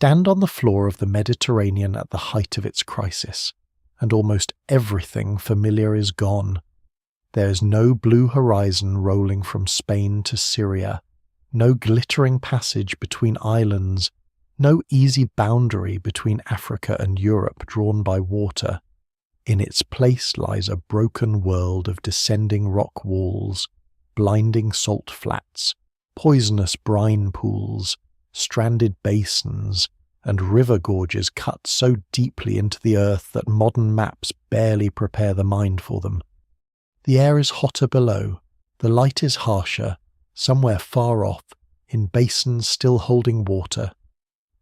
stand on the floor of the Mediterranean at the height of its crisis, and almost everything familiar is gone. There is no blue horizon rolling from Spain to Syria, no glittering passage between islands, no easy boundary between Africa and Europe drawn by water. In its place lies a broken world of descending rock walls, blinding salt flats, poisonous brine pools, stranded basins, and river gorges cut so deeply into the earth that modern maps barely prepare the mind for them. The air is hotter below, the light is harsher, somewhere far off, in basins still holding water.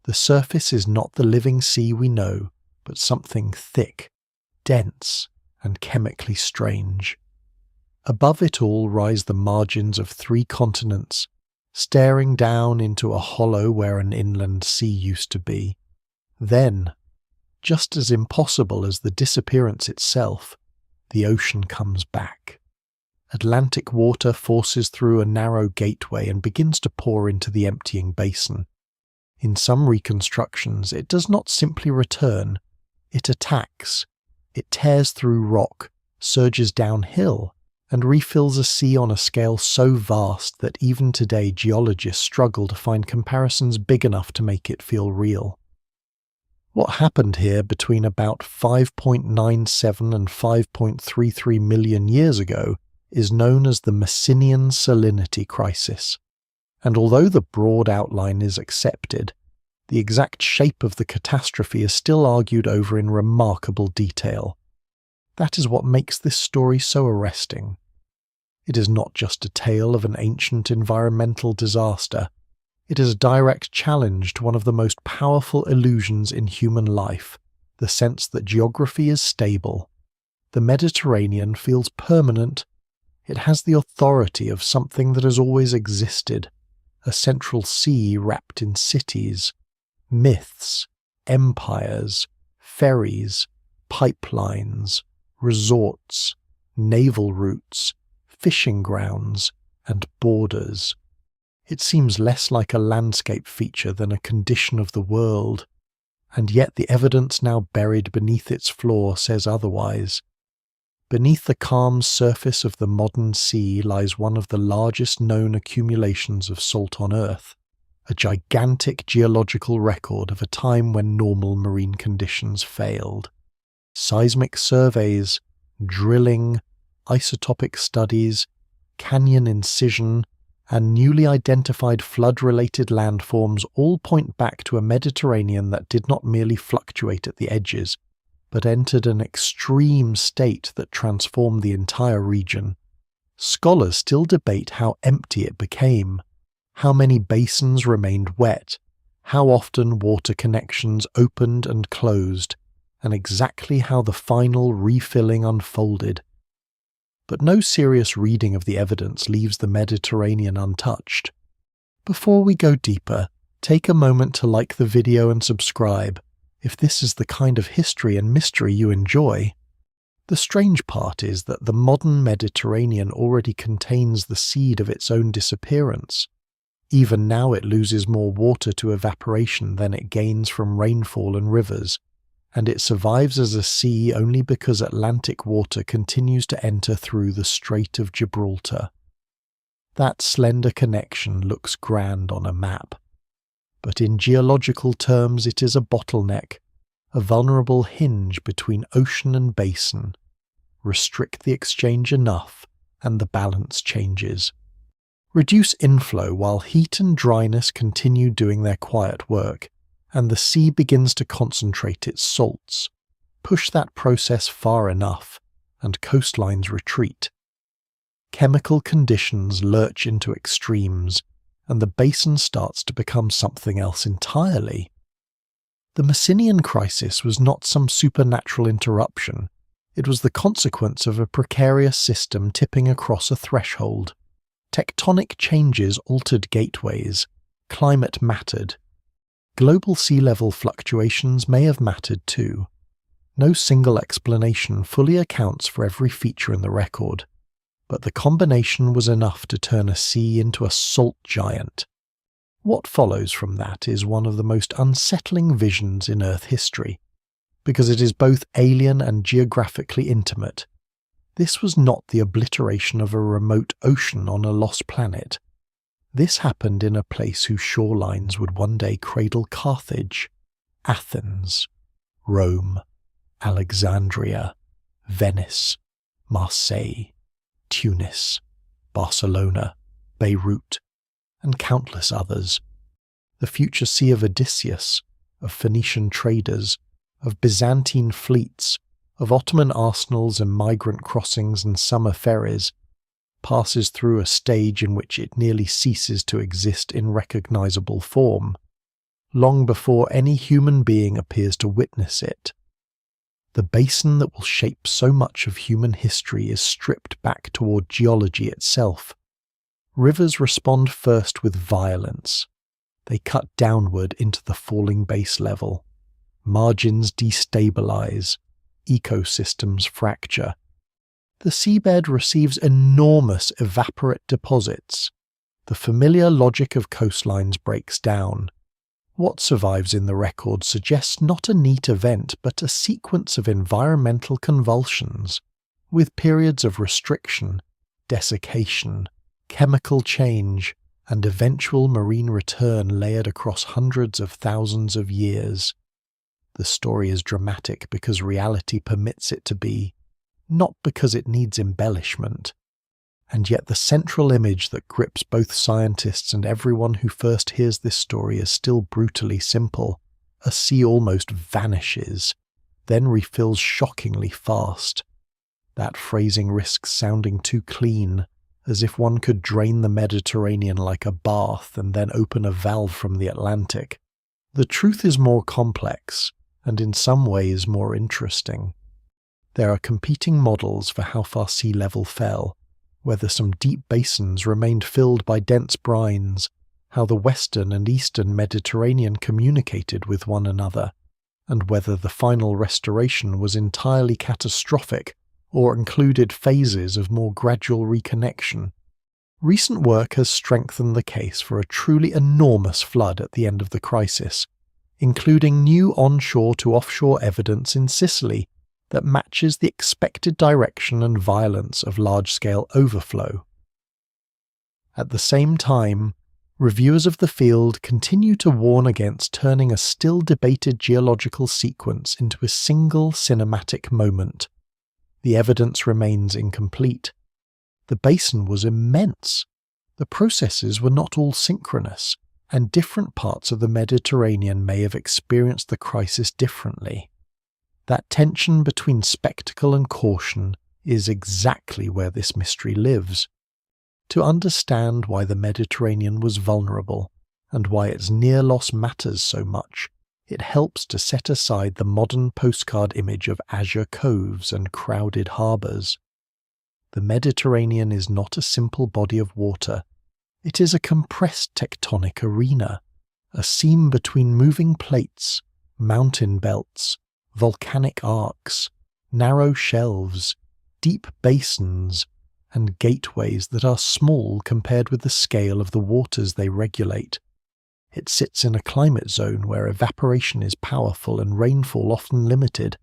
The surface is not the living sea we know, but something thick, dense, and chemically strange. Above it all rise the margins of 3 continents, staring down into a hollow where an inland sea used to be. Then, just as impossible as the disappearance itself, the ocean comes back. Atlantic water forces through a narrow gateway and begins to pour into the emptying basin. In some reconstructions, it does not simply return, it attacks. It tears through rock, surges downhill, and refills a sea on a scale so vast that even today geologists struggle to find comparisons big enough to make it feel real. What happened here between about 5.97 and 5.33 million years ago is known as the Messinian salinity crisis, and although the broad outline is accepted, the exact shape of the catastrophe is still argued over in remarkable detail. That is what makes this story so arresting. It is not just a tale of an ancient environmental disaster. It is a direct challenge to one of the most powerful illusions in human life, the sense that geography is stable. The Mediterranean feels permanent. It has the authority of something that has always existed, a central sea wrapped in cities, myths, empires, ferries, pipelines, resorts, naval routes, fishing grounds, and borders. It seems less like a landscape feature than a condition of the world, and yet the evidence now buried beneath its floor says otherwise. Beneath the calm surface of the modern sea lies one of the largest known accumulations of salt on Earth, a gigantic geological record of a time when normal marine conditions failed. Seismic surveys, drilling, isotopic studies, canyon incision, and newly identified flood-related landforms all point back to a Mediterranean that did not merely fluctuate at the edges, but entered an extreme state that transformed the entire region. Scholars still debate how empty it became, how many basins remained wet, how often water connections opened and closed, and exactly how the final refilling unfolded. But no serious reading of the evidence leaves the Mediterranean untouched. Before we go deeper, take a moment to like the video and subscribe, if this is the kind of history and mystery you enjoy. The strange part is that the modern Mediterranean already contains the seed of its own disappearance. Even now it loses more water to evaporation than it gains from rainfall and rivers, and it survives as a sea only because Atlantic water continues to enter through the Strait of Gibraltar. That slender connection looks grand on a map, but in geological terms it is a bottleneck, a vulnerable hinge between ocean and basin. Restrict the exchange enough, and the balance changes. Reduce inflow while heat and dryness continue doing their quiet work, and the sea begins to concentrate its salts. Push that process far enough, and coastlines retreat. Chemical conditions lurch into extremes, and the basin starts to become something else entirely. The Messinian crisis was not some supernatural interruption. It was the consequence of a precarious system tipping across a threshold. Tectonic changes altered gateways. Climate mattered. Global sea level fluctuations may have mattered too. No single explanation fully accounts for every feature in the record, but the combination was enough to turn a sea into a salt giant. What follows from that is one of the most unsettling visions in Earth history, because it is both alien and geographically intimate. This was not the obliteration of a remote ocean on a lost planet. This happened in a place whose shorelines would one day cradle Carthage, Athens, Rome, Alexandria, Venice, Marseille, Tunis, Barcelona, Beirut, and countless others. The future sea of Odysseus, of Phoenician traders, of Byzantine fleets, of Ottoman arsenals and migrant crossings and summer ferries, passes through a stage in which it nearly ceases to exist in recognizable form, long before any human being appears to witness it. The basin that will shape so much of human history is stripped back toward geology itself. Rivers respond first with violence. They cut downward into the falling base level. Margins destabilize. Ecosystems fracture. The seabed receives enormous evaporate deposits. The familiar logic of coastlines breaks down. What survives in the record suggests not a neat event but a sequence of environmental convulsions, with periods of restriction, desiccation, chemical change, and eventual marine return layered across hundreds of thousands of years. The story is dramatic because reality permits it to be, not because it needs embellishment. And yet the central image that grips both scientists and everyone who first hears this story is still brutally simple. A sea almost vanishes, then refills shockingly fast. That phrasing risks sounding too clean, as if one could drain the Mediterranean like a bath and then open a valve from the Atlantic. The truth is more complex, and in some ways more interesting. There are competing models for how far sea level fell, whether some deep basins remained filled by dense brines, how the western and eastern Mediterranean communicated with one another, and whether the final restoration was entirely catastrophic or included phases of more gradual reconnection. Recent work has strengthened the case for a truly enormous flood at the end of the crisis, including new onshore to offshore evidence in Sicily that matches the expected direction and violence of large-scale overflow. At the same time, reviewers of the field continue to warn against turning a still-debated geological sequence into a single cinematic moment. The evidence remains incomplete. The basin was immense. The processes were not all synchronous, and different parts of the Mediterranean may have experienced the crisis differently. That tension between spectacle and caution is exactly where this mystery lives. To understand why the Mediterranean was vulnerable, and why its near loss matters so much, it helps to set aside the modern postcard image of azure coves and crowded harbours. The Mediterranean is not a simple body of water. It is a compressed tectonic arena, a seam between moving plates, mountain belts, volcanic arcs, narrow shelves, deep basins, and gateways that are small compared with the scale of the waters they regulate. It sits in a climate zone where evaporation is powerful and rainfall often limited.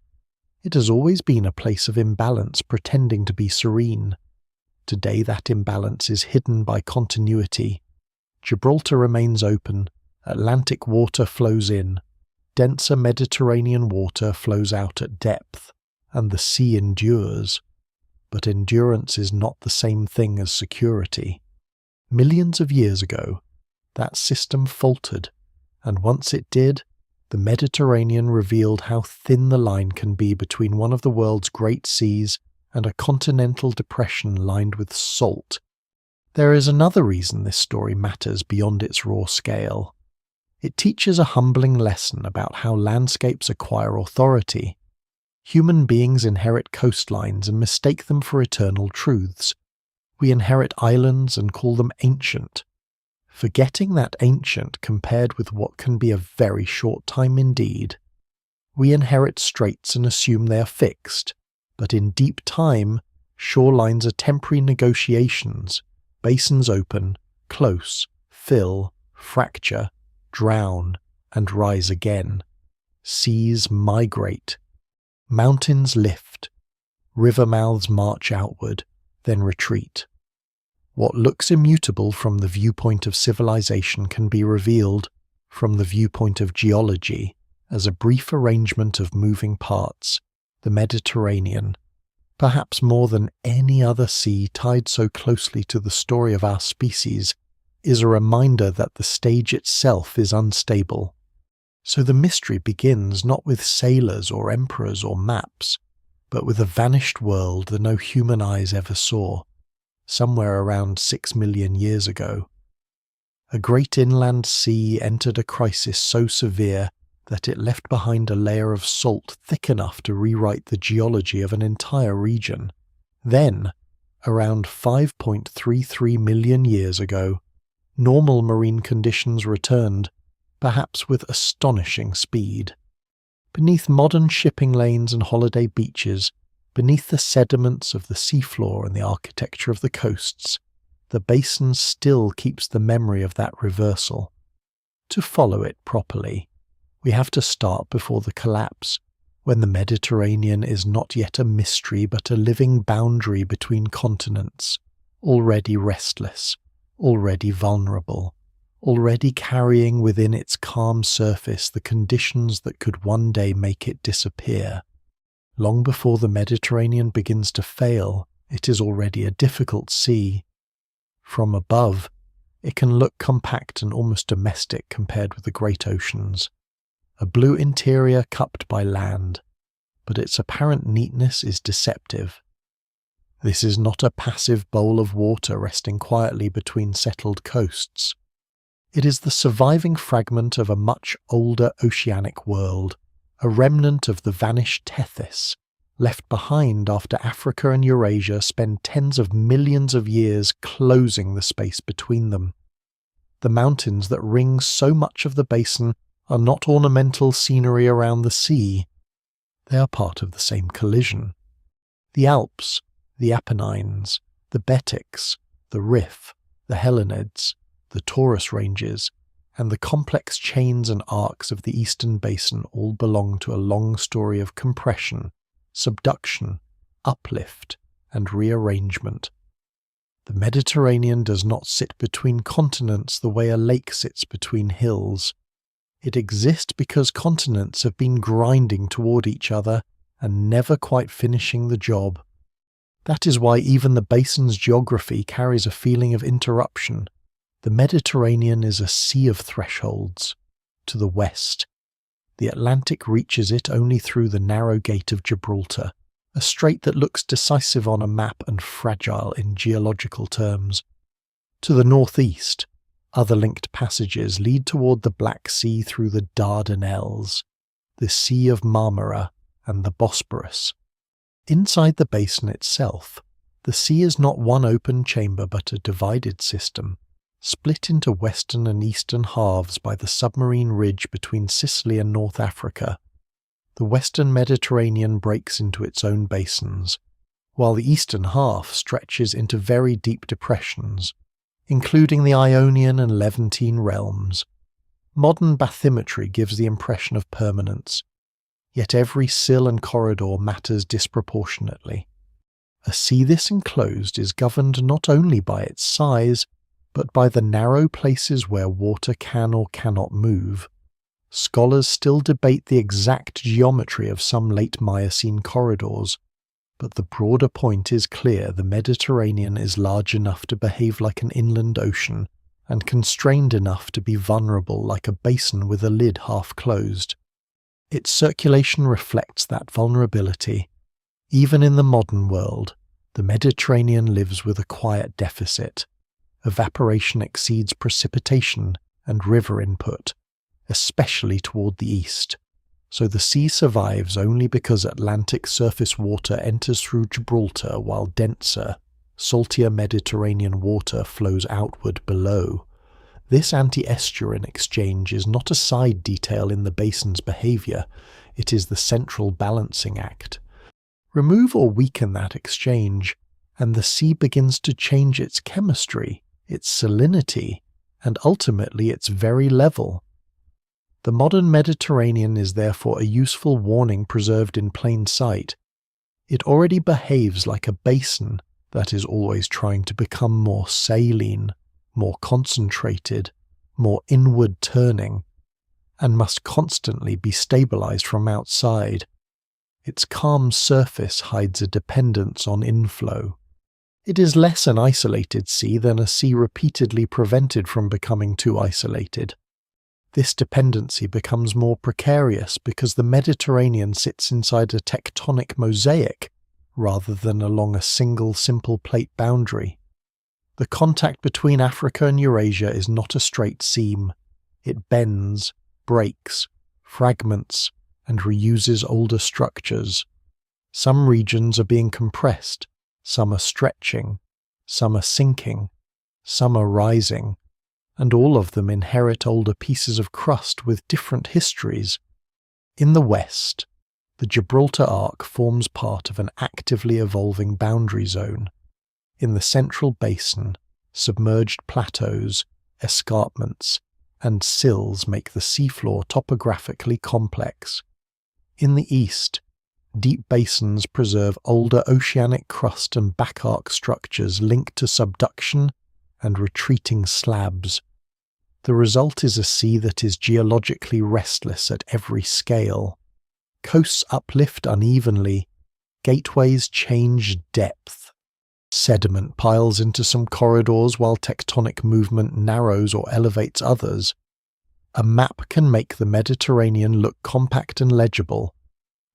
It has always been a place of imbalance pretending to be serene. Today that imbalance is hidden by continuity. Gibraltar remains open, Atlantic water flows in, denser Mediterranean water flows out at depth, and the sea endures. But endurance is not the same thing as security. Millions of years ago, that system faltered, and once it did, the Mediterranean revealed how thin the line can be between one of the world's great seas and a continental depression lined with salt. There is another reason this story matters beyond its raw scale. It teaches a humbling lesson about how landscapes acquire authority. Human beings inherit coastlines and mistake them for eternal truths. We inherit islands and call them ancient, forgetting that ancient compared with what can be a very short time indeed. We inherit straits and assume they are fixed, but in deep time, shorelines are temporary negotiations, basins open, close, fill, fracture, drown, and rise again. Seas migrate. Mountains lift. River mouths march outward, then retreat. What looks immutable from the viewpoint of civilization can be revealed, from the viewpoint of geology, as a brief arrangement of moving parts. The Mediterranean, perhaps more than any other sea tied so closely to the story of our species, is a reminder that the stage itself is unstable. So the mystery begins not with sailors or emperors or maps, but with a vanished world that no human eyes ever saw, somewhere around 6 million years ago. A great inland sea entered a crisis so severe that it left behind a layer of salt thick enough to rewrite the geology of an entire region. Then, around 5.33 million years ago, normal marine conditions returned, perhaps with astonishing speed. Beneath modern shipping lanes and holiday beaches, beneath the sediments of the seafloor and the architecture of the coasts, the basin still keeps the memory of that reversal. To follow it properly, we have to start before the collapse, when the Mediterranean is not yet a mystery but a living boundary between continents, already restless, already vulnerable, already carrying within its calm surface the conditions that could one day make it disappear. Long before the Mediterranean begins to fail, it is already a difficult sea. From above, it can look compact and almost domestic compared with the great oceans. A blue interior cupped by land, but its apparent neatness is deceptive. This is not a passive bowl of water resting quietly between settled coasts. It is the surviving fragment of a much older oceanic world, a remnant of the vanished Tethys, left behind after Africa and Eurasia spend tens of millions of years closing the space between them. The mountains that ring so much of the basin are not ornamental scenery around the sea. They are part of the same collision. The Alps, the Apennines, the Betics, the Rif, the Hellenids, the Taurus ranges, and the complex chains and arcs of the eastern basin all belong to a long story of compression, subduction, uplift, and rearrangement. The Mediterranean does not sit between continents the way a lake sits between hills. It exists because continents have been grinding toward each other and never quite finishing the job. That is why even the basin's geography carries a feeling of interruption. The Mediterranean is a sea of thresholds. To the west, the Atlantic reaches it only through the narrow Gate of Gibraltar, a strait that looks decisive on a map and fragile in geological terms. To the northeast, other linked passages lead toward the Black Sea through the Dardanelles, the Sea of Marmara, and the Bosporus. Inside the basin itself, the sea is not one open chamber but a divided system, split into western and eastern halves by the submarine ridge between Sicily and North Africa. The western Mediterranean breaks into its own basins, while the eastern half stretches into very deep depressions, including the Ionian and Levantine realms. Modern bathymetry gives the impression of permanence, yet every sill and corridor matters disproportionately. A sea this enclosed is governed not only by its size, but by the narrow places where water can or cannot move. Scholars still debate the exact geometry of some late Miocene corridors, but the broader point is clear: the Mediterranean is large enough to behave like an inland ocean, and constrained enough to be vulnerable like a basin with a lid half closed. Its circulation reflects that vulnerability. Even in the modern world, the Mediterranean lives with a quiet deficit. Evaporation exceeds precipitation and river input, especially toward the east. So the sea survives only because Atlantic surface water enters through Gibraltar while denser, saltier Mediterranean water flows outward below. This anti-estuarine exchange is not a side detail in the basin's behavior, it is the central balancing act. Remove or weaken that exchange, and the sea begins to change its chemistry, its salinity, and ultimately its very level. The modern Mediterranean is therefore a useful warning preserved in plain sight. It already behaves like a basin that is always trying to become more saline, more concentrated, more inward turning, and must constantly be stabilized from outside. Its calm surface hides a dependence on inflow. It is less an isolated sea than a sea repeatedly prevented from becoming too isolated. This dependency becomes more precarious because the Mediterranean sits inside a tectonic mosaic rather than along a single simple plate boundary. The contact between Africa and Eurasia is not a straight seam. It bends, breaks, fragments, and reuses older structures. Some regions are being compressed, some are stretching, some are sinking, some are rising, and all of them inherit older pieces of crust with different histories. In the west, the Gibraltar Arc forms part of an actively evolving boundary zone. In the central basin, submerged plateaus, escarpments, and sills make the seafloor topographically complex. In the east, deep basins preserve older oceanic crust and back arc structures linked to subduction and retreating slabs. The result is a sea that is geologically restless at every scale. Coasts uplift unevenly, gateways change depth. Sediment piles into some corridors while tectonic movement narrows or elevates others. A map can make the Mediterranean look compact and legible.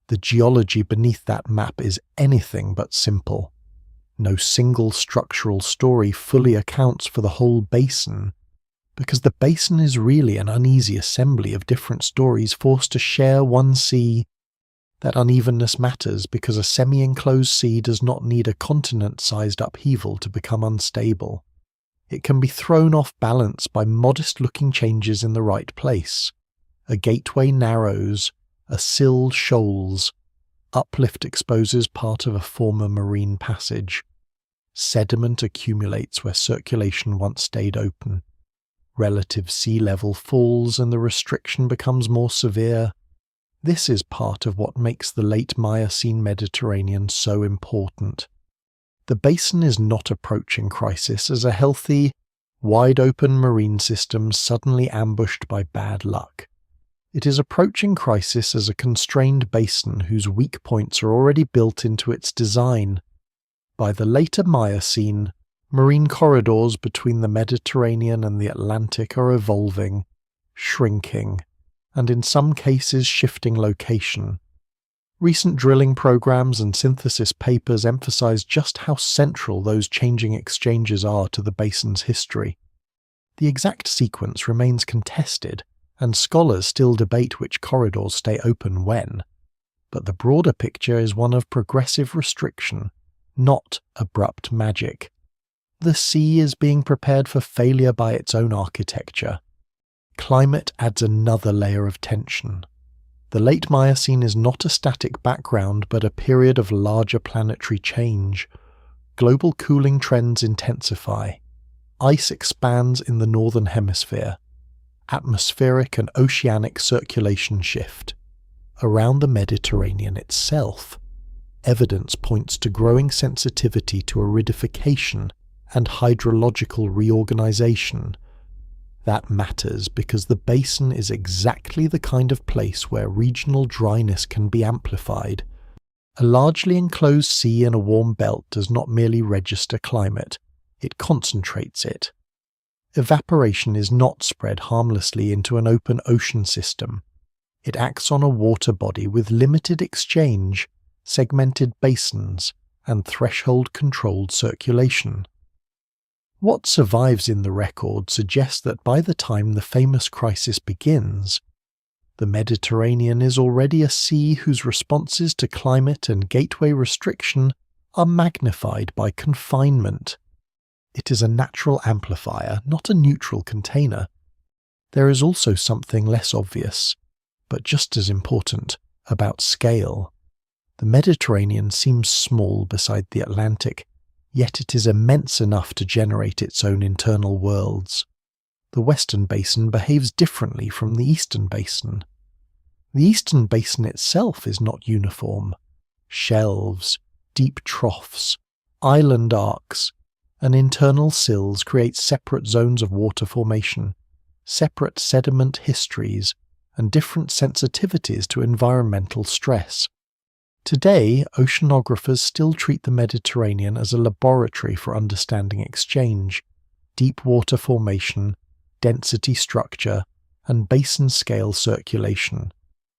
The geology beneath that map is anything but simple. No single structural story fully accounts for the whole basin, because the basin is really an uneasy assembly of different stories forced to share one sea. That unevenness matters because a semi-enclosed sea does not need a continent-sized upheaval to become unstable. It can be thrown off balance by modest-looking changes in the right place. A gateway narrows, a sill shoals, uplift exposes part of a former marine passage. Sediment accumulates where circulation once stayed open. Relative sea level falls and the restriction becomes more severe. This is part of what makes the late Miocene Mediterranean so important. The basin is not approaching crisis as a healthy, wide-open marine system suddenly ambushed by bad luck. It is approaching crisis as a constrained basin whose weak points are already built into its design. By the later Miocene, marine corridors between the Mediterranean and the Atlantic are evolving, shrinking, and in some cases shifting location. Recent drilling programs and synthesis papers emphasize just how central those changing exchanges are to the basin's history. The exact sequence remains contested, and scholars still debate which corridors stay open when, but the broader picture is one of progressive restriction, not abrupt magic. The sea is being prepared for failure by its own architecture. Climate adds another layer of tension. The late Miocene is not a static background but a period of larger planetary change. Global cooling trends intensify. Ice expands in the northern hemisphere. Atmospheric and oceanic circulation shift. Around the Mediterranean itself, evidence points to growing sensitivity to aridification and hydrological reorganization. That matters because the basin is exactly the kind of place where regional dryness can be amplified. A largely enclosed sea in a warm belt does not merely register climate, it concentrates it. Evaporation is not spread harmlessly into an open ocean system. It acts on a water body with limited exchange, segmented basins, and threshold-controlled circulation. What survives in the record suggests that by the time the famous crisis begins, the Mediterranean is already a sea whose responses to climate and gateway restriction are magnified by confinement. It is a natural amplifier, not a neutral container. There is also something less obvious, but just as important, about scale. The Mediterranean seems small beside the Atlantic, yet it is immense enough to generate its own internal worlds. the Western Basin behaves differently from the Eastern Basin. The Eastern Basin itself is not uniform. Shelves, deep troughs, island arcs, and internal sills create separate zones of water formation, separate sediment histories, and different sensitivities to environmental stress. Today, oceanographers still treat the Mediterranean as a laboratory for understanding exchange, deep water formation, density structure, and basin-scale circulation,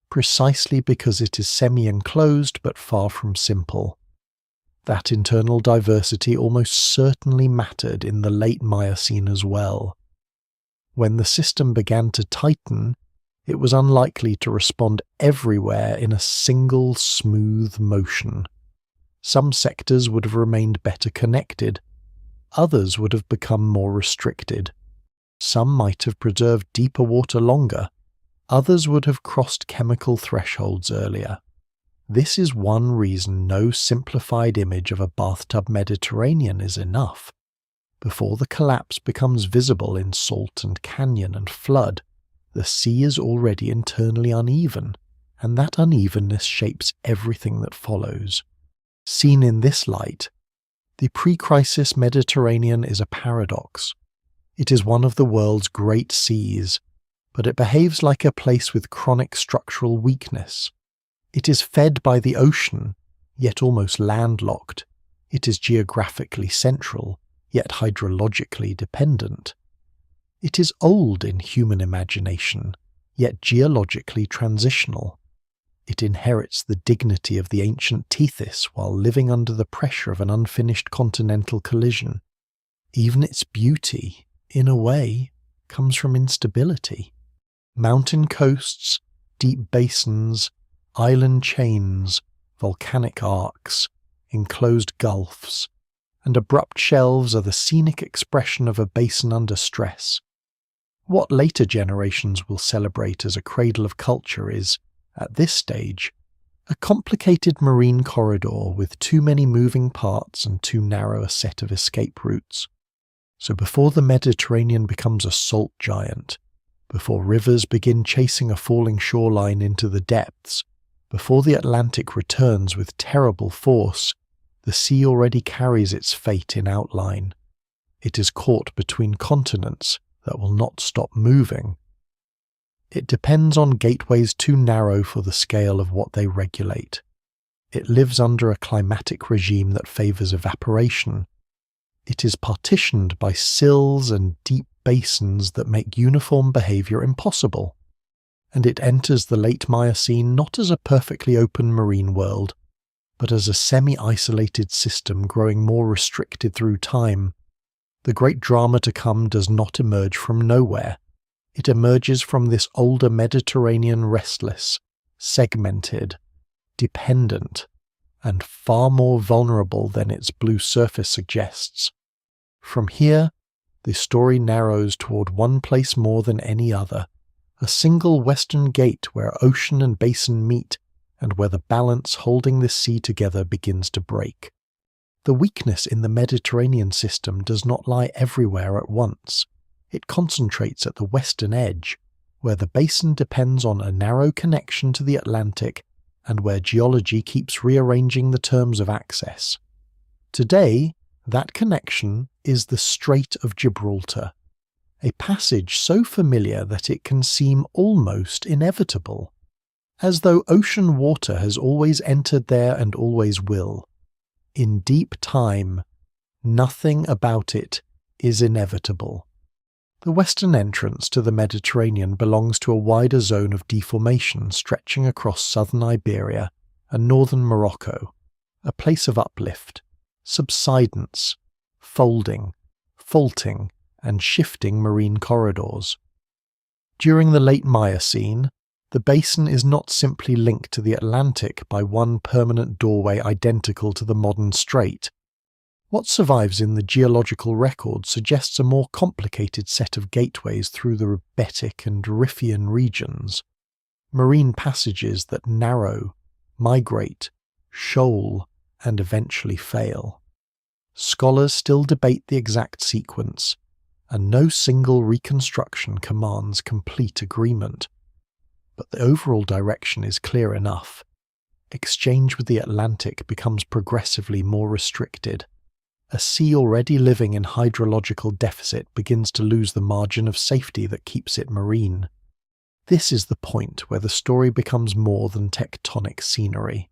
precisely because it is semi-enclosed but far from simple. That internal diversity almost certainly mattered in the late Miocene as well. When the system began to tighten, it was unlikely to respond everywhere in a single smooth motion. Some sectors would have remained better connected, others would have become more restricted. Some might have preserved deeper water longer, others would have crossed chemical thresholds earlier. This is one reason no simplified image of a bathtub Mediterranean is enough. Before the collapse becomes visible in salt and canyon and flood, the sea is already internally uneven, and that unevenness shapes everything that follows. Seen in this light, the pre-crisis Mediterranean is a paradox. It is one of the world's great seas, but it behaves like a place with chronic structural weakness. It is fed by the ocean, yet almost landlocked. It is geographically central, yet hydrologically dependent. It is old in human imagination, yet geologically transitional. It inherits the dignity of the ancient Tethys while living under the pressure of an unfinished continental collision. Even its beauty, in a way, comes from instability. Mountain coasts, deep basins, island chains, volcanic arcs, enclosed gulfs, and abrupt shelves are the scenic expression of a basin under stress. What later generations will celebrate as a cradle of culture is, at this stage, a complicated marine corridor with too many moving parts and too narrow a set of escape routes. So before the Mediterranean becomes a salt giant, before rivers begin chasing a falling shoreline into the depths, before the Atlantic returns with terrible force, the sea already carries its fate in outline. It is caught between continents that will not stop moving. It depends on gateways too narrow for the scale of what they regulate. It lives under a climatic regime that favours evaporation. It is partitioned by sills and deep basins that make uniform behaviour impossible. And it enters the late Miocene not as a perfectly open marine world, but as a semi-isolated system growing more restricted through time. The great drama to come does not emerge from nowhere. It emerges from this older Mediterranean restless, segmented, dependent, and far more vulnerable than its blue surface suggests. From here, the story narrows toward one place more than any other, a single western gate where ocean and basin meet, and where the balance holding the sea together begins to break. The weakness in the Mediterranean system does not lie everywhere at once. It concentrates at the western edge, where the basin depends on a narrow connection to the Atlantic and where geology keeps rearranging the terms of access. Today, that connection is the Strait of Gibraltar, a passage so familiar that it can seem almost inevitable, as though ocean water has always entered there and always will. In deep time, nothing about it is inevitable. The western entrance to the Mediterranean belongs to a wider zone of deformation stretching across southern Iberia and northern Morocco, a place of uplift, subsidence, folding, faulting, and shifting marine corridors. During the late Miocene, the basin is not simply linked to the Atlantic by one permanent doorway identical to the modern strait. What survives in the geological record suggests a more complicated set of gateways through the Rhebetic and Riphean regions, marine passages that narrow, migrate, shoal, and eventually fail. Scholars still debate the exact sequence, and no single reconstruction commands complete agreement. But the overall direction is clear enough. Exchange with the Atlantic becomes progressively more restricted. A sea already living in hydrological deficit begins to lose the margin of safety that keeps it marine. This is the point where the story becomes more than tectonic scenery.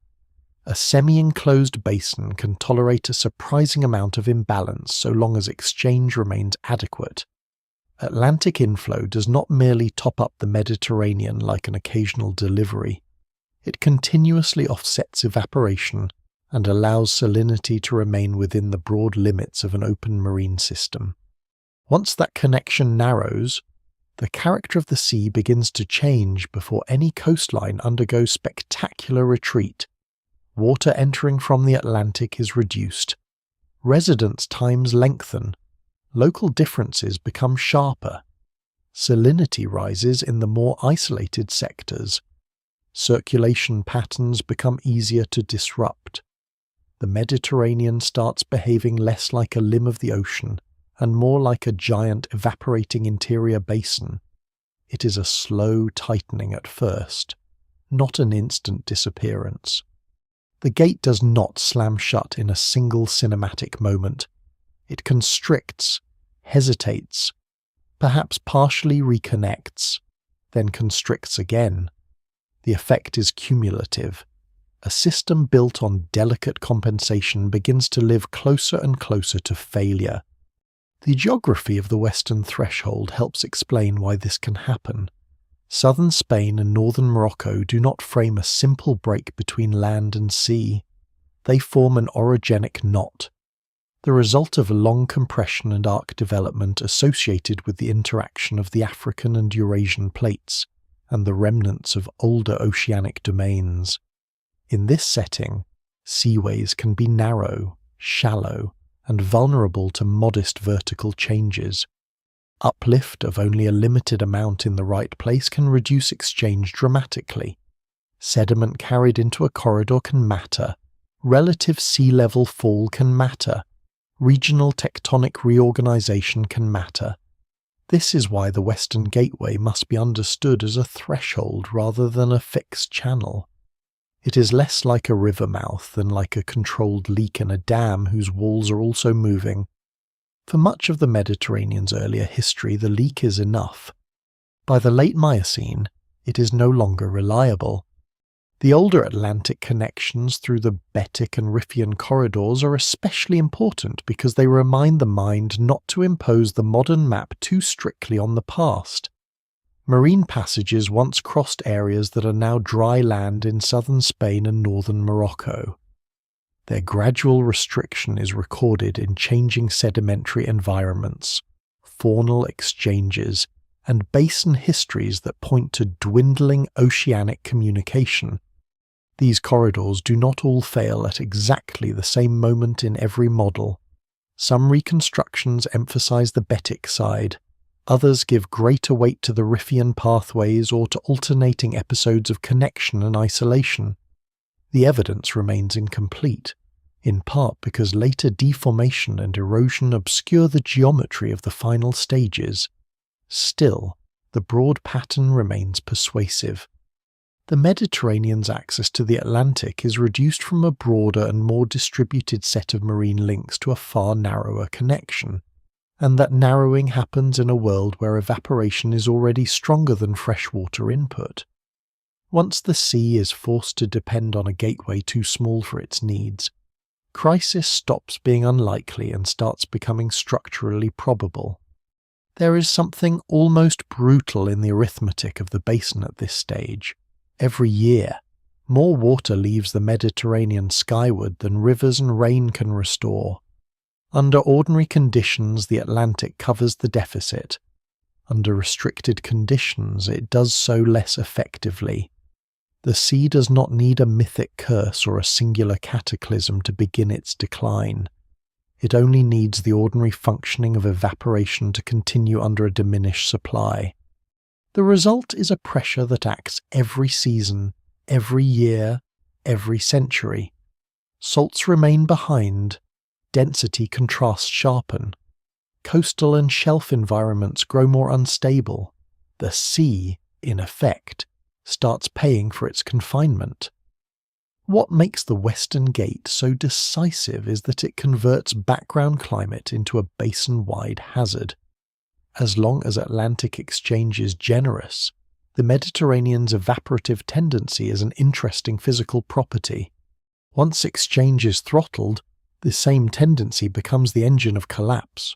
A semi-enclosed basin can tolerate a surprising amount of imbalance so long as exchange remains adequate. Atlantic inflow does not merely top up the Mediterranean like an occasional delivery. It continuously offsets evaporation and allows salinity to remain within the broad limits of an open marine system. Once that connection narrows, the character of the sea begins to change before any coastline undergoes spectacular retreat. Water entering from the Atlantic is reduced. Residence times lengthen. Local differences become sharper. Salinity rises in the more isolated sectors. Circulation patterns become easier to disrupt. The Mediterranean starts behaving less like a limb of the ocean and more like a giant evaporating interior basin. It is a slow tightening at first, not an instant disappearance. The gate does not slam shut in a single cinematic moment. It constricts, hesitates, perhaps partially reconnects, then constricts again. The effect is cumulative. A system built on delicate compensation begins to live closer and closer to failure. The geography of the Western Threshold helps explain why this can happen. Southern Spain and northern Morocco do not frame a simple break between land and sea. They form an orogenic knot, the result of a long compression and arc development associated with the interaction of the African and Eurasian plates and the remnants of older oceanic domains. In this setting, seaways can be narrow, shallow, and vulnerable to modest vertical changes. Uplift of only a limited amount in the right place can reduce exchange dramatically. Sediment carried into a corridor can matter. Relative sea level fall can matter. Regional tectonic reorganization can matter. This is why the Western Gateway must be understood as a threshold rather than a fixed channel. It is less like a river mouth than like a controlled leak in a dam whose walls are also moving. For much of the Mediterranean's earlier history, the leak is enough. By the late Miocene, it is no longer reliable. The older Atlantic connections through the Betic and Riffian corridors are especially important because they remind the mind not to impose the modern map too strictly on the past. Marine passages once crossed areas that are now dry land in southern Spain and northern Morocco. Their gradual restriction is recorded in changing sedimentary environments, faunal exchanges, and basin histories that point to dwindling oceanic communication. These corridors do not all fail at exactly the same moment in every model. Some reconstructions emphasize the Betic side, others give greater weight to the Riffian pathways or to alternating episodes of connection and isolation. The evidence remains incomplete, in part because later deformation and erosion obscure the geometry of the final stages. Still, the broad pattern remains persuasive. The Mediterranean's access to the Atlantic is reduced from a broader and more distributed set of marine links to a far narrower connection, and that narrowing happens in a world where evaporation is already stronger than freshwater input. Once the sea is forced to depend on a gateway too small for its needs, crisis stops being unlikely and starts becoming structurally probable. There is something almost brutal in the arithmetic of the basin at this stage. Every year, more water leaves the Mediterranean skyward than rivers and rain can restore. Under ordinary conditions, the Atlantic covers the deficit. Under restricted conditions, it does so less effectively. The sea does not need a mythic curse or a singular cataclysm to begin its decline. It only needs the ordinary functioning of evaporation to continue under a diminished supply. The result is a pressure that acts every season, every year, every century. Salts remain behind, density contrasts sharpen. Coastal and shelf environments grow more unstable. The sea, in effect, starts paying for its confinement. What makes the Western Gate so decisive is that it converts background climate into a basin-wide hazard. As long as Atlantic exchange is generous, the Mediterranean's evaporative tendency is an interesting physical property. Once exchange is throttled, the same tendency becomes the engine of collapse.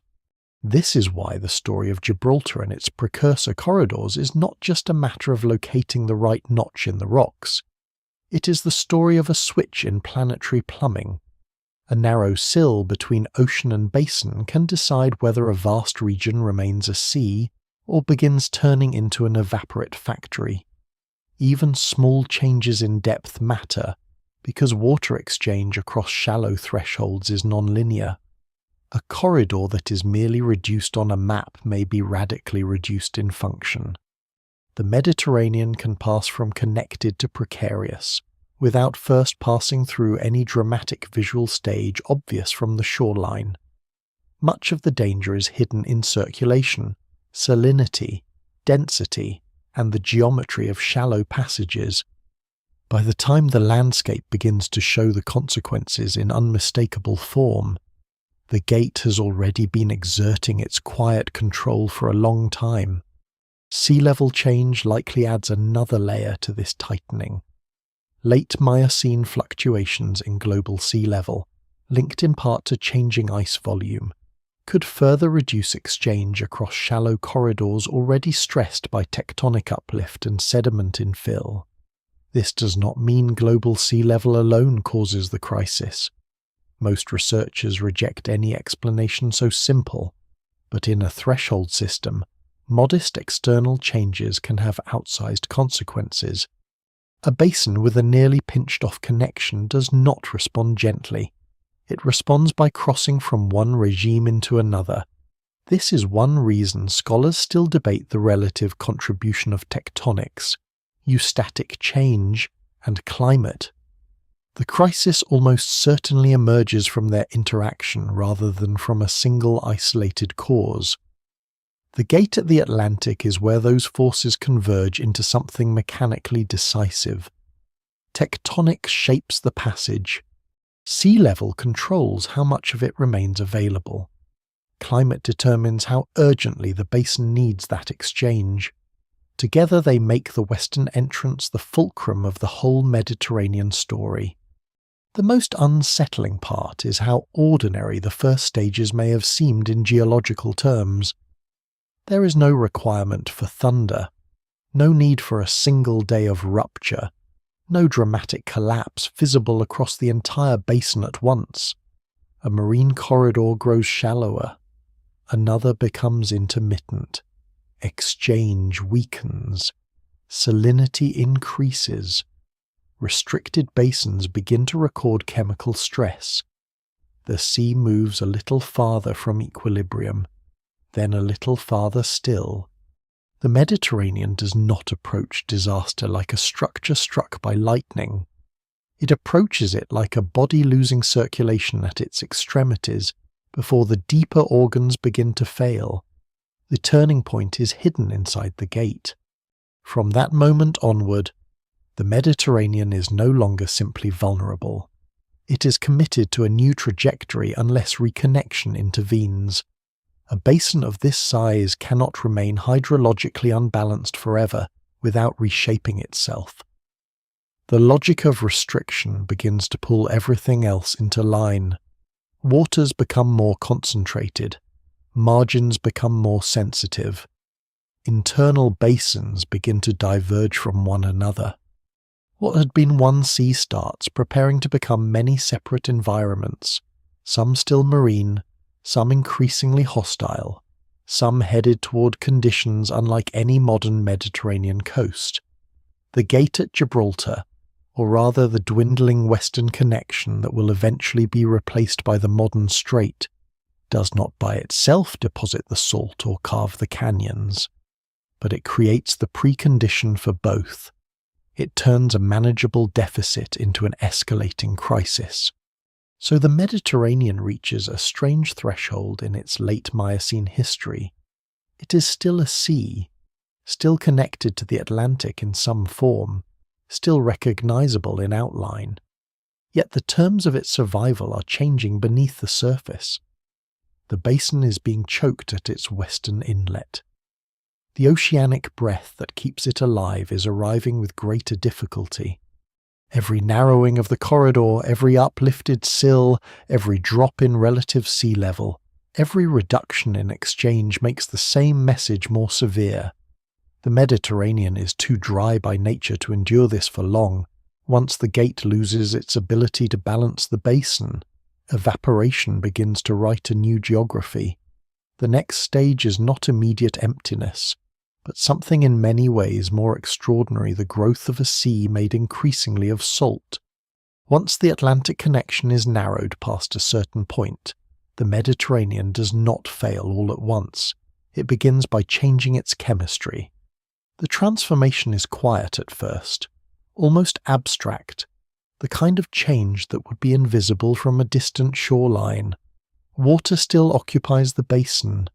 This is why the story of Gibraltar and its precursor corridors is not just a matter of locating the right notch in the rocks. It is the story of a switch in planetary plumbing. A narrow sill between ocean and basin can decide whether a vast region remains a sea or begins turning into an evaporate factory. Even small changes in depth matter, because water exchange across shallow thresholds is nonlinear. A corridor that is merely reduced on a map may be radically reduced in function. The Mediterranean can pass from connected to precarious, without first passing through any dramatic visual stage obvious from the shoreline. Much of the danger is hidden in circulation, salinity, density, and the geometry of shallow passages. By the time the landscape begins to show the consequences in unmistakable form, the gate has already been exerting its quiet control for a long time. Sea level change likely adds another layer to this tightening. Late Miocene fluctuations in global sea level, linked in part to changing ice volume, could further reduce exchange across shallow corridors already stressed by tectonic uplift and sediment infill. This does not mean global sea level alone causes the crisis. Most researchers reject any explanation so simple, but in a threshold system, modest external changes can have outsized consequences. A basin with a nearly pinched-off connection does not respond gently. It responds by crossing from one regime into another. This is one reason scholars still debate the relative contribution of tectonics, eustatic change, and climate. The crisis almost certainly emerges from their interaction rather than from a single isolated cause. The gate at the Atlantic is where those forces converge into something mechanically decisive. Tectonics shapes the passage. Sea level controls how much of it remains available. Climate determines how urgently the basin needs that exchange. Together they make the western entrance the fulcrum of the whole Mediterranean story. The most unsettling part is how ordinary the first stages may have seemed in geological terms. There is no requirement for thunder, no need for a single day of rupture, no dramatic collapse visible across the entire basin at once. A marine corridor grows shallower, another becomes intermittent, exchange weakens, salinity increases. Restricted basins begin to record chemical stress. The sea moves a little farther from equilibrium, then a little farther still. The Mediterranean does not approach disaster like a structure struck by lightning. It approaches it like a body losing circulation at its extremities before the deeper organs begin to fail. The turning point is hidden inside the gate. From that moment onward, the Mediterranean is no longer simply vulnerable. It is committed to a new trajectory unless reconnection intervenes. A basin of this size cannot remain hydrologically unbalanced forever without reshaping itself. The logic of restriction begins to pull everything else into line. Waters become more concentrated. Margins become more sensitive. Internal basins begin to diverge from one another. What had been one sea starts preparing to become many separate environments, some still marine, some increasingly hostile, some headed toward conditions unlike any modern Mediterranean coast. The gate at Gibraltar, or rather the dwindling western connection that will eventually be replaced by the modern strait, does not by itself deposit the salt or carve the canyons, but it creates the precondition for both. It turns a manageable deficit into an escalating crisis. So the Mediterranean reaches a strange threshold in its late Miocene history. It is still a sea, still connected to the Atlantic in some form, still recognizable in outline. Yet the terms of its survival are changing beneath the surface. The basin is being choked at its western inlet. The oceanic breath that keeps it alive is arriving with greater difficulty. Every narrowing of the corridor, every uplifted sill, every drop in relative sea level, every reduction in exchange makes the same message more severe. The Mediterranean is too dry by nature to endure this for long. Once the gate loses its ability to balance the basin, evaporation begins to write a new geography. The next stage is not immediate emptiness, but something in many ways more extraordinary, the growth of a sea made increasingly of salt. Once the Atlantic connection is narrowed past a certain point, the Mediterranean does not fail all at once. It begins by changing its chemistry. The transformation is quiet at first, almost abstract, the kind of change that would be invisible from a distant shoreline. Water still occupies the basin,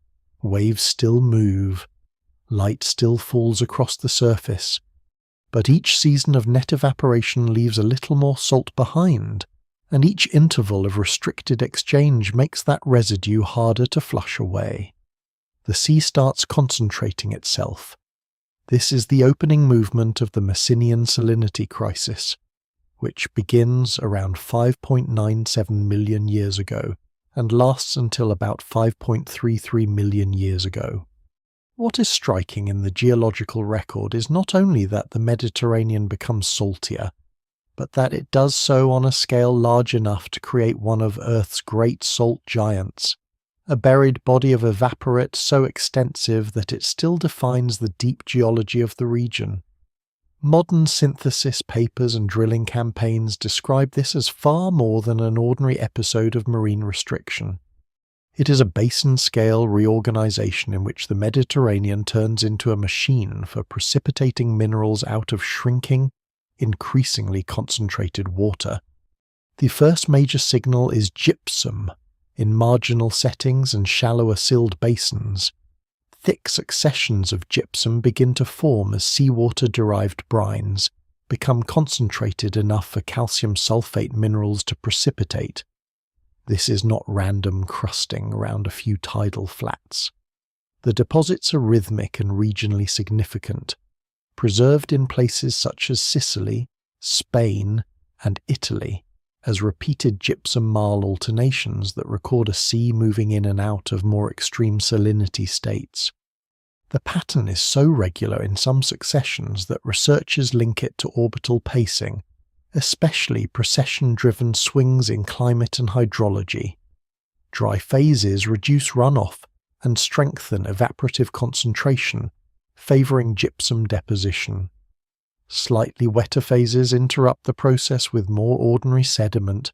waves still move, light still falls across the surface, but each season of net evaporation leaves a little more salt behind, and each interval of restricted exchange makes that residue harder to flush away. The sea starts concentrating itself. This is the opening movement of the Messinian salinity crisis, which begins around 5.97 million years ago and lasts until about 5.33 million years ago. What is striking in the geological record is not only that the Mediterranean becomes saltier, but that it does so on a scale large enough to create one of Earth's great salt giants, a buried body of evaporate so extensive that it still defines the deep geology of the region. Modern synthesis papers and drilling campaigns describe this as far more than an ordinary episode of marine restriction. It is a basin-scale reorganization in which the Mediterranean turns into a machine for precipitating minerals out of shrinking, increasingly concentrated water. The first major signal is gypsum in marginal settings and shallower silled basins. Thick successions of gypsum begin to form as seawater-derived brines become concentrated enough for calcium sulfate minerals to precipitate. This is not random crusting around a few tidal flats. The deposits are rhythmic and regionally significant, preserved in places such as Sicily, Spain, and Italy as repeated gypsum marl alternations that record a sea moving in and out of more extreme salinity states. The pattern is so regular in some successions that researchers link it to orbital pacing, especially precession-driven swings in climate and hydrology. Dry phases reduce runoff and strengthen evaporative concentration, favouring gypsum deposition. Slightly wetter phases interrupt the process with more ordinary sediment.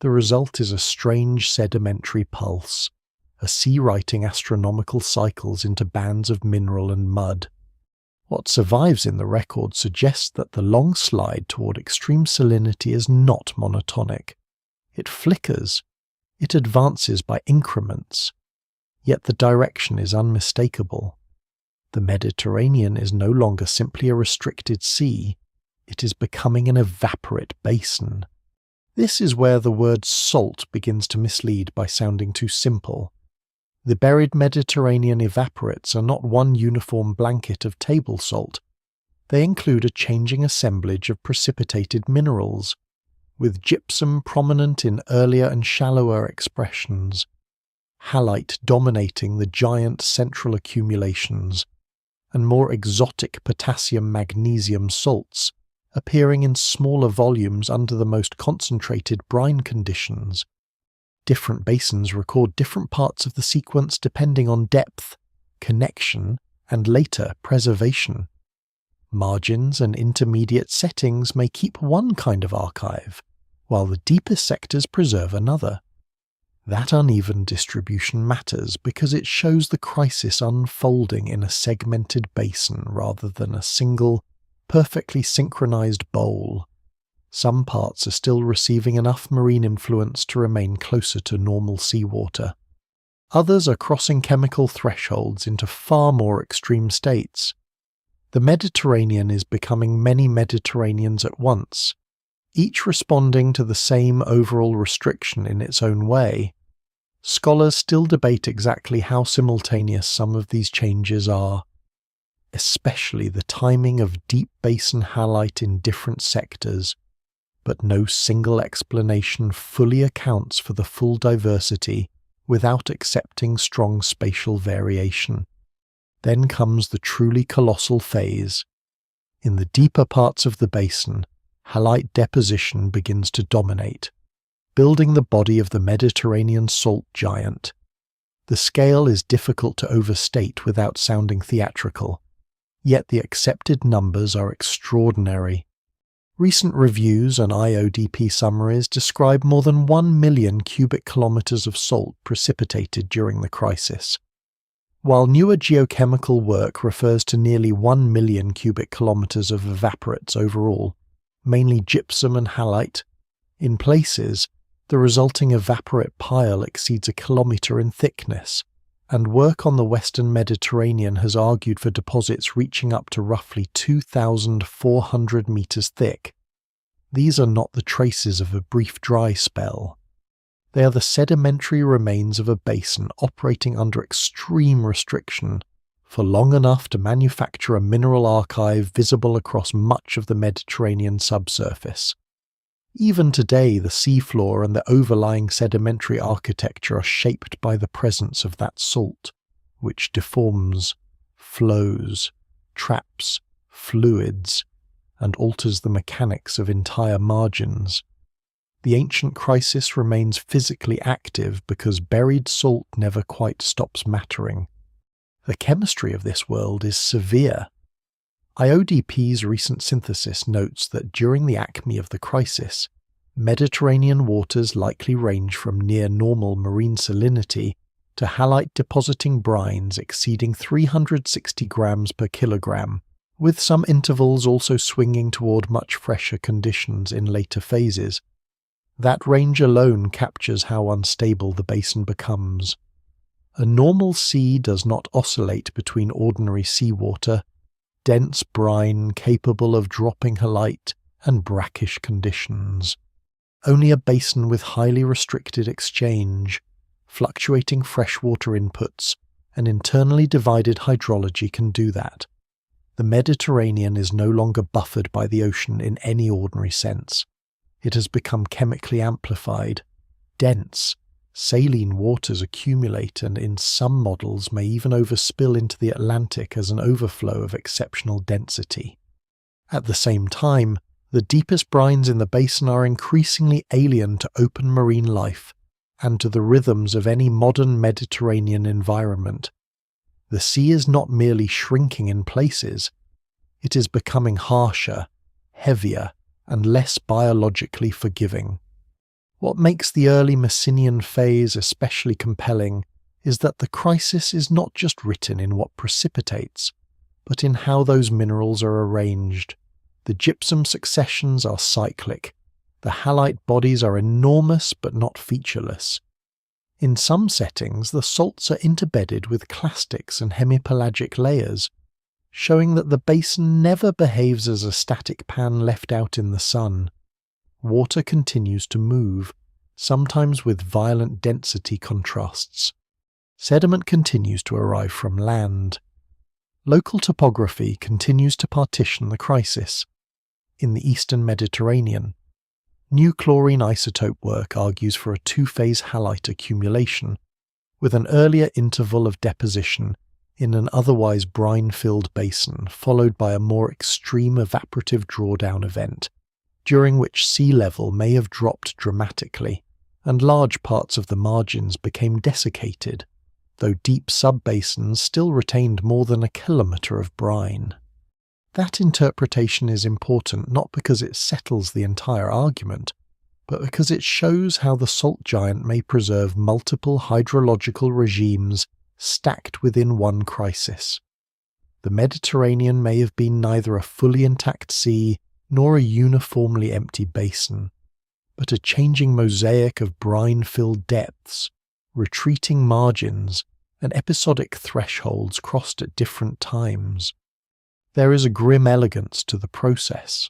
The result is a strange sedimentary pulse, a sea writing astronomical cycles into bands of mineral and mud. What survives in the record suggests that the long slide toward extreme salinity is not monotonic. It flickers, it advances by increments, yet the direction is unmistakable. The Mediterranean is no longer simply a restricted sea, it is becoming an evaporate basin. This is where the word salt begins to mislead by sounding too simple. The buried Mediterranean evaporates are not one uniform blanket of table salt. They include a changing assemblage of precipitated minerals, with gypsum prominent in earlier and shallower expressions, halite dominating the giant central accumulations, and more exotic potassium-magnesium salts appearing in smaller volumes under the most concentrated brine conditions. Different basins record different parts of the sequence depending on depth, connection, and later preservation. Margins and intermediate settings may keep one kind of archive, while the deepest sectors preserve another. That uneven distribution matters because it shows the crisis unfolding in a segmented basin rather than a single, perfectly synchronized bowl. Some parts are still receiving enough marine influence to remain closer to normal seawater. Others are crossing chemical thresholds into far more extreme states. The Mediterranean is becoming many Mediterraneans at once, each responding to the same overall restriction in its own way. Scholars still debate exactly how simultaneous some of these changes are, especially the timing of deep basin halite in different sectors, but no single explanation fully accounts for the full diversity without accepting strong spatial variation. Then comes the truly colossal phase. In the deeper parts of the basin, halite deposition begins to dominate, building the body of the Mediterranean salt giant. The scale is difficult to overstate without sounding theatrical, yet the accepted numbers are extraordinary. Recent reviews and IODP summaries describe more than 1 million cubic kilometers of salt precipitated during the crisis, while newer geochemical work refers to nearly 1 million cubic kilometers of evaporates overall, mainly gypsum and halite. In places, the resulting evaporate pile exceeds a kilometer in thickness, and work on the western Mediterranean has argued for deposits reaching up to roughly 2,400 meters thick. These are not the traces of a brief dry spell. They are the sedimentary remains of a basin operating under extreme restriction for long enough to manufacture a mineral archive visible across much of the Mediterranean subsurface. Even today, the seafloor and the overlying sedimentary architecture are shaped by the presence of that salt, which deforms, flows, traps, fluids, and alters the mechanics of entire margins. The ancient crisis remains physically active because buried salt never quite stops mattering. The chemistry of this world is severe. IODP's recent synthesis notes that during the acme of the crisis, Mediterranean waters likely range from near normal marine salinity to halite-depositing brines exceeding 360 grams per kilogram, with some intervals also swinging toward much fresher conditions in later phases. That range alone captures how unstable the basin becomes. A normal sea does not oscillate between ordinary seawater, dense brine capable of dropping halite, and brackish conditions. Only a basin with highly restricted exchange, fluctuating freshwater inputs, and internally divided hydrology can do that. The Mediterranean is no longer buffered by the ocean in any ordinary sense. It has become chemically amplified, dense. Saline waters accumulate and in some models may even overspill into the Atlantic as an overflow of exceptional density. At the same time, the deepest brines in the basin are increasingly alien to open marine life and to the rhythms of any modern Mediterranean environment. The sea is not merely shrinking in places, it is becoming harsher, heavier, and less biologically forgiving. What makes the early Messinian phase especially compelling is that the crisis is not just written in what precipitates, but in how those minerals are arranged. The gypsum successions are cyclic. The halite bodies are enormous but not featureless. In some settings, the salts are interbedded with clastics and hemipelagic layers, showing that the basin never behaves as a static pan left out in the sun. Water continues to move, sometimes with violent density contrasts. Sediment continues to arrive from land. Local topography continues to partition the crisis. In the eastern Mediterranean, new chlorine isotope work argues for a two-phase halite accumulation, with an earlier interval of deposition in an otherwise brine-filled basin, followed by a more extreme evaporative drawdown event, during which sea level may have dropped dramatically, and large parts of the margins became desiccated, though deep sub-basins still retained more than a kilometre of brine. That interpretation is important not because it settles the entire argument, but because it shows how the salt giant may preserve multiple hydrological regimes stacked within one crisis. The Mediterranean may have been neither a fully intact sea nor a uniformly empty basin, but a changing mosaic of brine-filled depths, retreating margins, and episodic thresholds crossed at different times. There is a grim elegance to the process.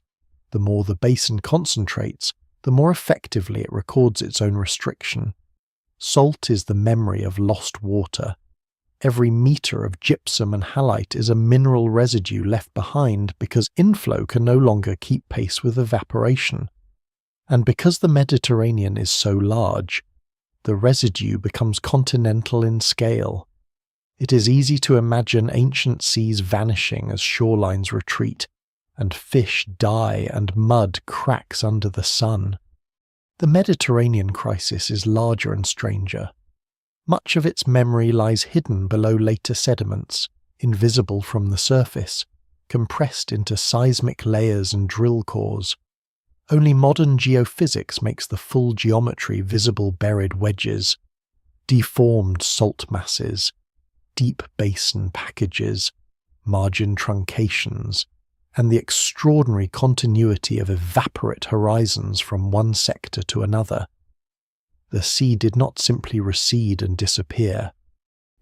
The more the basin concentrates, the more effectively it records its own restriction. Salt is the memory of lost water. Every metre of gypsum and halite is a mineral residue left behind because inflow can no longer keep pace with evaporation. And because the Mediterranean is so large, the residue becomes continental in scale. It is easy to imagine ancient seas vanishing as shorelines retreat, and fish die and mud cracks under the sun. The Mediterranean crisis is larger and stranger. Much of its memory lies hidden below later sediments, invisible from the surface, compressed into seismic layers and drill cores. Only modern geophysics makes the full geometry visible buried wedges, deformed salt masses, deep basin packages, margin truncations, and the extraordinary continuity of evaporate horizons from one sector to another. The sea did not simply recede and disappear.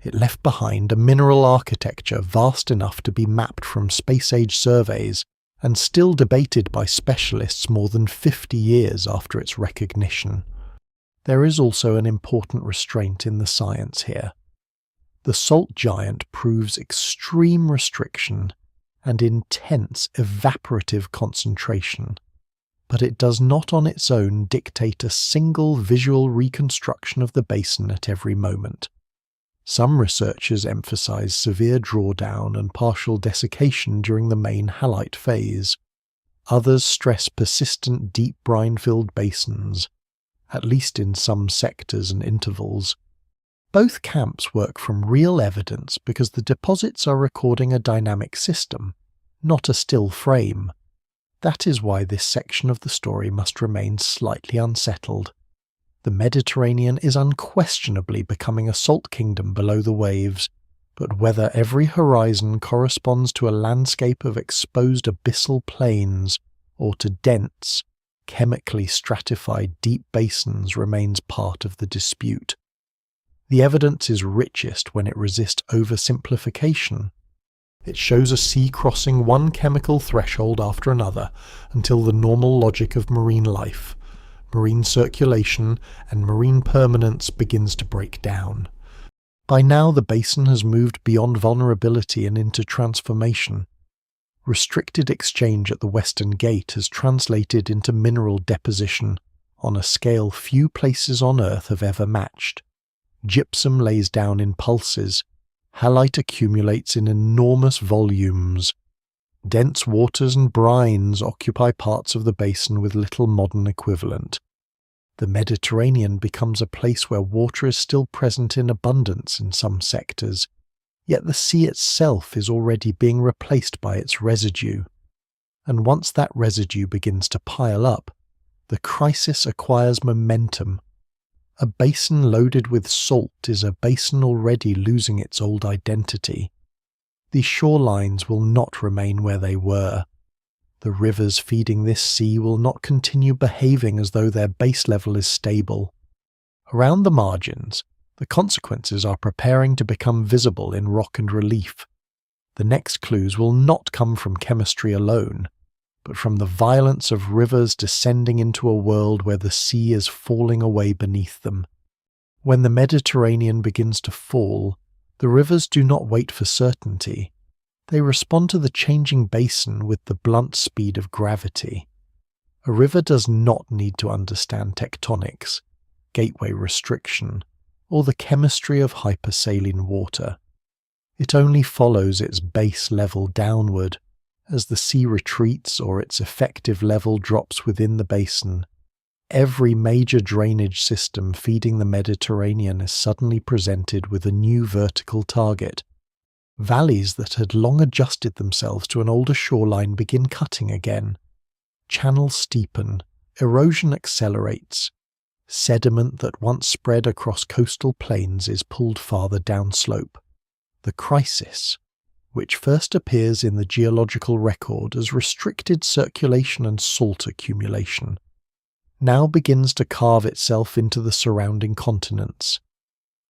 It left behind a mineral architecture vast enough to be mapped from space-age surveys and still debated by specialists more than 50 years after its recognition. There is also an important restraint in the science here. The salt giant proves extreme restriction and intense evaporative concentration, but it does not on its own dictate a single visual reconstruction of the basin at every moment. Some researchers emphasize severe drawdown and partial desiccation during the main halite phase. Others stress persistent deep brine-filled basins, at least in some sectors and intervals. Both camps work from real evidence because the deposits are recording a dynamic system, not a still frame. That is why this section of the story must remain slightly unsettled. The Mediterranean is unquestionably becoming a salt kingdom below the waves, but whether every horizon corresponds to a landscape of exposed abyssal plains or to dense, chemically stratified deep basins remains part of the dispute. The evidence is richest when it resists oversimplification. It shows a sea crossing one chemical threshold after another until the normal logic of marine life, marine circulation, and marine permanence begins to break down. By now the basin has moved beyond vulnerability and into transformation. Restricted exchange at the Western Gate has translated into mineral deposition on a scale few places on Earth have ever matched. Gypsum lays down in pulses. Halite accumulates in enormous volumes. Dense waters and brines occupy parts of the basin with little modern equivalent. The Mediterranean becomes a place where water is still present in abundance in some sectors, yet the sea itself is already being replaced by its residue. And once that residue begins to pile up, the crisis acquires momentum. A basin loaded with salt is a basin already losing its old identity. The shorelines will not remain where they were. The rivers feeding this sea will not continue behaving as though their base level is stable. Around the margins, the consequences are preparing to become visible in rock and relief. The next clues will not come from chemistry alone, but from the violence of rivers descending into a world where the sea is falling away beneath them. When the Mediterranean begins to fall, the rivers do not wait for certainty. They respond to the changing basin with the blunt speed of gravity. A river does not need to understand tectonics, gateway restriction, or the chemistry of hypersaline water. It only follows its base level downward. As the sea retreats or its effective level drops within the basin, every major drainage system feeding the Mediterranean is suddenly presented with a new vertical target. Valleys that had long adjusted themselves to an older shoreline begin cutting again. Channels steepen, erosion accelerates. Sediment that once spread across coastal plains is pulled farther downslope. The crisis, which first appears in the geological record as restricted circulation and salt accumulation, now begins to carve itself into the surrounding continents.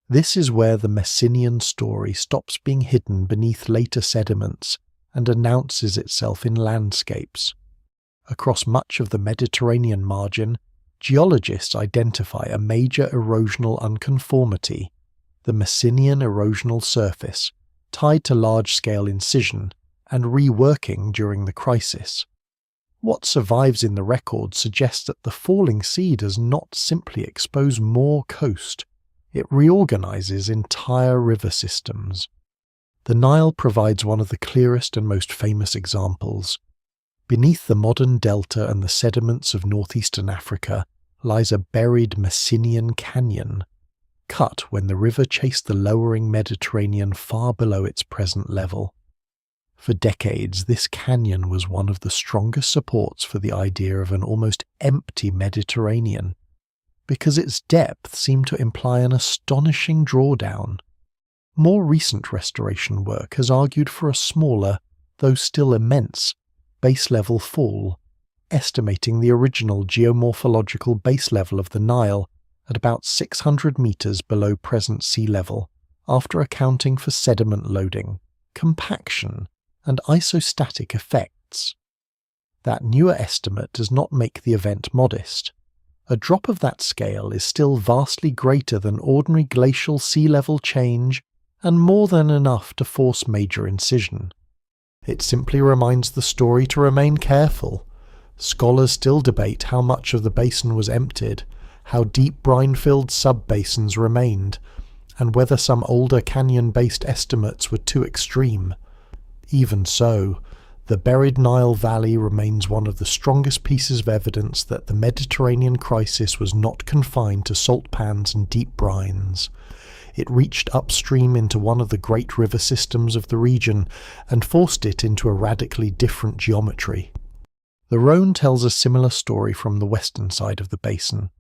This is where the Messinian story stops being hidden beneath later sediments and announces itself in landscapes. Across much of the Mediterranean margin, geologists identify a major erosional unconformity, the Messinian erosional surface, tied to large-scale incision and reworking during the crisis. What survives in the record suggests that the falling sea does not simply expose more coast, it reorganizes entire river systems. The Nile provides one of the clearest and most famous examples. Beneath the modern delta and the sediments of northeastern Africa lies a buried Messinian canyon, cut when the river chased the lowering Mediterranean far below its present level. For decades, this canyon was one of the strongest supports for the idea of an almost empty Mediterranean, because its depth seemed to imply an astonishing drawdown. More recent restoration work has argued for a smaller, though still immense, base-level fall, estimating the original geomorphological base level of the Nile at about 600 meters below present sea level, after accounting for sediment loading, compaction, and isostatic effects. That newer estimate does not make the event modest. A drop of that scale is still vastly greater than ordinary glacial sea level change and more than enough to force major incision. It simply reminds the story to remain careful. Scholars still debate how much of the basin was emptied, how deep brine-filled sub-basins remained, and whether some older canyon-based estimates were too extreme. Even so, the buried Nile Valley remains one of the strongest pieces of evidence that the Mediterranean crisis was not confined to salt pans and deep brines. It reached upstream into one of the great river systems of the region and forced it into a radically different geometry. The Rhone tells a similar story from the western side of the basin.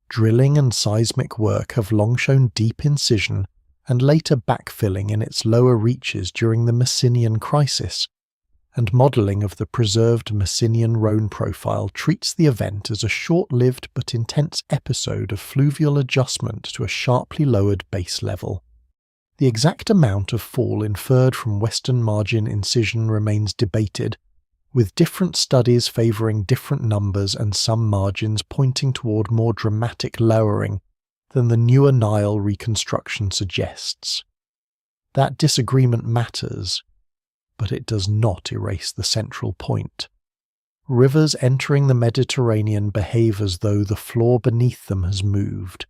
Drilling and seismic work have long shown deep incision and later backfilling in its lower reaches during the Messinian crisis, and modelling of the preserved Messinian Rhone profile treats the event as a short-lived but intense episode of fluvial adjustment to a sharply lowered base level. The exact amount of fall inferred from western margin incision remains debated, with different studies favouring different numbers and some margins pointing toward more dramatic lowering than the newer Nile reconstruction suggests. That disagreement matters, but it does not erase the central point. Rivers entering the Mediterranean behave as though the floor beneath them has moved.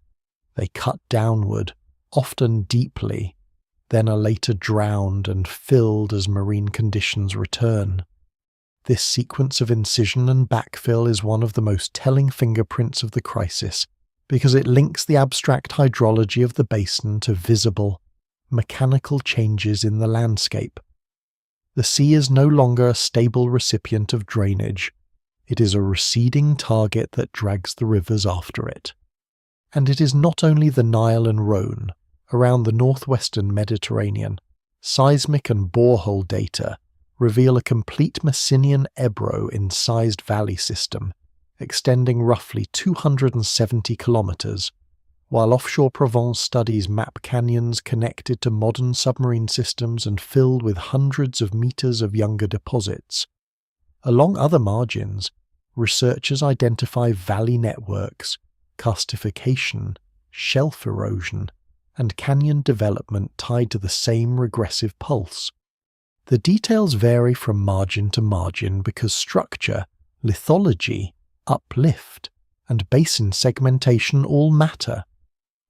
They cut downward, often deeply, then are later drowned and filled as marine conditions return. This sequence of incision and backfill is one of the most telling fingerprints of the crisis, because it links the abstract hydrology of the basin to visible, mechanical changes in the landscape. The sea is no longer a stable recipient of drainage. It is a receding target that drags the rivers after it. And it is not only the Nile and Rhone. Around the northwestern Mediterranean, seismic and borehole data reveal a complete Messinian Ebro-incised valley system, extending roughly 270 kilometers, while offshore Provence studies map canyons connected to modern submarine systems and filled with hundreds of meters of younger deposits. Along other margins, researchers identify valley networks, karstification, shelf erosion, and canyon development tied to the same regressive pulse. The details vary from margin to margin because structure, lithology, uplift, and basin segmentation all matter.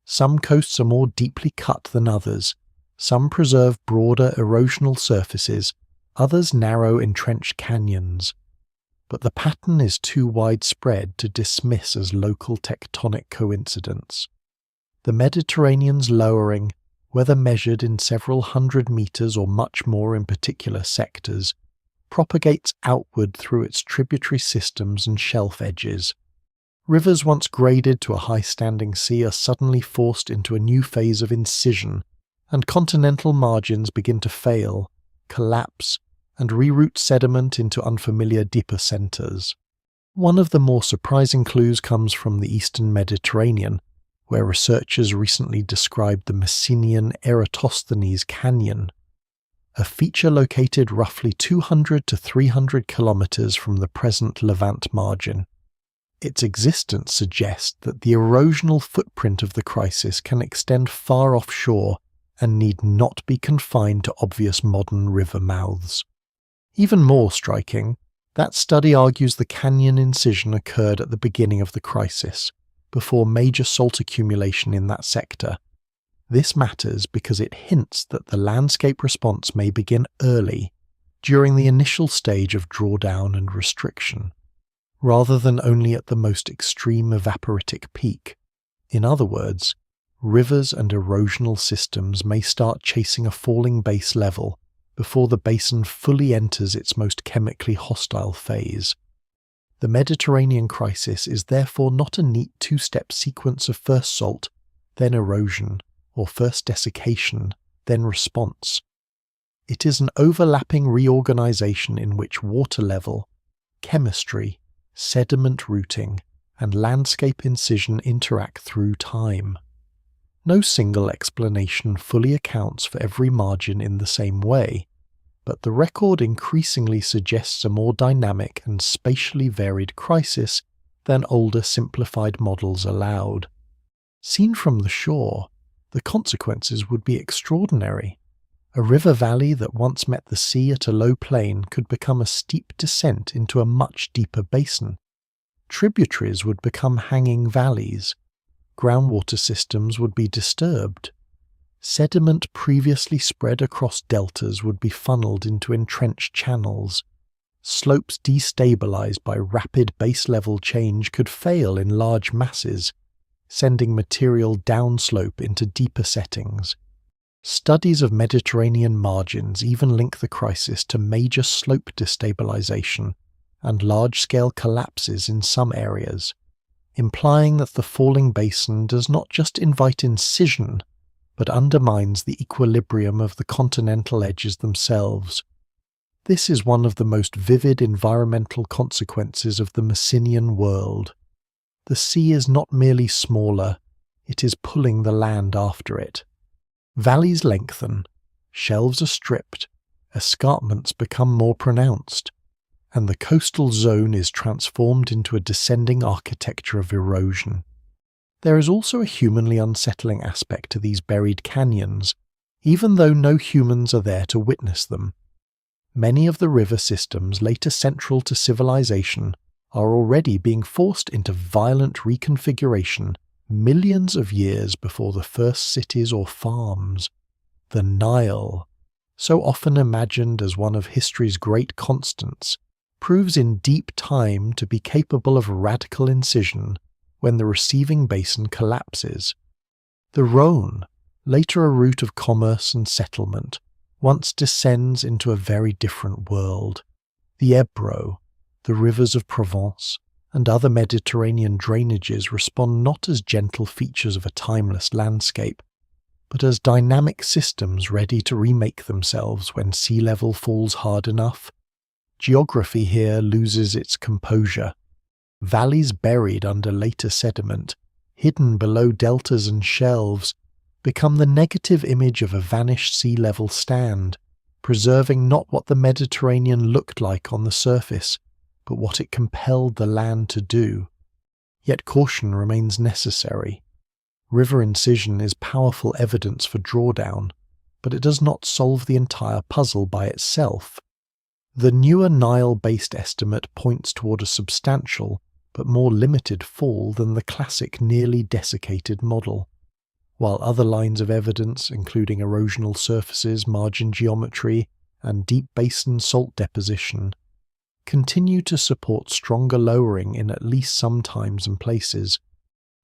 Some coasts are more deeply cut than others, some preserve broader erosional surfaces, others narrow entrenched canyons. But the pattern is too widespread to dismiss as local tectonic coincidence. The Mediterranean's lowering, whether measured in several hundred meters or much more in particular sectors, propagates outward through its tributary systems and shelf edges. Rivers once graded to a high-standing sea are suddenly forced into a new phase of incision, and continental margins begin to fail, collapse, and reroute sediment into unfamiliar deeper centers. One of the more surprising clues comes from the eastern Mediterranean, where researchers recently described the Messinian Eratosthenes Canyon, a feature located roughly 200 to 300 kilometers from the present Levant margin. Its existence suggests that the erosional footprint of the crisis can extend far offshore and need not be confined to obvious modern river mouths. Even more striking, that study argues the canyon incision occurred at the beginning of the crisis, before major salt accumulation in that sector. This matters because it hints that the landscape response may begin early, during the initial stage of drawdown and restriction, rather than only at the most extreme evaporitic peak. In other words, rivers and erosional systems may start chasing a falling base level before the basin fully enters its most chemically hostile phase. The Mediterranean crisis is therefore not a neat two-step sequence of first salt, then erosion, or first desiccation, then response. It is an overlapping reorganization in which water level, chemistry, sediment routing, and landscape incision interact through time. No single explanation fully accounts for every margin in the same way, but the record increasingly suggests a more dynamic and spatially varied crisis than older simplified models allowed. Seen from the shore, the consequences would be extraordinary. A river valley that once met the sea at a low plane could become a steep descent into a much deeper basin. Tributaries would become hanging valleys. Groundwater systems would be disturbed. Sediment previously spread across deltas would be funneled into entrenched channels. Slopes destabilized by rapid base-level change could fail in large masses, sending material downslope into deeper settings. Studies of Mediterranean margins even link the crisis to major slope destabilization and large-scale collapses in some areas, implying that the falling basin does not just invite incision, but undermines the equilibrium of the continental edges themselves. This is one of the most vivid environmental consequences of the Messinian world. The sea is not merely smaller, it is pulling the land after it. Valleys lengthen, shelves are stripped, escarpments become more pronounced, and the coastal zone is transformed into a descending architecture of erosion. There is also a humanly unsettling aspect to these buried canyons, even though no humans are there to witness them. Many of the river systems later central to civilization are already being forced into violent reconfiguration millions of years before the first cities or farms. The Nile, so often imagined as one of history's great constants, proves in deep time to be capable of radical incision when the receiving basin collapses. The Rhône, later a route of commerce and settlement, once descends into a very different world. The Ebro, the rivers of Provence, and other Mediterranean drainages respond not as gentle features of a timeless landscape, but as dynamic systems ready to remake themselves when sea level falls hard enough. Geography here loses its composure. Valleys buried under later sediment, hidden below deltas and shelves, become the negative image of a vanished sea level stand, preserving not what the Mediterranean looked like on the surface, but what it compelled the land to do. Yet caution remains necessary. River incision is powerful evidence for drawdown, but it does not solve the entire puzzle by itself. The newer Nile-based estimate points toward a substantial, but more limited fall than the classic nearly desiccated model, while other lines of evidence, including erosional surfaces, margin geometry, and deep basin salt deposition, continue to support stronger lowering in at least some times and places.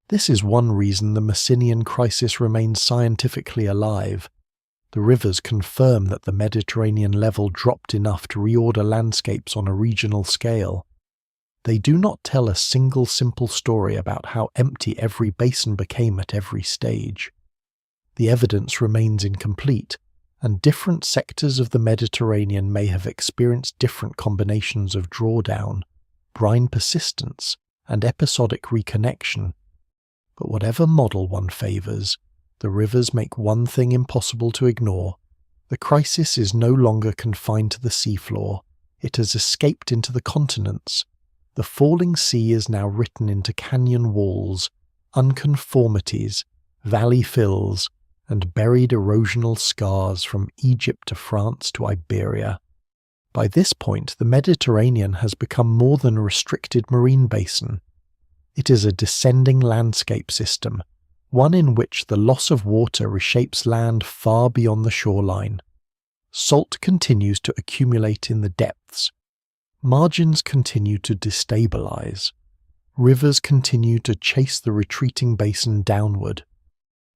This is one reason the Messinian crisis remains scientifically alive. The rivers confirm that the Mediterranean level dropped enough to reorder landscapes on a regional scale. They do not tell a single simple story about how empty every basin became at every stage. The evidence remains incomplete, and different sectors of the Mediterranean may have experienced different combinations of drawdown, brine persistence, and episodic reconnection. But whatever model one favours, the rivers make one thing impossible to ignore. The crisis is no longer confined to the seafloor. It has escaped into the continents. The falling sea is now written into canyon walls, unconformities, valley fills, and buried erosional scars from Egypt to France to Iberia. By this point, the Mediterranean has become more than a restricted marine basin. It is a descending landscape system, one in which the loss of water reshapes land far beyond the shoreline. Salt continues to accumulate in the depths. Margins continue to destabilize. Rivers continue to chase the retreating basin downward.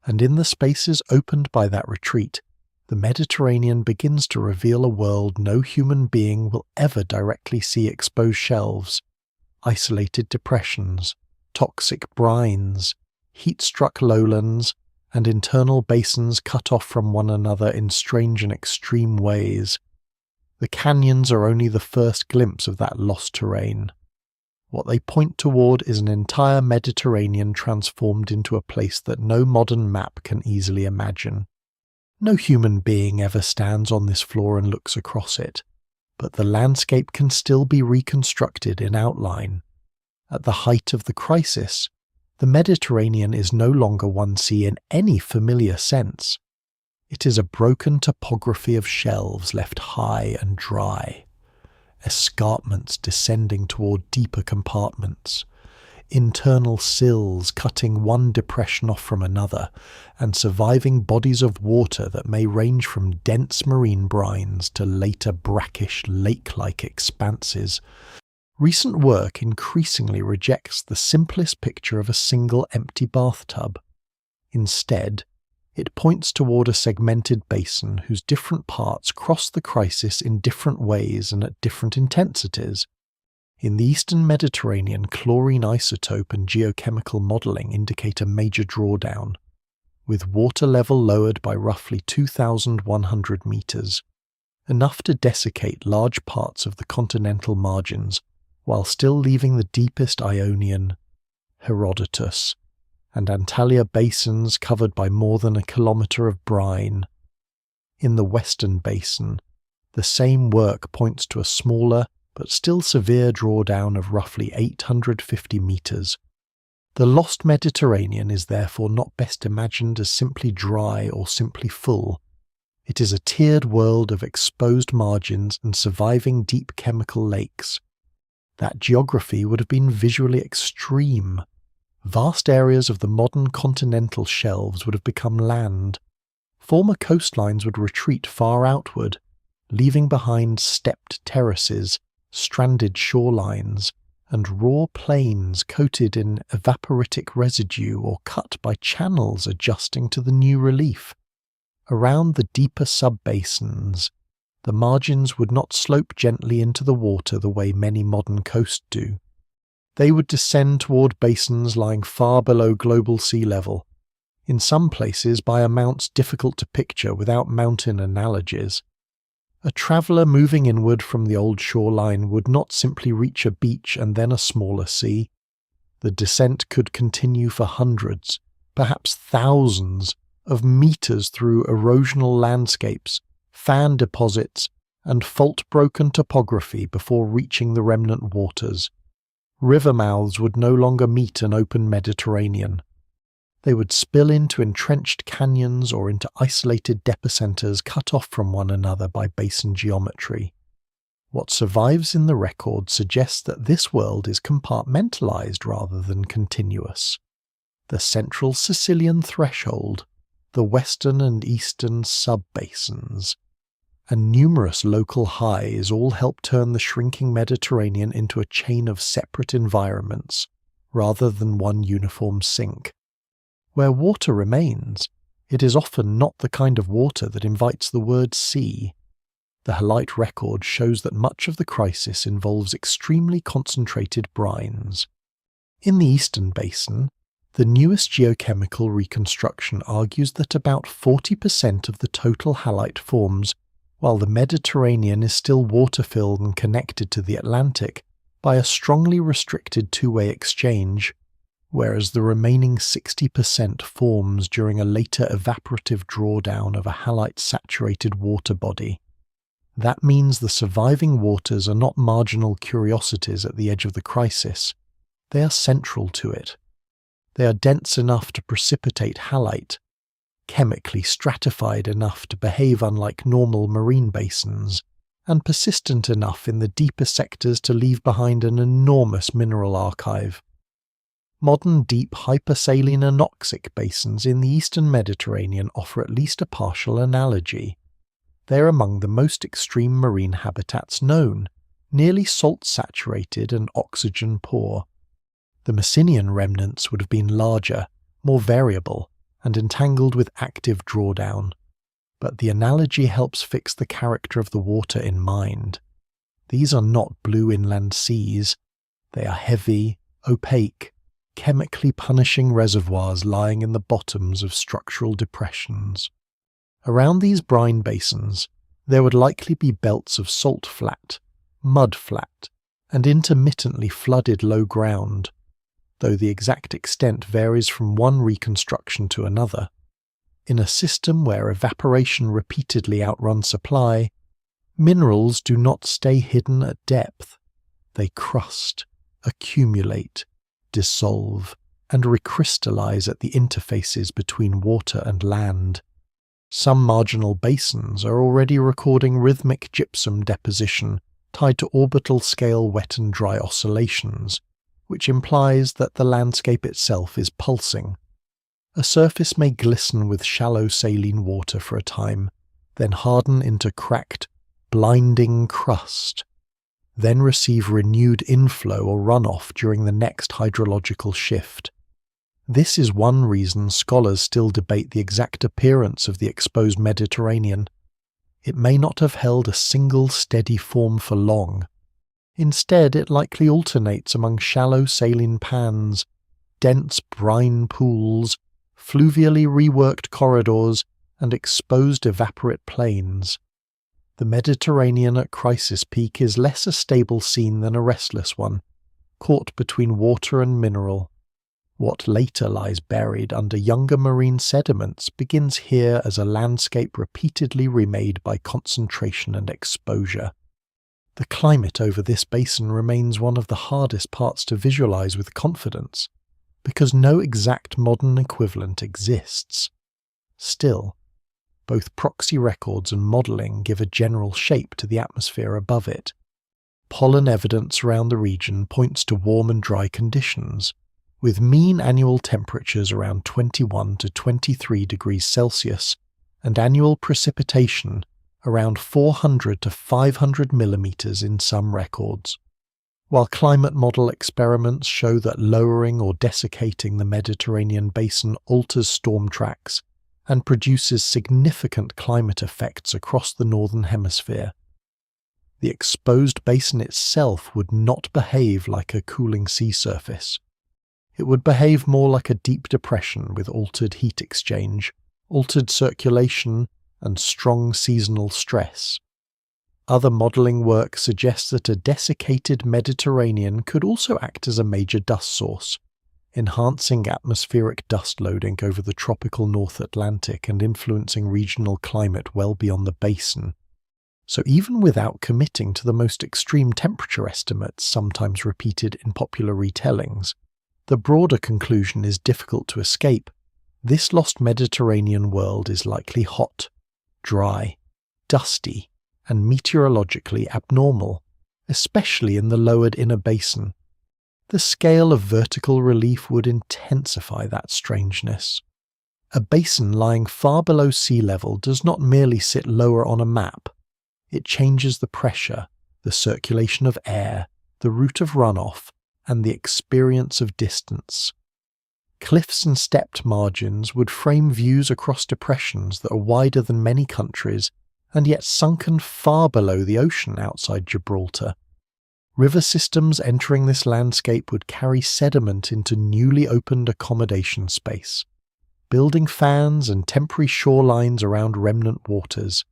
And in the spaces opened by that retreat, the Mediterranean begins to reveal a world no human being will ever directly see: exposed shelves, isolated depressions, toxic brines, heat-struck lowlands, and internal basins cut off from one another in strange and extreme ways. The canyons are only the first glimpse of that lost terrain. What they point toward is an entire Mediterranean transformed into a place that no modern map can easily imagine. No human being ever stands on this floor and looks across it, but the landscape can still be reconstructed in outline. At the height of the crisis, the Mediterranean is no longer one sea in any familiar sense. It is a broken topography of shelves left high and dry, escarpments descending toward deeper compartments, internal sills cutting one depression off from another, and surviving bodies of water that may range from dense marine brines to later brackish lake-like expanses. Recent work increasingly rejects the simplest picture of a single empty bathtub. Instead, it points toward a segmented basin whose different parts cross the crisis in different ways and at different intensities. In the eastern Mediterranean, chlorine isotope and geochemical modelling indicate a major drawdown, with water level lowered by roughly 2,100 metres, enough to desiccate large parts of the continental margins, while still leaving the deepest Ionian, Herodotus, and Antalya basins covered by more than a kilometre of brine. In the western basin, the same work points to a smaller but still severe drawdown of roughly 850 metres. The lost Mediterranean is therefore not best imagined as simply dry or simply full. It is a tiered world of exposed margins and surviving deep chemical lakes. That geography would have been visually extreme. Vast areas of the modern continental shelves would have become land. Former coastlines would retreat far outward, leaving behind stepped terraces, stranded shorelines, and raw plains coated in evaporitic residue or cut by channels adjusting to the new relief. Around the deeper sub-basins, the margins would not slope gently into the water the way many modern coasts do. They would descend toward basins lying far below global sea level, in some places by amounts difficult to picture without mountain analogies. A traveller moving inward from the old shoreline would not simply reach a beach and then a smaller sea. The descent could continue for hundreds, perhaps thousands, of metres through erosional landscapes, fan deposits, and fault-broken topography before reaching the remnant waters. River mouths would no longer meet an open Mediterranean. They would spill into entrenched canyons or into isolated depicenters cut off from one another by basin geometry. What survives in the record suggests that this world is compartmentalized rather than continuous. The central Sicilian threshold, the western and eastern sub-basins, and numerous local highs all help turn the shrinking Mediterranean into a chain of separate environments, rather than one uniform sink. Where water remains, it is often not the kind of water that invites the word sea. The Halite record shows that much of the crisis involves extremely concentrated brines. In the eastern basin, The newest geochemical reconstruction argues that about 40% of the total halite forms, while the Mediterranean is still water-filled and connected to the Atlantic by a strongly restricted two-way exchange, whereas the remaining 60% forms during a later evaporative drawdown of a halite-saturated water body. That means the surviving waters are not marginal curiosities at the edge of the crisis. They are central to it. They are dense enough to precipitate halite, chemically stratified enough to behave unlike normal marine basins, and persistent enough in the deeper sectors to leave behind an enormous mineral archive. Modern deep hypersaline anoxic basins in the eastern Mediterranean offer at least a partial analogy. They are among the most extreme marine habitats known, nearly salt-saturated and oxygen-poor. The Messinian remnants would have been larger, more variable, and entangled with active drawdown. But the analogy helps fix the character of the water in mind. These are not blue inland seas. They are heavy, opaque, chemically punishing reservoirs lying in the bottoms of structural depressions. Around these brine basins, there would likely be belts of salt flat, mud flat, and intermittently flooded low ground, though the exact extent varies from one reconstruction to another. In a system where evaporation repeatedly outruns supply, minerals do not stay hidden at depth. They crust, accumulate, dissolve, and recrystallize at the interfaces between water and land. Some marginal basins are already recording rhythmic gypsum deposition tied to orbital scale wet and dry oscillations, which implies that the landscape itself is pulsing. A surface may glisten with shallow saline water for a time, then harden into cracked, blinding crust, then receive renewed inflow or runoff during the next hydrological shift. This is one reason scholars still debate the exact appearance of the exposed Mediterranean. It may not have held a single steady form for long. Instead, it likely alternates among shallow saline pans, dense brine pools, fluvially reworked corridors, and exposed evaporate plains. The Mediterranean at crisis peak is less a stable scene than a restless one, caught between water and mineral. What later lies buried under younger marine sediments begins here as a landscape repeatedly remade by concentration and exposure. The climate over this basin remains one of the hardest parts to visualize with confidence, because no exact modern equivalent exists. Still, both proxy records and modelling give a general shape to the atmosphere above it. Pollen evidence around the region points to warm and dry conditions, with mean annual temperatures around 21 to 23 degrees Celsius and annual precipitation around 400 to 500 millimeters in some records. While climate model experiments show that lowering or desiccating the Mediterranean basin alters storm tracks and produces significant climate effects across the northern hemisphere, the exposed basin itself would not behave like a cooling sea surface. It would behave more like a deep depression with altered heat exchange, altered circulation, and strong seasonal stress. Other modelling work suggests that a desiccated Mediterranean could also act as a major dust source, enhancing atmospheric dust loading over the tropical North Atlantic and influencing regional climate well beyond the basin. So even without committing to the most extreme temperature estimates sometimes repeated in popular retellings, the broader conclusion is difficult to escape. This lost Mediterranean world is likely hot, dry, dusty, and meteorologically abnormal, especially in the lowered inner basin. The scale of vertical relief would intensify that strangeness. A basin lying far below sea level does not merely sit lower on a map. It changes the pressure, the circulation of air, the route of runoff, and the experience of distance. Cliffs and stepped margins would frame views across depressions that are wider than many countries and yet sunken far below the ocean outside Gibraltar. River systems entering this landscape would carry sediment into newly opened accommodation space, building fans and temporary shorelines around remnant waters.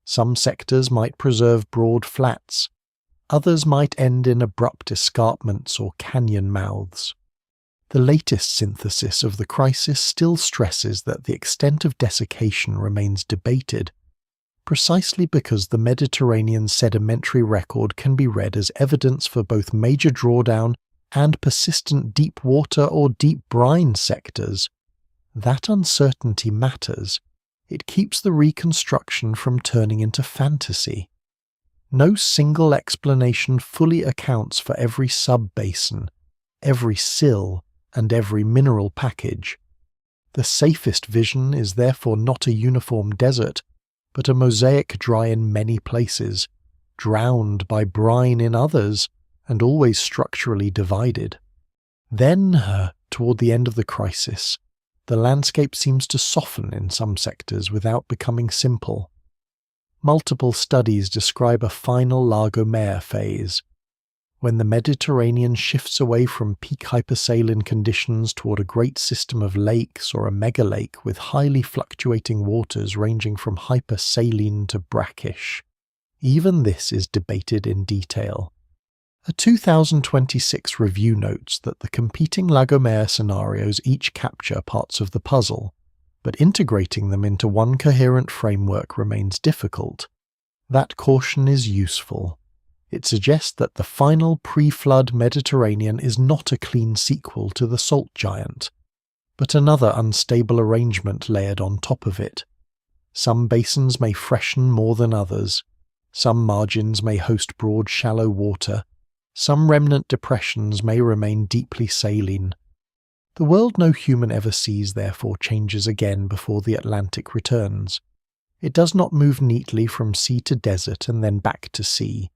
Some sectors might preserve broad flats, others might end in abrupt escarpments or canyon mouths. The latest synthesis of the crisis still stresses that the extent of desiccation remains debated, precisely because the Mediterranean sedimentary record can be read as evidence for both major drawdown and persistent deep water or deep brine sectors. That uncertainty matters. It keeps the reconstruction from turning into fantasy. No single explanation fully accounts for every sub-basin, every sill, and every mineral package. The safest vision is therefore not a uniform desert, but a mosaic dry in many places, drowned by brine in others, and always structurally divided. Then, toward the end of the crisis, the landscape seems to soften in some sectors without becoming simple. Multiple studies describe a final Lagomare phase, when the Mediterranean shifts away from peak hypersaline conditions toward a great system of lakes or a megalake with highly fluctuating waters ranging from hypersaline to brackish. Even this is debated in detail. A 2026 review notes that the competing Lagomare scenarios each capture parts of the puzzle, but integrating them into one coherent framework remains difficult. That caution is useful. It suggests that the final pre-flood Mediterranean is not a clean sequel to the salt giant, but another unstable arrangement layered on top of it. Some basins may freshen more than others, some margins may host broad shallow water, some remnant depressions may remain deeply saline. The world no human ever sees therefore changes again before the Atlantic returns. It does not move neatly from sea to desert and then back to sea.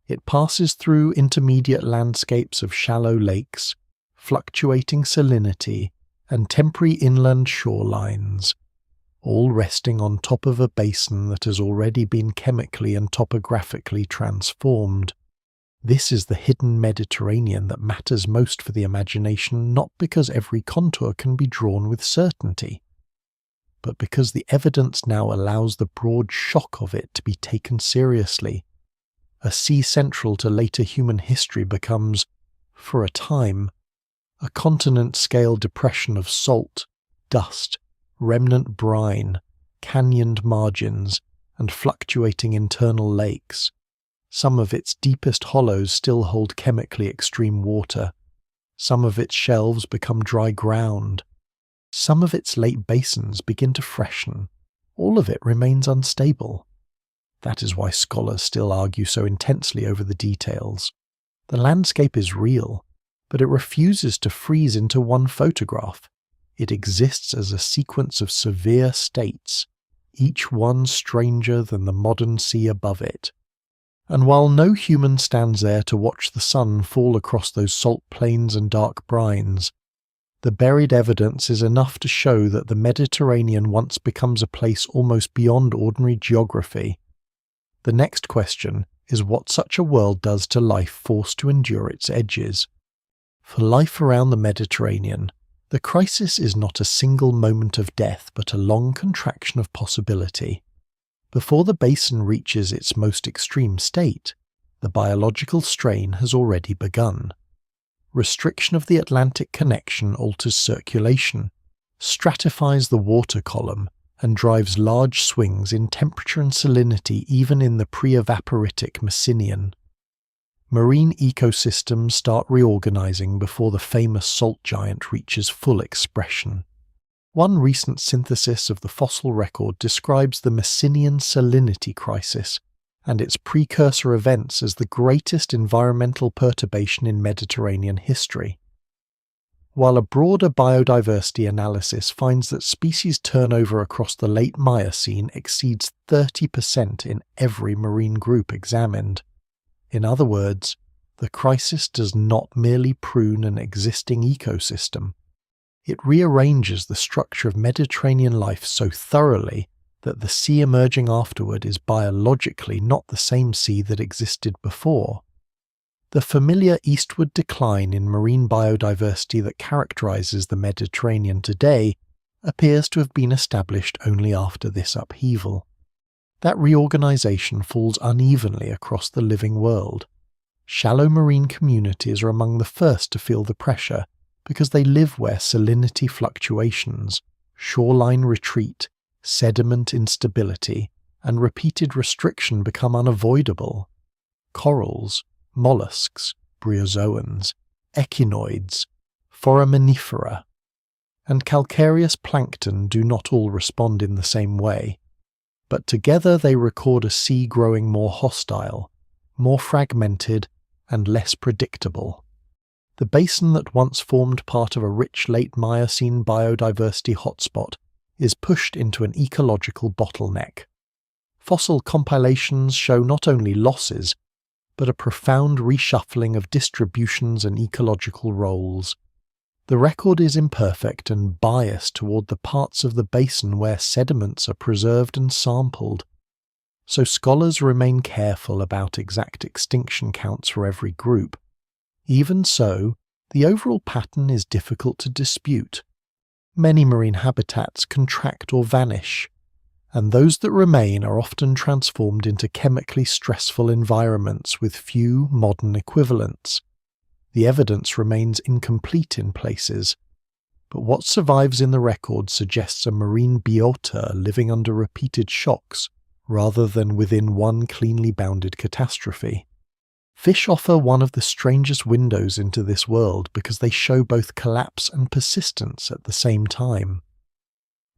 It passes through intermediate landscapes of shallow lakes, fluctuating salinity, and temporary inland shorelines, all resting on top of a basin that has already been chemically and topographically transformed. This is the hidden Mediterranean that matters most for the imagination, not because every contour can be drawn with certainty, but because the evidence now allows the broad shock of it to be taken seriously. A sea central to later human history becomes, for a time, a continent-scale depression of salt, dust, remnant brine, canyoned margins, and fluctuating internal lakes. Some of its deepest hollows still hold chemically extreme water. Some of its shelves become dry ground. Some of its late basins begin to freshen. All of it remains unstable. That is why scholars still argue so intensely over the details. The landscape is real, but it refuses to freeze into one photograph. It exists as a sequence of severe states, each one stranger than the modern sea above it. And while no human stands there to watch the sun fall across those salt plains and dark brines, the buried evidence is enough to show that the Mediterranean once becomes a place almost beyond ordinary geography. The next question is what such a world does to life forced to endure its edges. For life around the Mediterranean, the crisis is not a single moment of death but a long contraction of possibility. Before the basin reaches its most extreme state, the biological strain has already begun. Restriction of the Atlantic connection alters circulation, stratifies the water column, and drives large swings in temperature and salinity even in the pre-evaporitic Messinian. Marine ecosystems start reorganizing before the famous salt giant reaches full expression. One recent synthesis of the fossil record describes the Messinian salinity crisis and its precursor events as the greatest environmental perturbation in Mediterranean history. While a broader biodiversity analysis finds that species turnover across the late Miocene exceeds 30% in every marine group examined. In other words, the crisis does not merely prune an existing ecosystem. It rearranges the structure of Mediterranean life so thoroughly that the sea emerging afterward is biologically not the same sea that existed before. The familiar eastward decline in marine biodiversity that characterizes the Mediterranean today appears to have been established only after this upheaval. That reorganization falls unevenly across the living world. Shallow marine communities are among the first to feel the pressure because they live where salinity fluctuations, shoreline retreat, sediment instability, and repeated restriction become unavoidable. Corals, mollusks, bryozoans, echinoids, foraminifera, and calcareous plankton do not all respond in the same way, but together they record a sea growing more hostile, more fragmented, and less predictable. The basin that once formed part of a rich late Miocene biodiversity hotspot is pushed into an ecological bottleneck. Fossil compilations show not only losses, but a profound reshuffling of distributions and ecological roles. The record is imperfect and biased toward the parts of the basin where sediments are preserved and sampled, so scholars remain careful about exact extinction counts for every group. Even so, the overall pattern is difficult to dispute. Many marine habitats contract or vanish, and those that remain are often transformed into chemically stressful environments with few modern equivalents. The evidence remains incomplete in places, but what survives in the record suggests a marine biota living under repeated shocks rather than within one cleanly bounded catastrophe. Fish offer one of the strangest windows into this world because they show both collapse and persistence at the same time.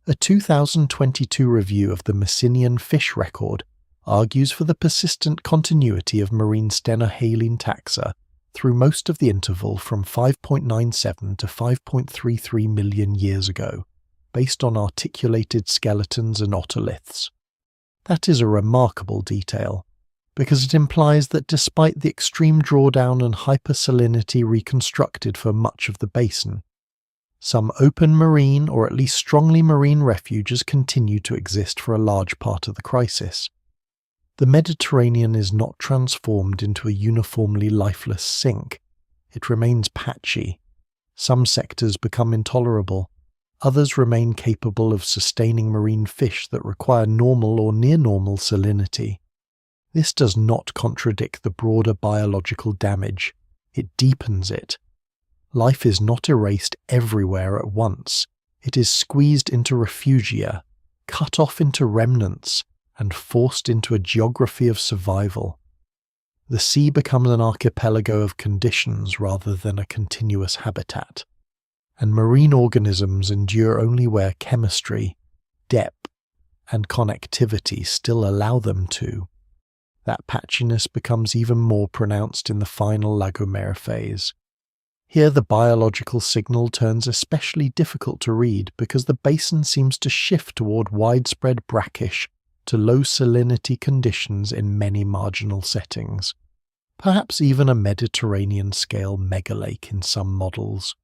A 2022 review of the Messinian fish record argues for the persistent continuity of marine stenohaline taxa through most of the interval from 5.97 to 5.33 million years ago, based on articulated skeletons and otoliths. That is a remarkable detail, because it implies that despite the extreme drawdown and hypersalinity reconstructed for much of the basin, some open marine or at least strongly marine refuges continue to exist for a large part of the crisis. The Mediterranean is not transformed into a uniformly lifeless sink. It remains patchy. Some sectors become intolerable. Others remain capable of sustaining marine fish that require normal or near-normal salinity. This does not contradict the broader biological damage. It deepens it. Life is not erased everywhere at once. It is squeezed into refugia, cut off into remnants, and forced into a geography of survival. The sea becomes an archipelago of conditions rather than a continuous habitat, and marine organisms endure only where chemistry, depth, and connectivity still allow them to. That patchiness becomes even more pronounced in the final Lagomera phase. Here the biological signal turns especially difficult to read because the basin seems to shift toward widespread brackish to low salinity conditions in many marginal settings, perhaps even a Mediterranean-scale megalake in some models,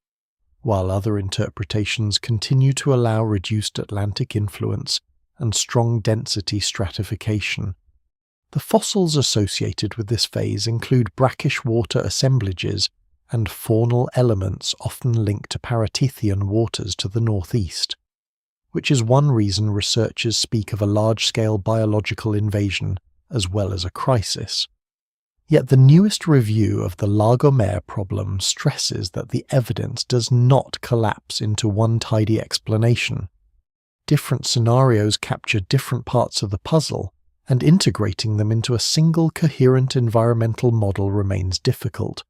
while other interpretations continue to allow reduced Atlantic influence and strong density stratification. The fossils associated with this phase include brackish water assemblages and faunal elements often linked to Paratethyan waters to the northeast, which is one reason researchers speak of a large-scale biological invasion as well as a crisis. Yet the newest review of the Lagomera problem stresses that the evidence does not collapse into one tidy explanation. Different scenarios capture different parts of the puzzle, and integrating them into a single coherent environmental model remains difficult.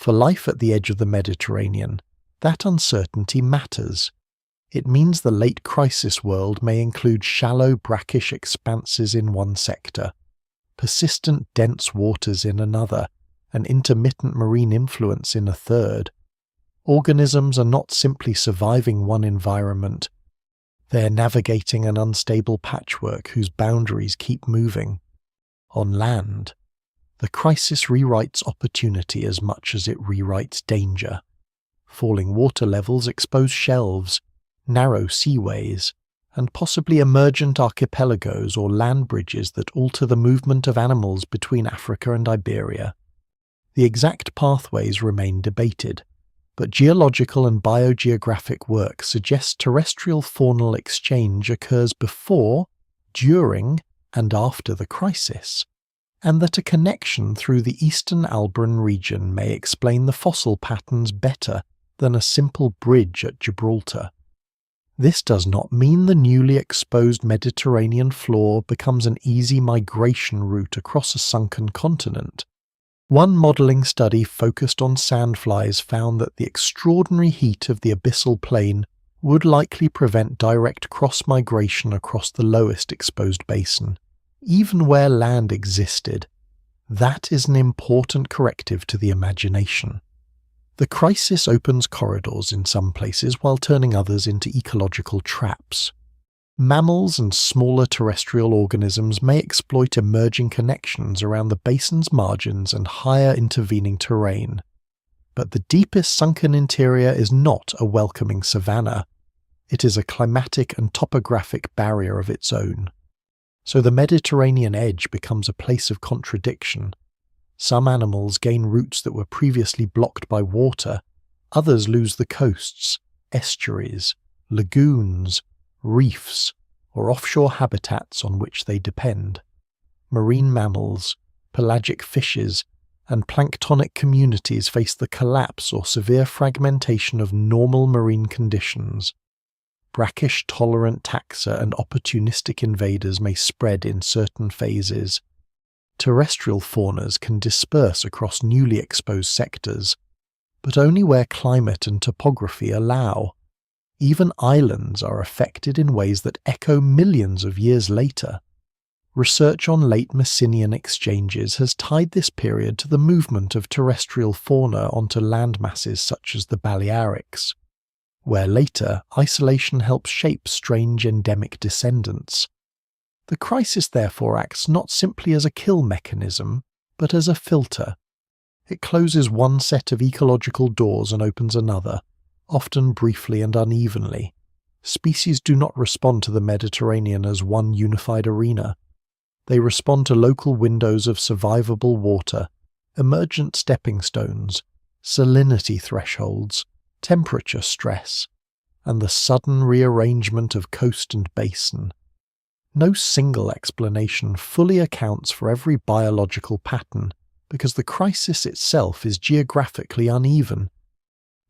For life at the edge of the Mediterranean, that uncertainty matters. It means the late crisis world may include shallow brackish expanses in one sector, persistent dense waters in another, and intermittent marine influence in a third. Organisms are not simply surviving one environment, they're navigating an unstable patchwork whose boundaries keep moving. On land, the crisis rewrites opportunity as much as it rewrites danger. Falling water levels expose shelves, narrow seaways, and possibly emergent archipelagos or land bridges that alter the movement of animals between Africa and Iberia. The exact pathways remain debated, but geological and biogeographic work suggests terrestrial faunal exchange occurs before, during, and after the crisis, and that a connection through the eastern Alboran region may explain the fossil patterns better than a simple bridge at Gibraltar. This does not mean the newly exposed Mediterranean floor becomes an easy migration route across a sunken continent. One modelling study focused on sandflies found that the extraordinary heat of the abyssal plain would likely prevent direct cross-migration across the lowest exposed basin, even where land existed. That is an important corrective to the imagination. The crisis opens corridors in some places while turning others into ecological traps. Mammals and smaller terrestrial organisms may exploit emerging connections around the basin's margins and higher intervening terrain. But the deepest sunken interior is not a welcoming savanna. It is a climatic and topographic barrier of its own. So the Mediterranean edge becomes a place of contradiction. Some animals gain routes that were previously blocked by water, others lose the coasts, estuaries, lagoons, reefs, or offshore habitats on which they depend. Marine mammals, pelagic fishes, and planktonic communities face the collapse or severe fragmentation of normal marine conditions. Brackish-tolerant taxa and opportunistic invaders may spread in certain phases. Terrestrial faunas can disperse across newly exposed sectors, but only where climate and topography allow. Even islands are affected in ways that echo millions of years later. Research on late Messinian exchanges has tied this period to the movement of terrestrial fauna onto landmasses such as the Balearics, where later isolation helps shape strange endemic descendants. The crisis therefore acts not simply as a kill mechanism, but as a filter. It closes one set of ecological doors and opens another, often briefly and unevenly. Species do not respond to the Mediterranean as one unified arena. They respond to local windows of survivable water, emergent stepping stones, salinity thresholds, temperature stress, and the sudden rearrangement of coast and basin. No single explanation fully accounts for every biological pattern, because the crisis itself is geographically uneven.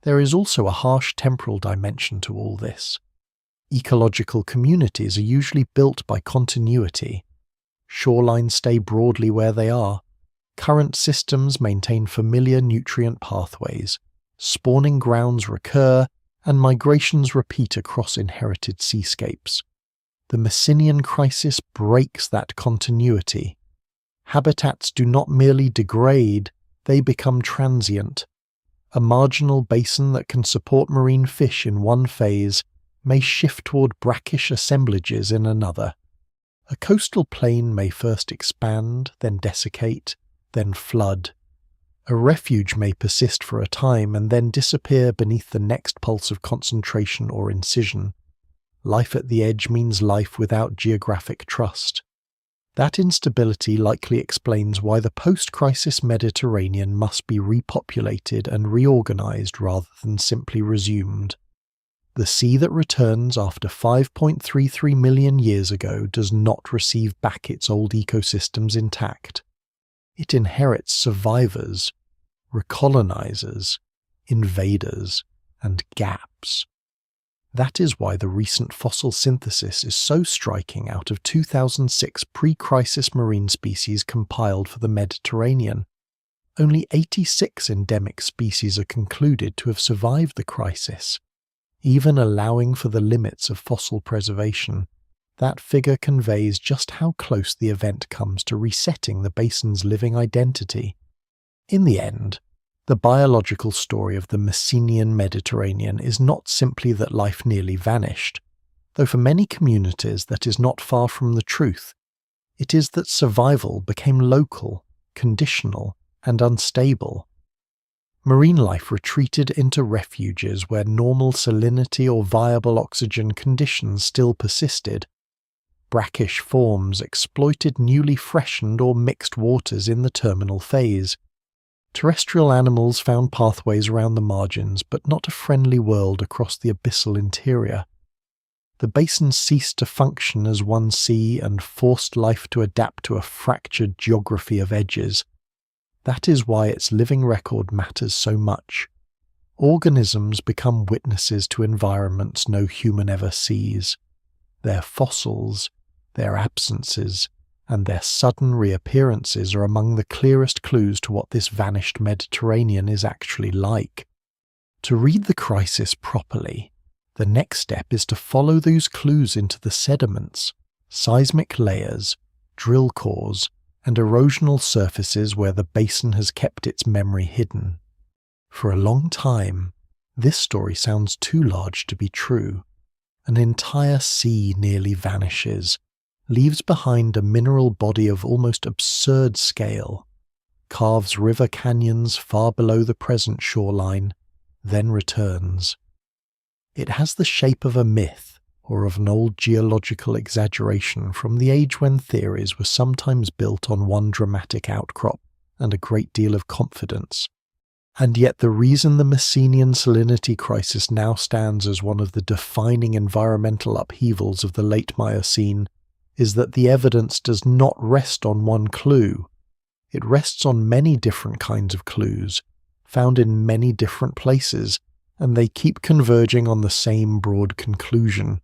There is also a harsh temporal dimension to all this. Ecological communities are usually built by continuity. Shorelines stay broadly where they are. Current systems maintain familiar nutrient pathways. Spawning grounds recur, and migrations repeat across inherited seascapes. The Messinian crisis breaks that continuity. Habitats do not merely degrade, they become transient. A marginal basin that can support marine fish in one phase may shift toward brackish assemblages in another. A coastal plain may first expand, then desiccate, then flood. A refuge may persist for a time and then disappear beneath the next pulse of concentration or incision. Life at the edge means life without geographic trust. That instability likely explains why the post-crisis Mediterranean must be repopulated and reorganized rather than simply resumed. The sea that returns after 5.33 million years ago does not receive back its old ecosystems intact. It inherits survivors, recolonizers, invaders, and gaps. That is why the recent fossil synthesis is so striking. Out of 2006 pre-crisis marine species compiled for the Mediterranean, only 86 endemic species are concluded to have survived the crisis. Even allowing for the limits of fossil preservation, that figure conveys just how close the event comes to resetting the basin's living identity. In the end, the biological story of the Messinian Mediterranean is not simply that life nearly vanished, though for many communities that is not far from the truth. It is that survival became local, conditional, and unstable. Marine life retreated into refuges where normal salinity or viable oxygen conditions still persisted. Brackish forms exploited newly freshened or mixed waters in the terminal phase. Terrestrial animals found pathways around the margins, but not a friendly world across the abyssal interior. The basin ceased to function as one sea and forced life to adapt to a fractured geography of edges. That is why its living record matters so much. Organisms become witnesses to environments no human ever sees. Their fossils, their absences, and their sudden reappearances are among the clearest clues to what this vanished Mediterranean is actually like. To read the crisis properly, the next step is to follow those clues into the sediments, seismic layers, drill cores, and erosional surfaces where the basin has kept its memory hidden. For a long time, this story sounds too large to be true. An entire sea nearly vanishes, leaves behind a mineral body of almost absurd scale, carves river canyons far below the present shoreline, then returns. It has the shape of a myth or of an old geological exaggeration from the age when theories were sometimes built on one dramatic outcrop and a great deal of confidence. And yet the reason the Messinian salinity crisis now stands as one of the defining environmental upheavals of the late Miocene is that the evidence does not rest on one clue. It rests on many different kinds of clues, found in many different places, and they keep converging on the same broad conclusion.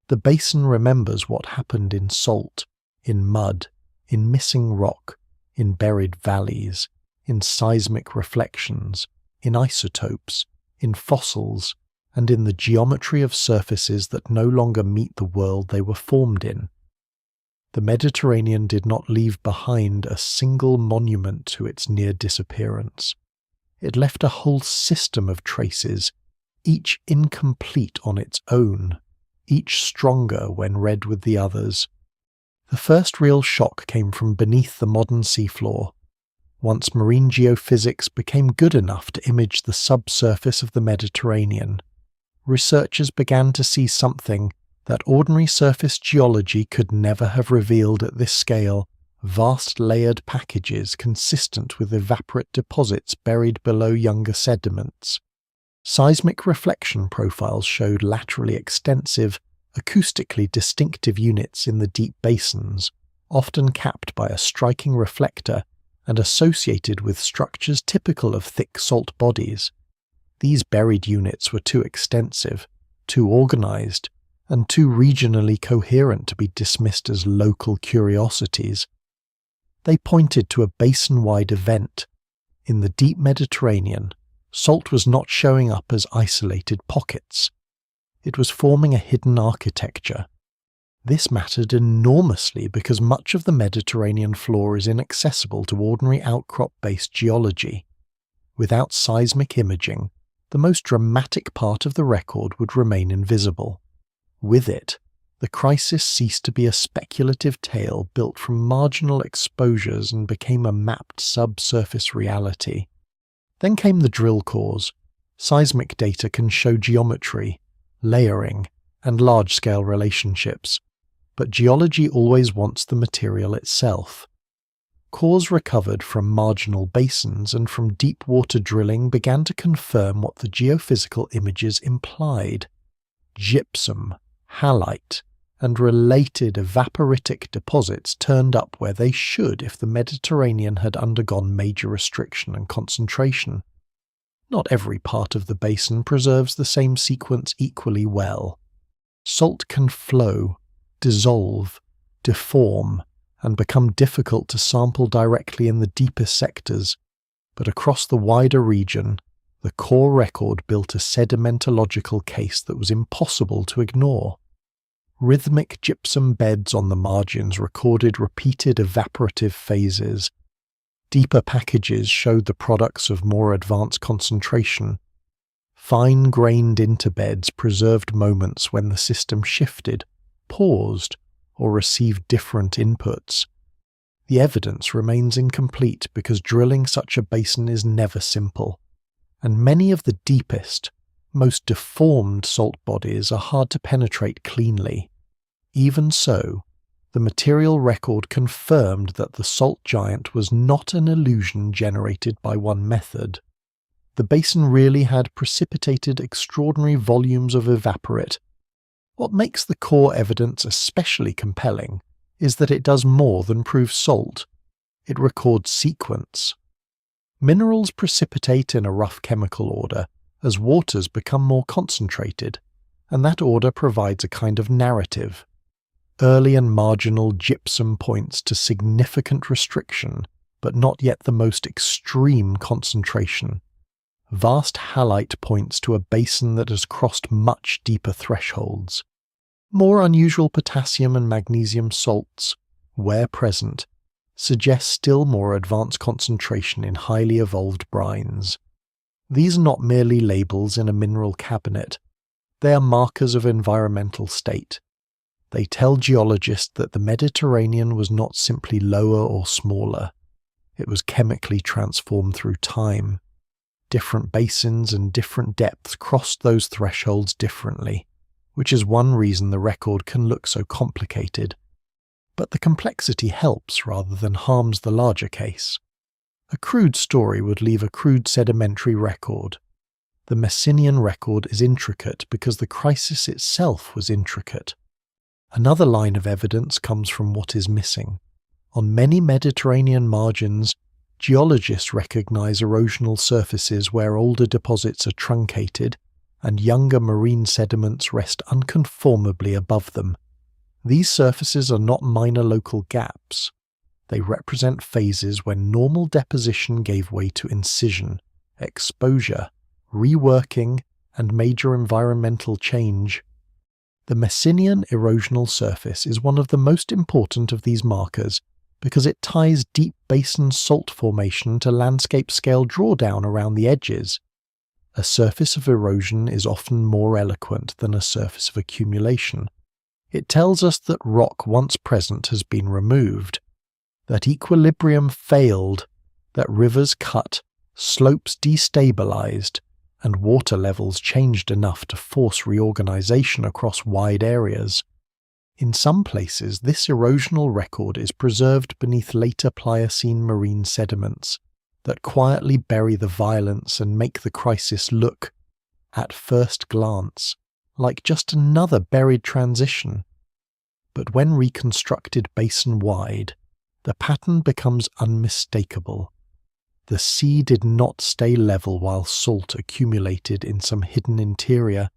The basin remembers what happened in salt, in mud, in missing rock, in buried valleys, in seismic reflections, in isotopes, in fossils, and in the geometry of surfaces that no longer meet the world they were formed in. The Mediterranean did not leave behind a single monument to its near disappearance. It left a whole system of traces, each incomplete on its own, each stronger when read with the others. The first real shock came from beneath the modern seafloor. Once marine geophysics became good enough to image the subsurface of the Mediterranean, researchers began to see something that ordinary surface geology could never have revealed at this scale: vast layered packages consistent with evaporate deposits buried below younger sediments. Seismic reflection profiles showed laterally extensive, acoustically distinctive units in the deep basins, often capped by a striking reflector and associated with structures typical of thick salt bodies. These buried units were too extensive, too organized, and too regionally coherent to be dismissed as local curiosities. They pointed to a basin-wide event. In the deep Mediterranean, salt was not showing up as isolated pockets. It was forming a hidden architecture. This mattered enormously because much of the Mediterranean floor is inaccessible to ordinary outcrop-based geology. Without seismic imaging, the most dramatic part of the record would remain invisible. With it, the crisis ceased to be a speculative tale built from marginal exposures and became a mapped subsurface reality. Then came the drill cores. Seismic data can show geometry, layering, and large-scale relationships, but geology always wants the material itself. Cores recovered from marginal basins and from deep water drilling began to confirm what the geophysical images implied. Gypsum, halite, and related evaporitic deposits turned up where they should if the Mediterranean had undergone major restriction and concentration. Not every part of the basin preserves the same sequence equally well. Salt can flow, dissolve, deform, and become difficult to sample directly in the deepest sectors, but across the wider region, the core record built a sedimentological case that was impossible to ignore. Rhythmic gypsum beds on the margins recorded repeated evaporative phases. Deeper packages showed the products of more advanced concentration. Fine-grained interbeds preserved moments when the system shifted, paused, or received different inputs. The evidence remains incomplete because drilling such a basin is never simple, and many of the deepest, most deformed salt bodies are hard to penetrate cleanly. Even so, The material record confirmed that the salt giant was not an illusion generated by one method. The basin really had precipitated extraordinary volumes of evaporate. What makes the core evidence especially compelling is that it does more than prove salt. It records sequence. Minerals precipitate in a rough chemical order as waters become more concentrated, and that order provides a kind of narrative. Early and marginal gypsum points to significant restriction, but not yet the most extreme concentration. Vast halite points to a basin that has crossed much deeper thresholds. More unusual potassium and magnesium salts, where present, suggest still more advanced concentration in highly evolved brines. These are not merely labels in a mineral cabinet. They are markers of environmental state. They tell geologists that the Mediterranean was not simply lower or smaller. It was chemically transformed through time. Different basins and different depths crossed those thresholds differently, which is one reason the record can look so complicated. But the complexity helps rather than harms the larger case. A crude story would leave a crude sedimentary record. The Messinian record is intricate because the crisis itself was intricate. Another line of evidence comes from what is missing. On many Mediterranean margins, geologists recognize erosional surfaces where older deposits are truncated and younger marine sediments rest unconformably above them. These surfaces are not minor local gaps. They represent phases when normal deposition gave way to incision, exposure, reworking, and major environmental change. The Messinian erosional surface is one of the most important of these markers because it ties deep basin salt formation to landscape-scale drawdown around the edges. A surface of erosion is often more eloquent than a surface of accumulation. It tells us that rock once present has been removed, that equilibrium failed, that rivers cut, slopes destabilized, and water levels changed enough to force reorganization across wide areas. In some places, this erosional record is preserved beneath later Pliocene marine sediments that quietly bury the violence and make the crisis look, at first glance, like just another buried transition. But when reconstructed basin-wide, the pattern becomes unmistakable. The sea did not stay level while salt accumulated in some hidden interior.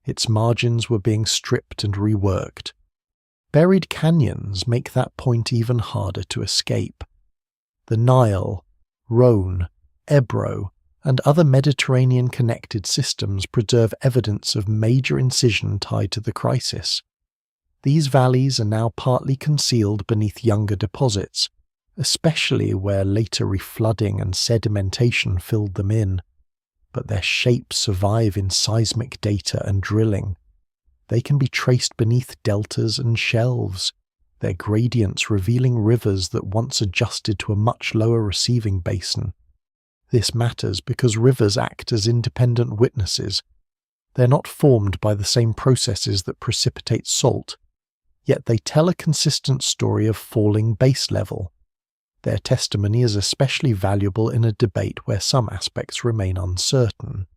Its margins were being stripped and reworked. Buried canyons make that point even harder to escape. The Nile, Rhone, Ebro, and other Mediterranean-connected systems preserve evidence of major incision tied to the crisis. These valleys are now partly concealed beneath younger deposits, especially where later reflooding and sedimentation filled them in. But their shapes survive in seismic data and drilling. They can be traced beneath deltas and shelves, their gradients revealing rivers that once adjusted to a much lower receiving basin. This matters because rivers act as independent witnesses. They're not formed by the same processes that precipitate salt, yet they tell a consistent story of falling base level. Their testimony is especially valuable in a debate where some aspects remain uncertain.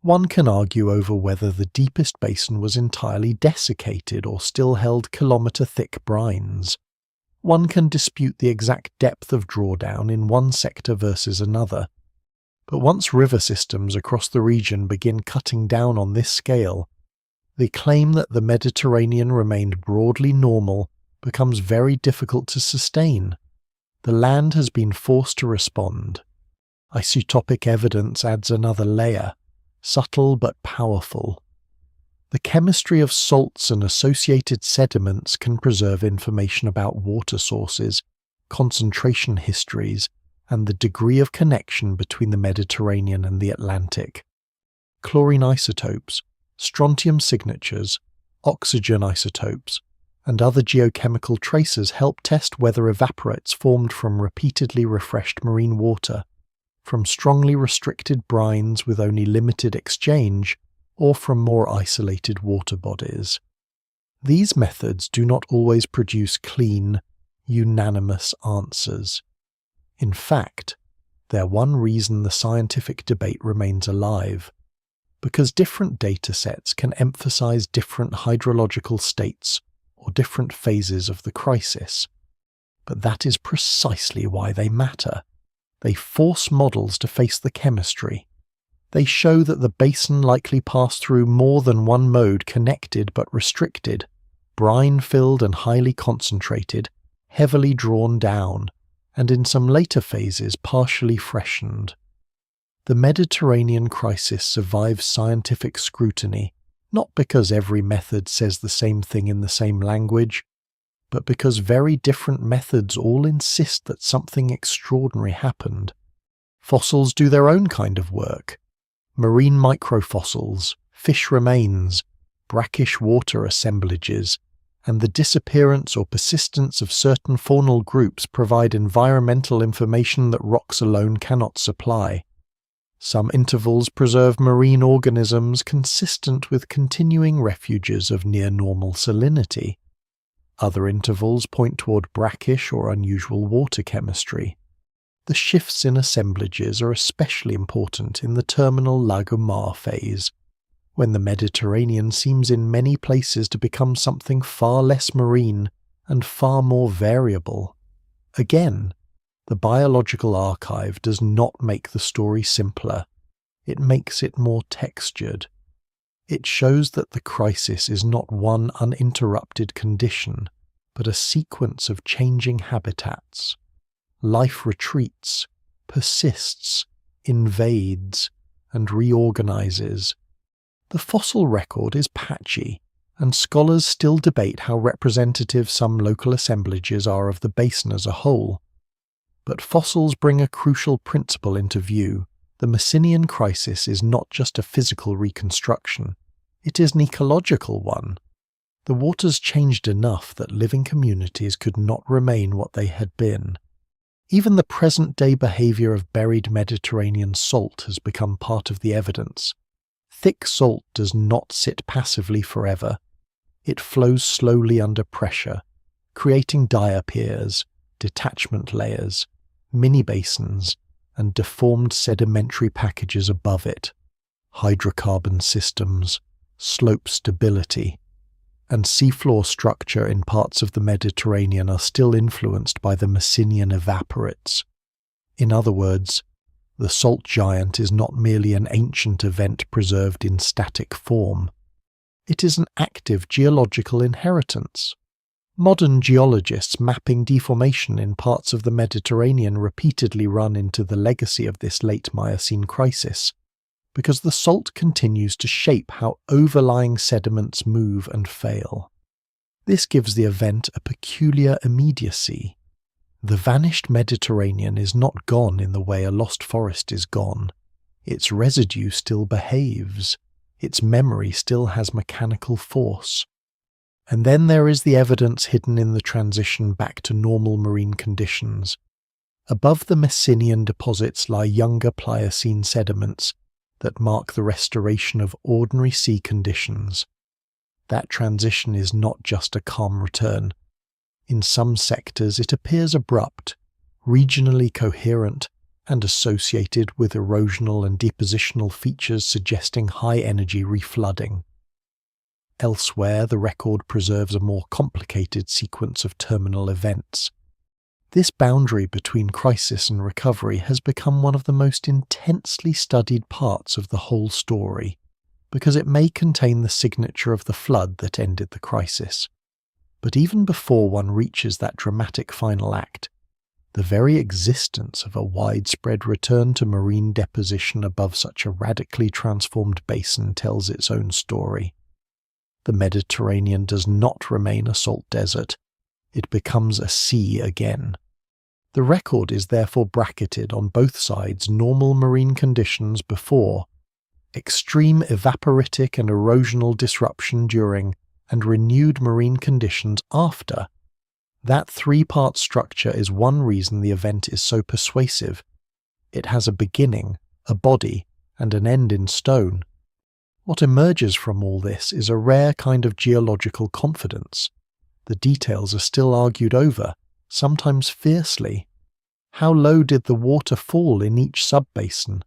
One can argue over whether the deepest basin was entirely desiccated or still held kilometre-thick brines. One can dispute the exact depth of drawdown in one sector versus another. But once river systems across the region begin cutting down on this scale, the claim that the Mediterranean remained broadly normal becomes very difficult to sustain. The land has been forced to respond. Isotopic evidence adds another layer, subtle but powerful. The chemistry of salts and associated sediments can preserve information about water sources, concentration histories, and the degree of connection between the Mediterranean and the Atlantic. Chlorine isotopes, strontium signatures, oxygen isotopes, and other geochemical tracers help test whether evaporates formed from repeatedly refreshed marine water, from strongly restricted brines with only limited exchange, or from more isolated water bodies. These methods do not always produce clean, unanimous answers. In fact, they're one reason the scientific debate remains alive, because different data sets can emphasize different hydrological states or different phases of the crisis. But that is precisely why they matter. They force models to face the chemistry. They show that the basin likely passed through more than one mode, connected but restricted, brine-filled and highly concentrated, heavily drawn down, and in some later phases partially freshened. The Mediterranean crisis survives scientific scrutiny, not because every method says the same thing in the same language, but because very different methods all insist that something extraordinary happened. Fossils do their own kind of work. Marine microfossils, fish remains, brackish water assemblages, and the disappearance or persistence of certain faunal groups provide environmental information that rocks alone cannot supply. Some intervals preserve marine organisms consistent with continuing refuges of near-normal salinity. Other intervals point toward brackish or unusual water chemistry. The shifts in assemblages are especially important in the terminal lagomar phase, when the Mediterranean seems in many places to become something far less marine and far more variable. Again, the biological archive does not make the story simpler. It makes it more textured. It shows that the crisis is not one uninterrupted condition, but a sequence of changing habitats. Life retreats, persists, invades, and reorganizes. The fossil record is patchy, and scholars still debate how representative some local assemblages are of the basin as a whole. But fossils bring a crucial principle into view. The Messinian crisis is not just a physical reconstruction, it is an ecological one. The waters changed enough that living communities could not remain what they had been. Even the present-day behavior of buried Mediterranean salt has become part of the evidence. Thick salt does not sit passively forever. It flows slowly under pressure, creating diapirs, detachment layers, mini-basins, and deformed sedimentary packages above it, hydrocarbon systems, slope stability, and seafloor structure in parts of the Mediterranean are still influenced by the Messinian evaporates. In other words, the salt giant is not merely an ancient event preserved in static form. It is an active geological inheritance. Modern geologists mapping deformation in parts of the Mediterranean repeatedly run into the legacy of this late Miocene crisis, because the salt continues to shape how overlying sediments move and fail. This gives the event a peculiar immediacy. The vanished Mediterranean is not gone in the way a lost forest is gone. Its residue still behaves. Its memory still has mechanical force. And then there is the evidence hidden in the transition back to normal marine conditions. Above the Messinian deposits lie younger Pliocene sediments that mark the restoration of ordinary sea conditions. That transition is not just a calm return. In some sectors it appears abrupt, regionally coherent, and associated with erosional and depositional features suggesting high-energy reflooding. Elsewhere, the record preserves a more complicated sequence of terminal events. This boundary between crisis and recovery has become one of the most intensely studied parts of the whole story, because it may contain the signature of the flood that ended the crisis. But even before one reaches that dramatic final act, the very existence of a widespread return to marine deposition above such a radically transformed basin tells its own story. The Mediterranean does not remain a salt desert. It becomes a sea again. The record is therefore bracketed on both sides: normal marine conditions before, extreme evaporitic and erosional disruption during, and renewed marine conditions after. That three-part structure is one reason the event is so persuasive. It has a beginning, a body, and an end in stone. What emerges from all this is a rare kind of geological confidence. The details are still argued over, sometimes fiercely. How low did the water fall in each subbasin?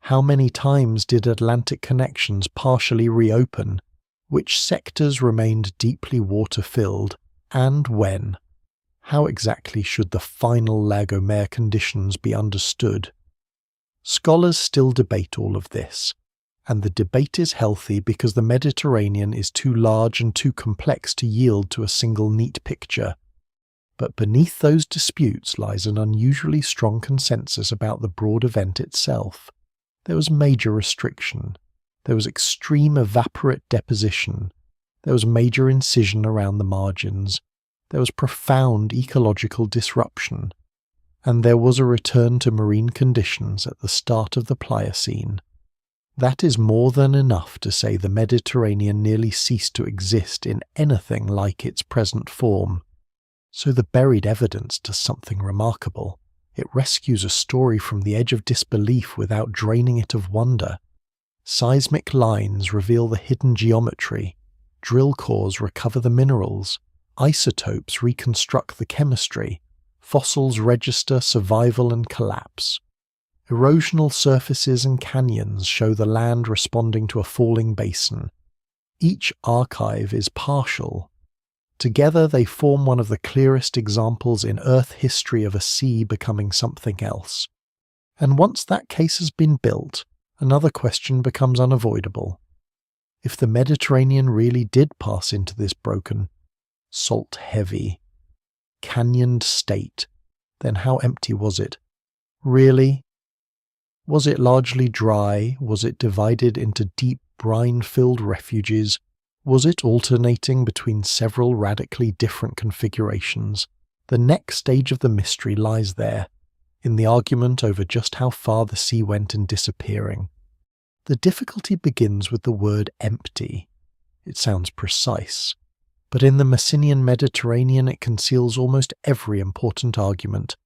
How many times did Atlantic connections partially reopen? Which sectors remained deeply water-filled, and when? How exactly should the final Lagomare conditions be understood? Scholars still debate all of this, and the debate is healthy because the Mediterranean is too large and too complex to yield to a single neat picture. But beneath those disputes lies an unusually strong consensus about the broad event itself. There was major restriction. There was extreme evaporate deposition. There was major incision around the margins. There was profound ecological disruption. And there was a return to marine conditions at the start of the Pliocene. That is more than enough to say the Mediterranean nearly ceased to exist in anything like its present form. So the buried evidence does something remarkable. It rescues a story from the edge of disbelief without draining it of wonder. Seismic lines reveal the hidden geometry. Drill cores recover the minerals. Isotopes reconstruct the chemistry. Fossils register survival and collapse. Erosional surfaces and canyons show the land responding to a falling basin. Each archive is partial. Together they form one of the clearest examples in Earth history of a sea becoming something else. And once that case has been built, another question becomes unavoidable. If the Mediterranean really did pass into this broken, salt-heavy, canyoned state, then how empty was it? Really? Was it largely dry? Was it divided into deep brine-filled refuges? Was it alternating between several radically different configurations? The next stage of the mystery lies there, in the argument over just how far the sea went in disappearing. The difficulty begins with the word empty. It sounds precise, but in the Messinian Mediterranean it conceals almost every important argument.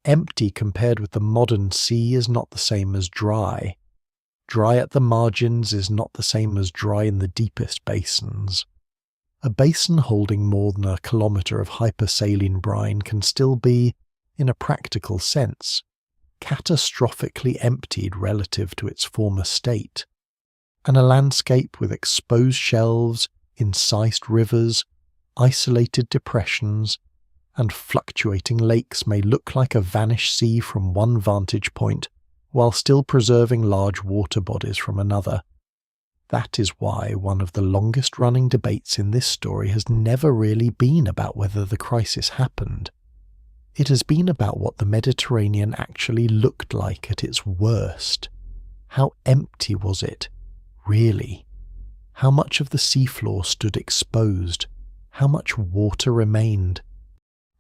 Empty compared with the modern sea is not the same as dry. Dry at the margins is not the same as dry in the deepest basins. A basin holding more than a kilometre of hypersaline brine can still be, in a practical sense, catastrophically emptied relative to its former state. And a landscape with exposed shelves, incised rivers, isolated depressions, and fluctuating lakes may look like a vanished sea from one vantage point, while still preserving large water bodies from another. That is why one of the longest-running debates in this story has never really been about whether the crisis happened. It has been about what the Mediterranean actually looked like at its worst. How empty was it, really? How much of the seafloor stood exposed? How much water remained?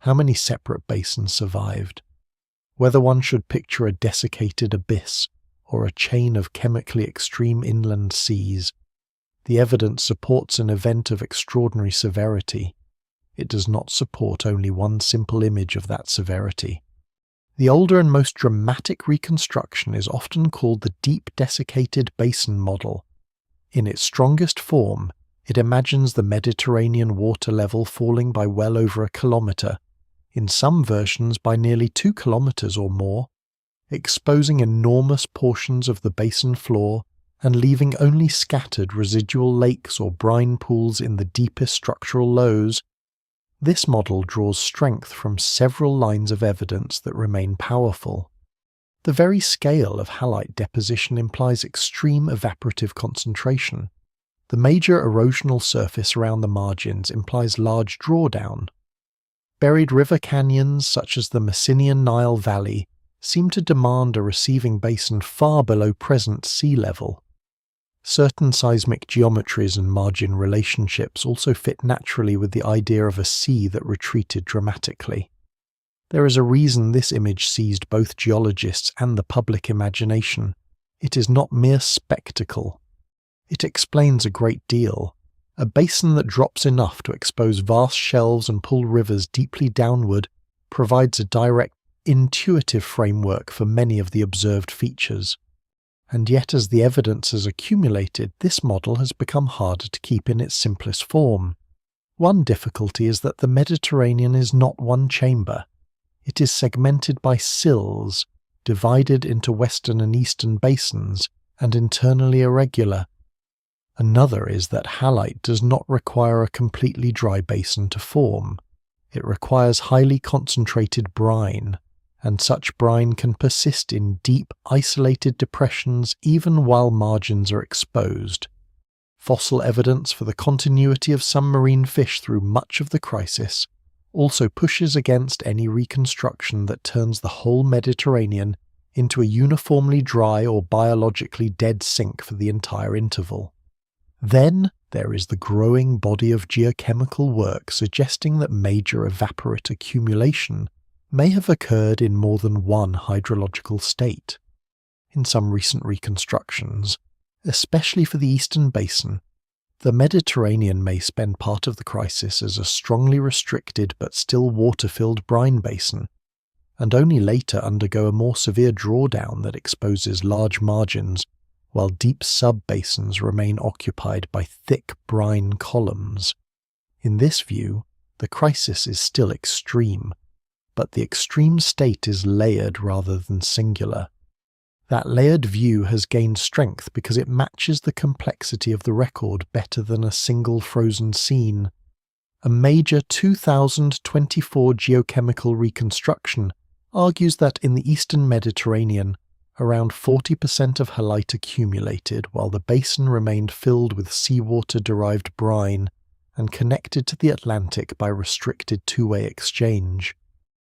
How many separate basins survived? Whether one should picture a desiccated abyss or a chain of chemically extreme inland seas, the evidence supports an event of extraordinary severity. It does not support only one simple image of that severity. The older and most dramatic reconstruction is often called the deep desiccated basin model. In its strongest form, it imagines the Mediterranean water level falling by well over a kilometre, in some versions by nearly 2 kilometres or more, exposing enormous portions of the basin floor and leaving only scattered residual lakes or brine pools in the deepest structural lows. This model draws strength from several lines of evidence that remain powerful. The very scale of halite deposition implies extreme evaporative concentration. The major erosional surface around the margins implies large drawdown. Buried river canyons such as the Messinian Nile Valley seem to demand a receiving basin far below present sea level. Certain seismic geometries and margin relationships also fit naturally with the idea of a sea that retreated dramatically. There is a reason this image seized both geologists and the public imagination. It is not mere spectacle. It explains a great deal. A basin that drops enough to expose vast shelves and pull rivers deeply downward provides a direct, intuitive framework for many of the observed features. and yet as the evidence has accumulated, this model has become harder to keep in its simplest form. One difficulty is that the Mediterranean is not one chamber. It is segmented by sills, divided into western and eastern basins, and internally irregular. Another is that halite does not require a completely dry basin to form. It requires highly concentrated brine, and such brine can persist in deep, isolated depressions even while margins are exposed. Fossil evidence for the continuity of some marine fish through much of the crisis also pushes against any reconstruction that turns the whole Mediterranean into a uniformly dry or biologically dead sink for the entire interval. Then there is the growing body of geochemical work suggesting that major evaporate accumulation may have occurred in more than one hydrological state. In some recent reconstructions, especially for the eastern basin, the Mediterranean may spend part of the crisis as a strongly restricted but still water-filled brine basin, and only later undergo a more severe drawdown that exposes large margins, while deep sub-basins remain occupied by thick brine columns. In this view, the crisis is still extreme, but the extreme state is layered rather than singular. That layered view has gained strength because it matches the complexity of the record better than a single frozen scene. A major 2024 geochemical reconstruction argues that in the eastern Mediterranean, around 40% of halite accumulated while the basin remained filled with seawater-derived brine and connected to the Atlantic by restricted two-way exchange.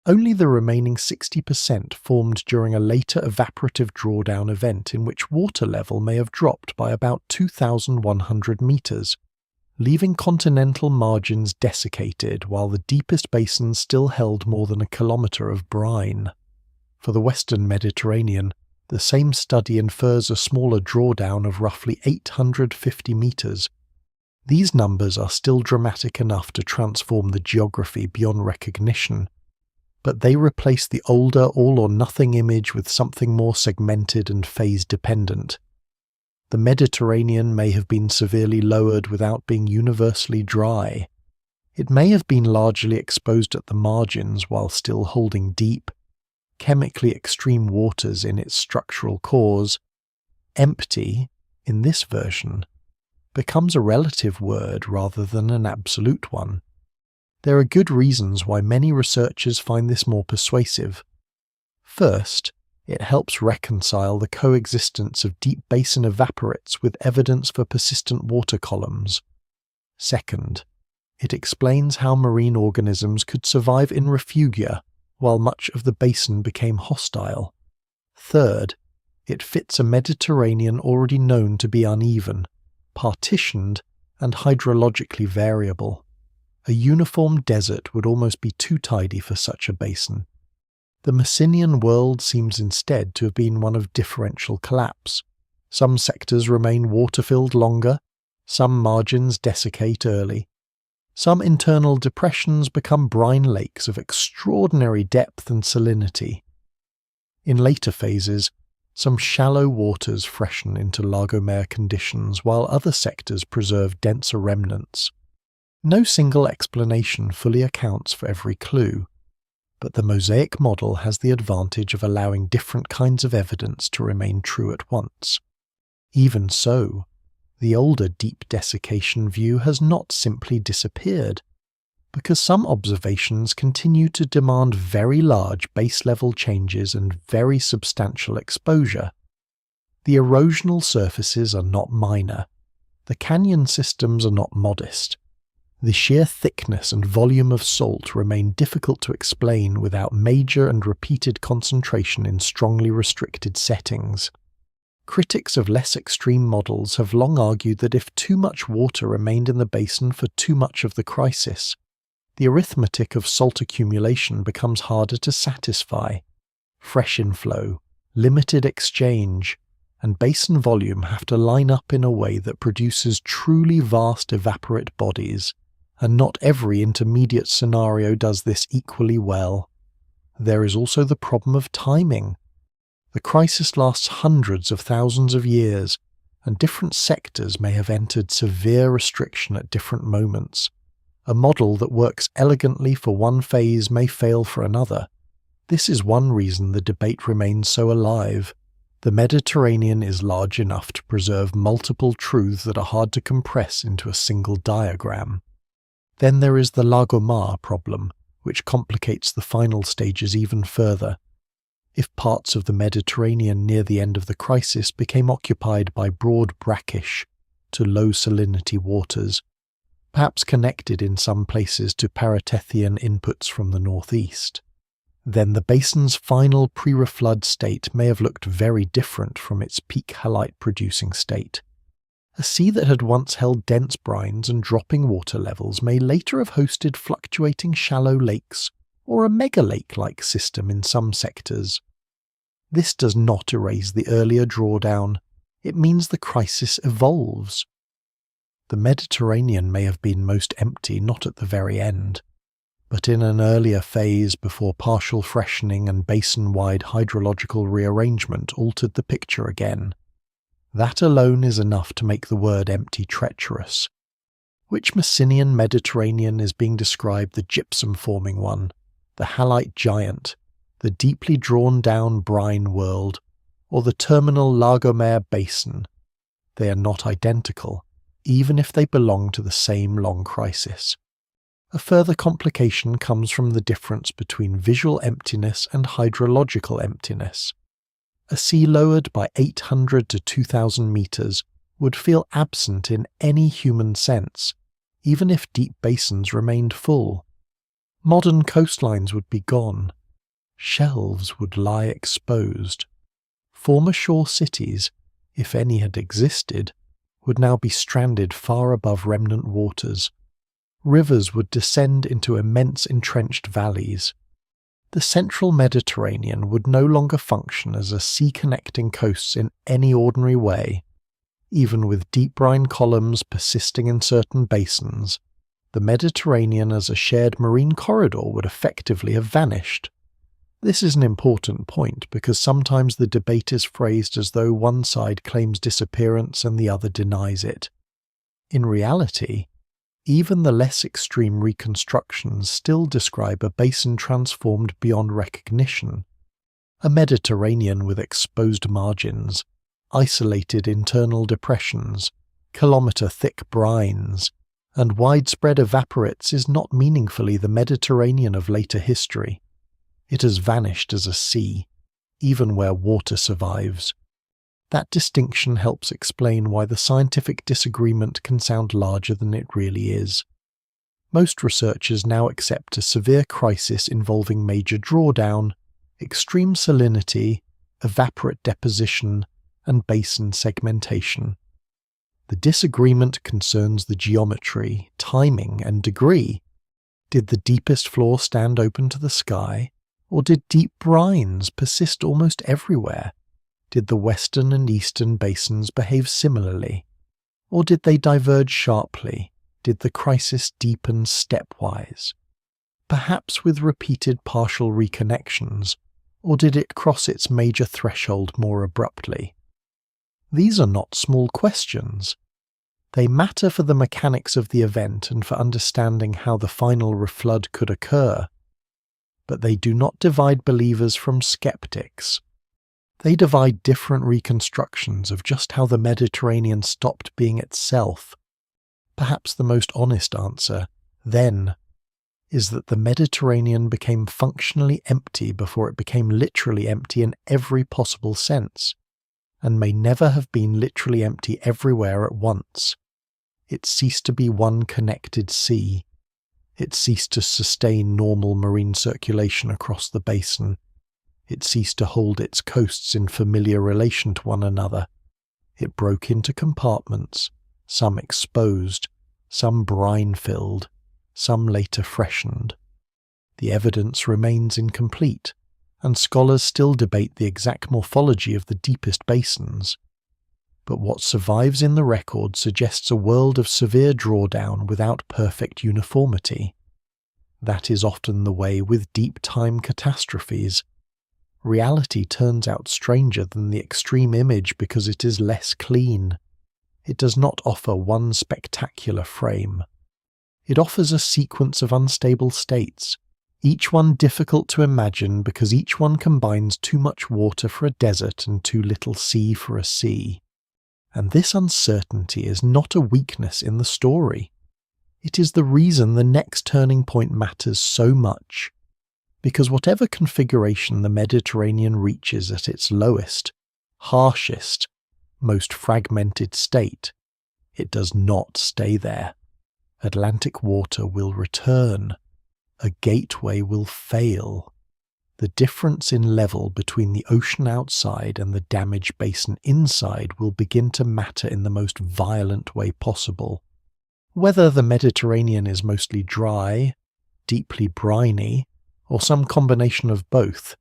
Only the remaining 60% formed during a later evaporative drawdown event in which water level may have dropped by about 2,100 meters, leaving continental margins desiccated while the deepest basins still held more than a kilometre of brine. For the western Mediterranean, the same study infers a smaller drawdown of roughly 850 meters. These numbers are still dramatic enough to transform the geography beyond recognition, but they replace the older all-or-nothing image with something more segmented and phase-dependent. The Mediterranean may have been severely lowered without being universally dry. It may have been largely exposed at the margins while still holding deep, chemically extreme waters in its structural cores. Empty, in this version, becomes a relative word rather than an absolute one. There are good reasons why many researchers find this more persuasive. First, it helps reconcile the coexistence of deep basin evaporates with evidence for persistent water columns. Second, it explains how marine organisms could survive in refugia while much of the basin became hostile. Third, it fits a Mediterranean already known to be uneven, partitioned, and hydrologically variable. A uniform desert would almost be too tidy for such a basin. The Messinian world seems instead to have been one of differential collapse. Some sectors remain water-filled longer, some margins desiccate early. Some internal depressions become brine lakes of extraordinary depth and salinity. In later phases, some shallow waters freshen into lagomare conditions while other sectors preserve denser remnants. No single explanation fully accounts for every clue, but the mosaic model has the advantage of allowing different kinds of evidence to remain true at once. Even so, the older deep desiccation view has not simply disappeared, because some observations continue to demand very large base-level changes and very substantial exposure. The erosional surfaces are not minor. The canyon systems are not modest. The sheer thickness and volume of salt remain difficult to explain without major and repeated concentration in strongly restricted settings. Critics of less extreme models have long argued that if too much water remained in the basin for too much of the crisis, the arithmetic of salt accumulation becomes harder to satisfy. Fresh inflow, limited exchange, and basin volume have to line up in a way that produces truly vast evaporate bodies, and not every intermediate scenario does this equally well. There is also the problem of timing. The The crisis lasts hundreds of thousands of years, and different sectors may have entered severe restriction at different moments. A model that works elegantly for one phase may fail for another. This is one reason the debate remains so alive. The Mediterranean is large enough to preserve multiple truths that are hard to compress into a single diagram. Then there is the Lagomar problem, which complicates the final stages even further. If parts of the Mediterranean near the end of the crisis became occupied by broad brackish to low salinity waters, perhaps connected in some places to Paratethnian inputs from the northeast, then the basin's final pre-reflood state may have looked very different from its peak halite-producing state. A sea that had once held dense brines and dropping water levels may later have hosted fluctuating shallow lakes or a megalake-like system in some sectors. This does not erase the earlier drawdown. It means the crisis evolves. The Mediterranean may have been most empty not at the very end, but in an earlier phase before partial freshening and basin-wide hydrological rearrangement altered the picture again. That alone is enough to make the word empty treacherous. Which Messinian Mediterranean is being described, the gypsum-forming one, the halite giant, the deeply drawn-down brine world, or the terminal Lagomar basin? They are not identical, even if they belong to the same long crisis. A further complication comes from the difference between visual emptiness and hydrological emptiness. A sea lowered by 800 to 2,000 meters would feel absent in any human sense, even if deep basins remained full. Modern coastlines would be gone. Shelves would lie exposed. Former shore cities, if any had existed, would now be stranded far above remnant waters. Rivers would descend into immense entrenched valleys. The central Mediterranean would no longer function as a sea connecting coasts in any ordinary way. Even with deep brine columns persisting in certain basins, the Mediterranean as a shared marine corridor would effectively have vanished. This is an important point because sometimes the debate is phrased as though one side claims disappearance and the other denies it. In reality, even the less extreme reconstructions still describe a basin transformed beyond recognition. A Mediterranean with exposed margins, isolated internal depressions, kilometre-thick brines, and widespread evaporates is not meaningfully the Mediterranean of later history. It has vanished as a sea, even where water survives. That distinction helps explain why the scientific disagreement can sound larger than it really is. Most researchers now accept a severe crisis involving major drawdown, extreme salinity, evaporate deposition, and basin segmentation. The disagreement concerns the geometry, timing, and degree. Did the deepest floor stand open to the sky, or did deep brines persist almost everywhere? Did the western and eastern basins behave similarly? Or did they diverge sharply? Did the crisis deepen stepwise? Perhaps with repeated partial reconnections, or did it cross its major threshold more abruptly? These are not small questions. They matter for the mechanics of the event and for understanding how the final reflood could occur. But they do not divide believers from skeptics. They divide different reconstructions of just how the Mediterranean stopped being itself. Perhaps the most honest answer, then, is that the Mediterranean became functionally empty before it became literally empty in every possible sense, and may never have been literally empty everywhere at once. It ceased to be one connected sea. It ceased to sustain normal marine circulation across the basin. It ceased to hold its coasts in familiar relation to one another. It broke into compartments, some exposed, some brine-filled, some later freshened. The evidence remains incomplete, and scholars still debate the exact morphology of the deepest basins. But what survives in the record suggests a world of severe drawdown without perfect uniformity. That is often the way with deep time catastrophes. reality turns out stranger than the extreme image because it is less clean. It does not offer one spectacular frame. It offers a sequence of unstable states, each one difficult to imagine because each one combines too much water for a desert and too little sea for a sea. And this uncertainty is not a weakness in the story. It is the reason the next turning point matters so much, because whatever configuration the Mediterranean reaches at its lowest, harshest, most fragmented state, it does not stay there. Atlantic water will return. A gateway will fail. The difference in level between the ocean outside and the damaged basin inside will begin to matter in the most violent way possible. Whether the Mediterranean is mostly dry, deeply briny, or some combination of both,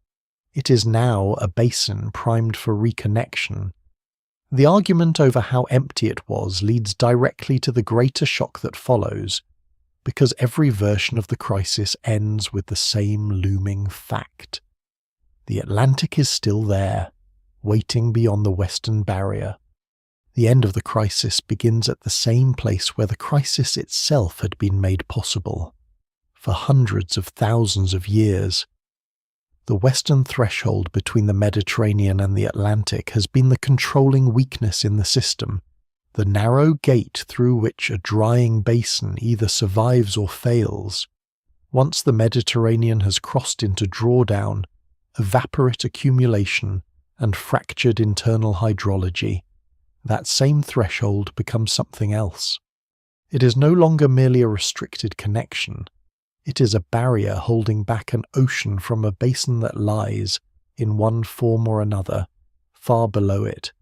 it is now a basin primed for reconnection. The argument over how empty it was leads directly to the greater shock that follows, because every version of the crisis ends with the same looming fact. The Atlantic is still there, waiting beyond the Western Barrier. The end of the crisis begins at the same place where the crisis itself had been made possible. For hundreds of thousands of years, the western threshold between the Mediterranean and the Atlantic has been the controlling weakness in the system, the narrow gate through which a drying basin either survives or fails. Once the Mediterranean has crossed into drawdown, evaporate accumulation, and fractured internal hydrology, that same threshold becomes something else. It is no longer merely a restricted connection. It is a barrier holding back an ocean from a basin that lies, in one form or another, far below it.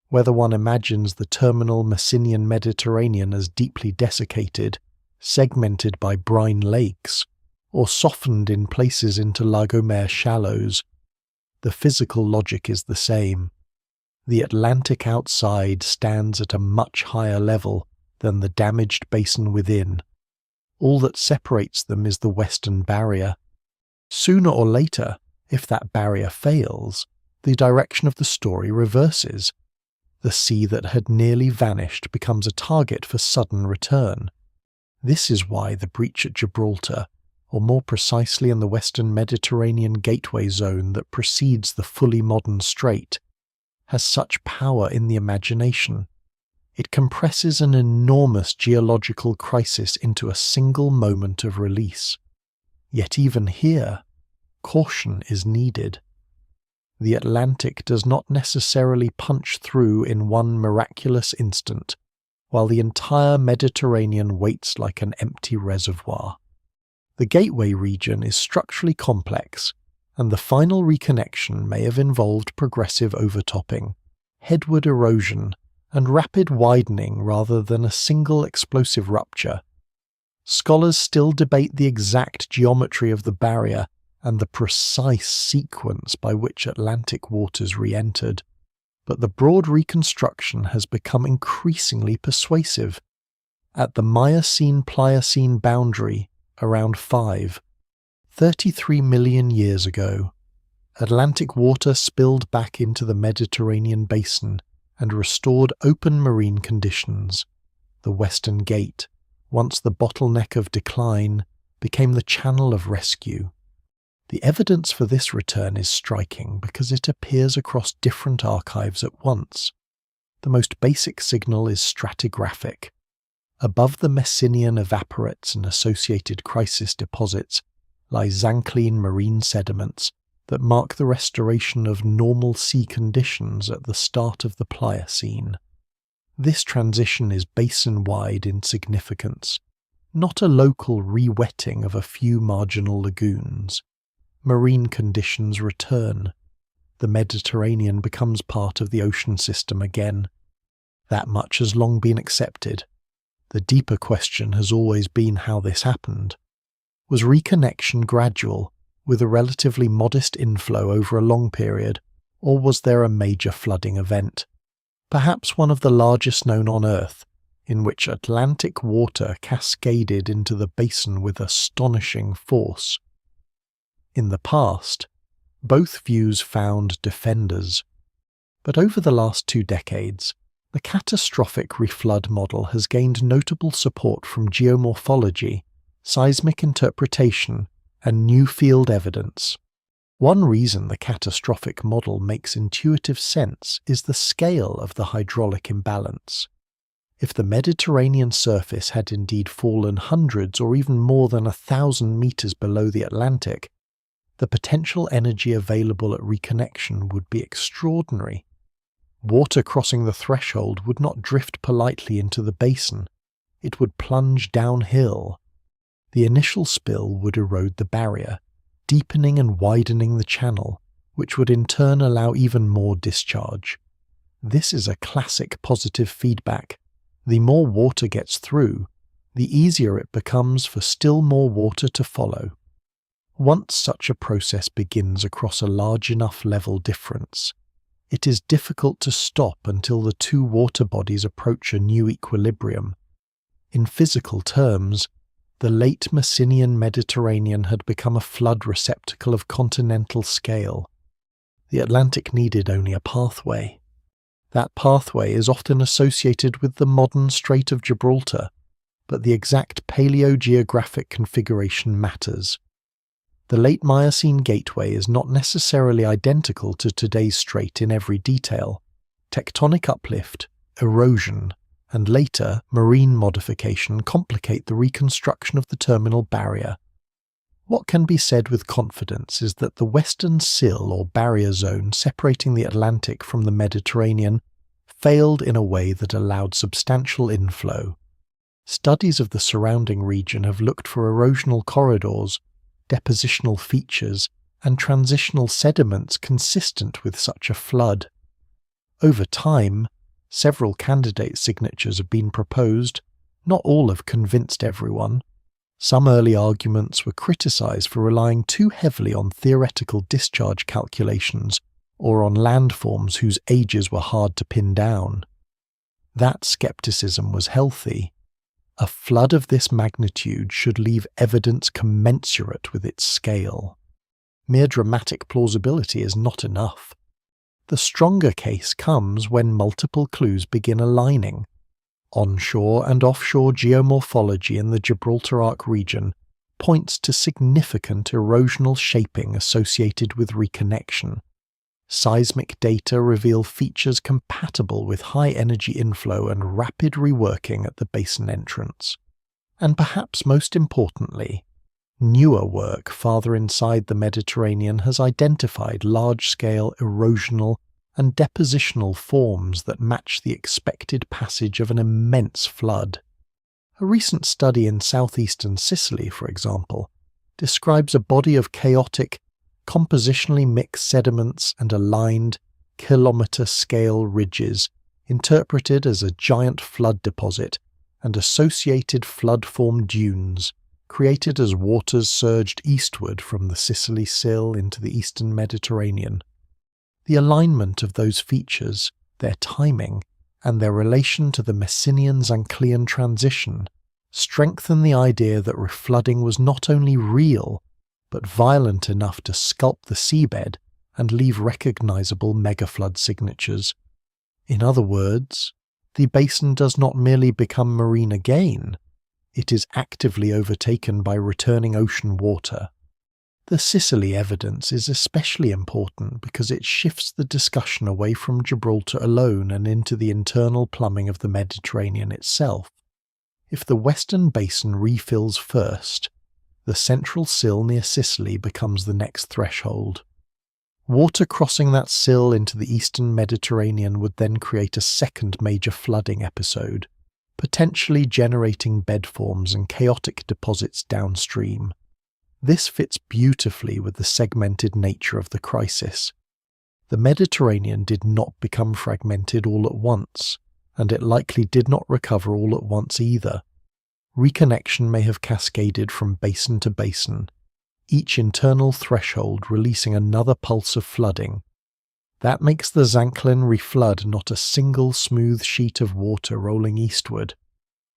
Whether one imagines the terminal Messinian Mediterranean as deeply desiccated, segmented by brine lakes, or softened in places into Lagomare shallows, the physical logic is the same. The Atlantic outside stands at a much higher level than the damaged basin within. All that separates them is the Western Barrier. Sooner or later, if that barrier fails, the direction of the story reverses. The sea that had nearly vanished becomes a target for sudden return. This is why the breach at Gibraltar, or more precisely in the Western Mediterranean gateway zone that precedes the fully modern strait, has such power in the imagination. It compresses an enormous geological crisis into a single moment of release. Yet even here, caution is needed. The Atlantic does not necessarily punch through in one miraculous instant, while the entire Mediterranean waits like an empty reservoir. The gateway region is structurally complex, and the final reconnection may have involved progressive overtopping, headward erosion, and rapid widening rather than a single explosive rupture. Scholars still debate the exact geometry of the barrier and the precise sequence by which Atlantic waters re-entered, but the broad reconstruction has become increasingly persuasive. At the Miocene-Pliocene boundary, around 33 million years ago, Atlantic water spilled back into the Mediterranean basin and restored open marine conditions. The Western Gate, once the bottleneck of decline, became the channel of rescue. The evidence for this return is striking because it appears across different archives at once. The most basic signal is stratigraphic. Above the Messinian evaporates and associated crisis deposits lie Zanclean marine sediments that mark the restoration of normal sea conditions at the start of the Pliocene. This transition is basin-wide in significance, not a local re-wetting of a few marginal lagoons. Marine conditions return. The Mediterranean becomes part of the ocean system again. That much has long been accepted. The deeper question has always been how this happened. Was reconnection gradual, with a relatively modest inflow over a long period, or was there a major flooding event? Perhaps one of the largest known on Earth, in which Atlantic water cascaded into the basin with astonishing force. In the past, Both views found defenders. But over the last 2 decades, the catastrophic reflood model has gained notable support from geomorphology, seismic interpretation, and new field evidence. One reason the catastrophic model makes intuitive sense is the scale of the hydraulic imbalance. If the Mediterranean surface had indeed fallen hundreds or even more than 1,000 meters below the Atlantic, the potential energy available at reconnection would be extraordinary. Water crossing the threshold would not drift politely into the basin. It would plunge downhill. The initial spill would erode the barrier, deepening and widening the channel, which would in turn allow even more discharge. This is a classic positive feedback. The more water gets through, the easier it becomes for still more water to follow. Once such a process begins across a large enough level difference, it is difficult to stop until the two water bodies approach a new equilibrium. In physical terms, the late Messinian Mediterranean had become a flood receptacle of continental scale. The Atlantic needed only a pathway. That pathway is often associated with the modern Strait of Gibraltar, but the exact paleogeographic configuration matters. The late Miocene gateway is not necessarily identical to today's strait in every detail. Tectonic uplift, erosion, and later marine modification complicate the reconstruction of the terminal barrier. What can be said with confidence is that the western sill or barrier zone separating the Atlantic from the Mediterranean failed in a way that allowed substantial inflow. Studies of the surrounding region have looked for erosional corridors, depositional features, and transitional sediments consistent with such a flood. Over time, several candidate signatures have been proposed. Not all have convinced everyone. Some early arguments were criticized for relying too heavily on theoretical discharge calculations or on landforms whose ages were hard to pin down. That skepticism was healthy. A flood of this magnitude should leave evidence commensurate with its scale. Mere dramatic plausibility is not enough. The stronger case comes when multiple clues begin aligning. Onshore and offshore geomorphology in the Gibraltar Arc region points to significant erosional shaping associated with reconnection. Seismic data reveal features compatible with high-energy inflow and rapid reworking at the basin entrance. And perhaps most importantly, newer work farther inside the Mediterranean has identified large-scale erosional and depositional forms that match the expected passage of an immense flood. A recent study in southeastern Sicily, for example, describes a body of chaotic, compositionally mixed sediments and aligned, kilometre-scale ridges, interpreted as a giant flood deposit and associated flood-formed dunes, created as waters surged eastward from the Sicily sill into the eastern Mediterranean. The alignment of those features, their timing, and their relation to the Messinian-Zanclean transition strengthen the idea that reflooding was not only real, but violent enough to sculpt the seabed and leave recognizable megaflood signatures. In other words, the basin does not merely become marine again, it is actively overtaken by returning ocean water. The Sicily evidence is especially important because it shifts the discussion away from Gibraltar alone and into the internal plumbing of the Mediterranean itself. If the western basin refills first, the central sill near Sicily becomes the next threshold. Water crossing that sill into the eastern Mediterranean would then create a second major flooding episode, potentially generating bedforms and chaotic deposits downstream. This fits beautifully with the segmented nature of the crisis. The Mediterranean did not become fragmented all at once, and it likely did not recover all at once either. Reconnection may have cascaded from basin to basin, each internal threshold releasing another pulse of flooding. That makes the Zanclean reflood not a single smooth sheet of water rolling eastward,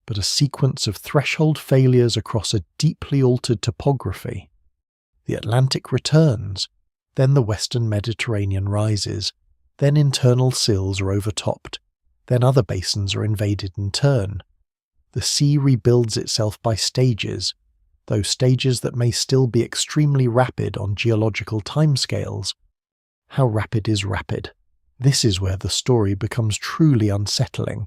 but a sequence of threshold failures across a deeply altered topography. The Atlantic returns, Then the western Mediterranean rises, then internal sills are overtopped, then other basins are invaded in turn. The sea rebuilds itself by stages, though stages that may still be extremely rapid on geological timescales. How rapid is rapid? This is where the story becomes truly unsettling.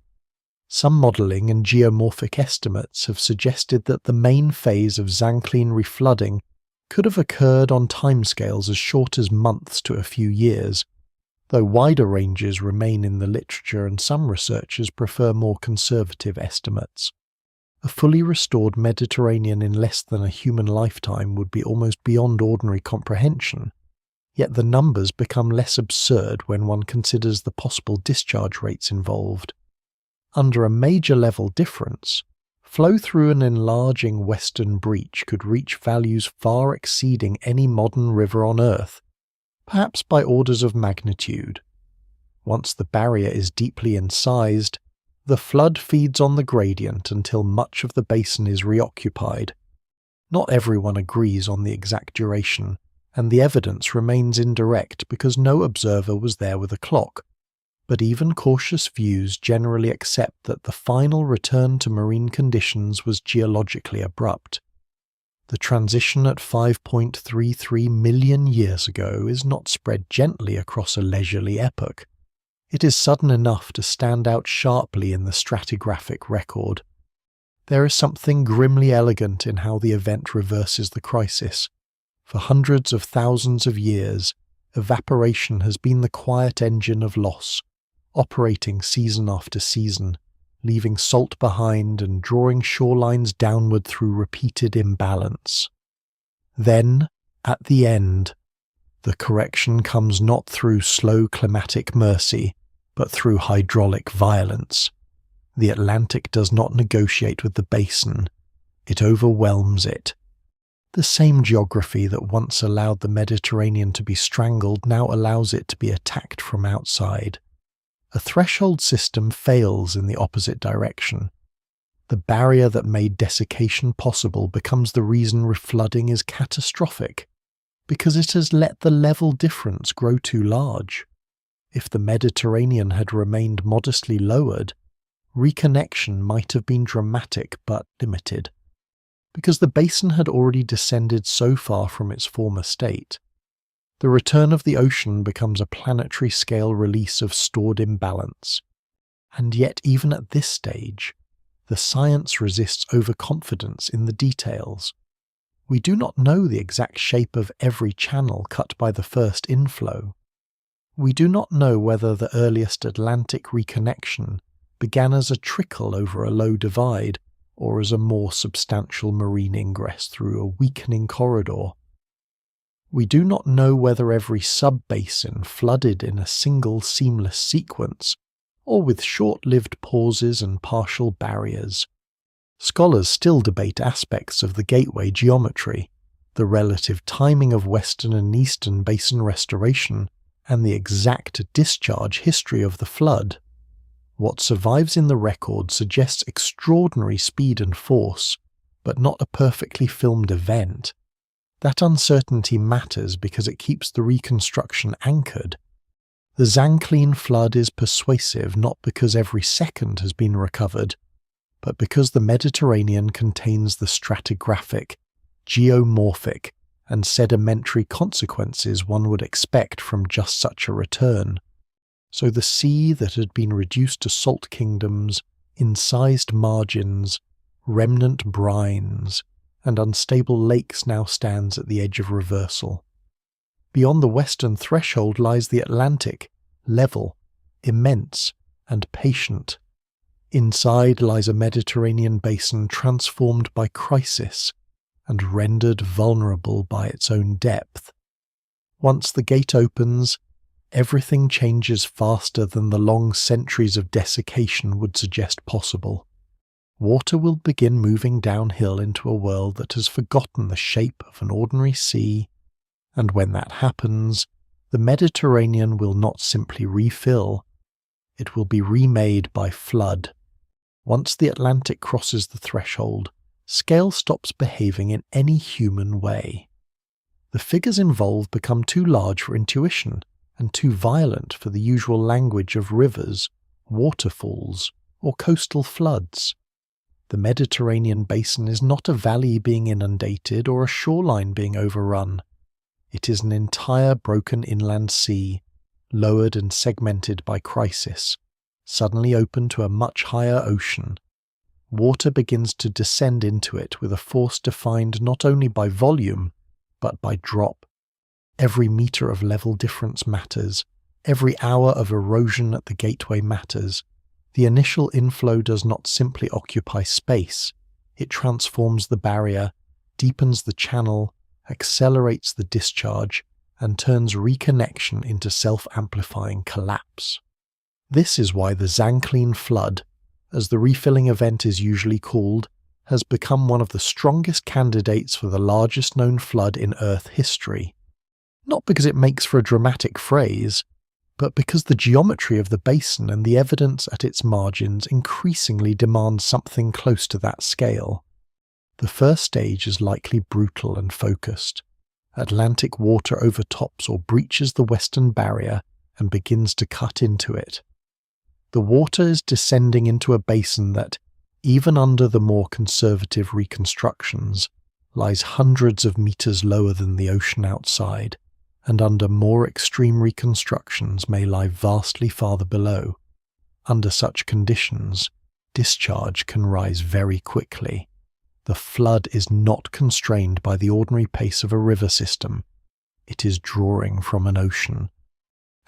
Some modelling and geomorphic estimates have suggested that the main phase of Zanclean reflooding could have occurred on timescales as short as months to a few years, though wider ranges remain in the literature and some researchers prefer more conservative estimates. A fully restored Mediterranean in less than a human lifetime would be almost beyond ordinary comprehension, yet the numbers become less absurd when one considers the possible discharge rates involved. Under a major level difference, flow through an enlarging western breach could reach values far exceeding any modern river on Earth, perhaps by orders of magnitude. Once the barrier is deeply incised, the flood feeds on the gradient until much of the basin is reoccupied. Not everyone agrees on the exact duration, and the evidence remains indirect because no observer was there with a clock. But even cautious views generally accept that the final return to marine conditions was geologically abrupt. The transition at 5.33 million years ago is not spread gently across a leisurely epoch. It is sudden enough to stand out sharply in the stratigraphic record. There is something grimly elegant in how the event reverses the crisis. For hundreds of thousands of years, evaporation has been the quiet engine of loss, operating season after season, leaving salt behind and drawing shorelines downward through repeated imbalance. Then, at the end, the correction comes not through slow climatic mercy, but through hydraulic violence. The Atlantic does not negotiate with the basin, it overwhelms it. The same geography that once allowed the Mediterranean to be strangled now allows it to be attacked from outside. A threshold system fails in the opposite direction. The barrier that made desiccation possible becomes the reason reflooding is catastrophic, because it has let the level difference grow too large. If the Mediterranean had remained modestly lowered, reconnection might have been dramatic but limited, because the basin had already descended so far from its former state. The return of the ocean becomes a planetary-scale release of stored imbalance. And yet even at this stage, the science resists overconfidence in the details. We do not know the exact shape of every channel cut by the first inflow. We do not know whether the earliest Atlantic reconnection began as a trickle over a low divide or as a more substantial marine ingress through a weakening corridor. We do not know whether every sub-basin flooded in a single seamless sequence, or with short-lived pauses and partial barriers. Scholars still debate aspects of the gateway geometry, the relative timing of western and eastern basin restoration, and the exact discharge history of the flood. What survives in the record suggests extraordinary speed and force, but not a perfectly filmed event. That uncertainty matters because it keeps the reconstruction anchored. The Zanclean flood is persuasive not because every second has been recovered, but because the Mediterranean contains the stratigraphic, geomorphic, and sedimentary consequences one would expect from just such a return. So the sea that had been reduced to salt kingdoms, incised margins, remnant brines, and unstable lakes now stands at the edge of reversal. Beyond the western threshold lies the Atlantic, level, immense, and patient. Inside lies a Mediterranean basin transformed by crisis and rendered vulnerable by its own depth. Once the gate opens, everything changes faster than the long centuries of desiccation would suggest possible. Water will begin moving downhill into a world that has forgotten the shape of an ordinary sea, and when that happens, the Mediterranean will not simply refill, it will be remade by flood. Once the Atlantic crosses the threshold, scale stops behaving in any human way. the figures involved become too large for intuition and too violent for the usual language of rivers, waterfalls, or coastal floods. The Mediterranean basin is not a valley being inundated or a shoreline being overrun. It is an entire broken inland sea, lowered and segmented by crisis, suddenly open to a much higher ocean. Water begins to descend into it with a force defined not only by volume, but by drop. Every metre of level difference matters. Every hour of erosion at the gateway matters. The initial inflow does not simply occupy space. It transforms the barrier, deepens the channel, accelerates the discharge, and turns reconnection into self-amplifying collapse. This is why the Zanclean flood, as the refilling event is usually called, has become one of the strongest candidates for the largest known flood in Earth history. Not because it makes for a dramatic phrase, but because the geometry of the basin and the evidence at its margins increasingly demand something close to that scale. The first stage is likely brutal and focused. Atlantic water overtops or breaches the western barrier and begins to cut into it. The water is descending into a basin that, even under the more conservative reconstructions, lies hundreds of meters lower than the ocean outside, and under more extreme reconstructions may lie vastly farther below. Under such conditions, discharge can rise very quickly. The flood is not constrained by the ordinary pace of a river system. It is drawing from an ocean.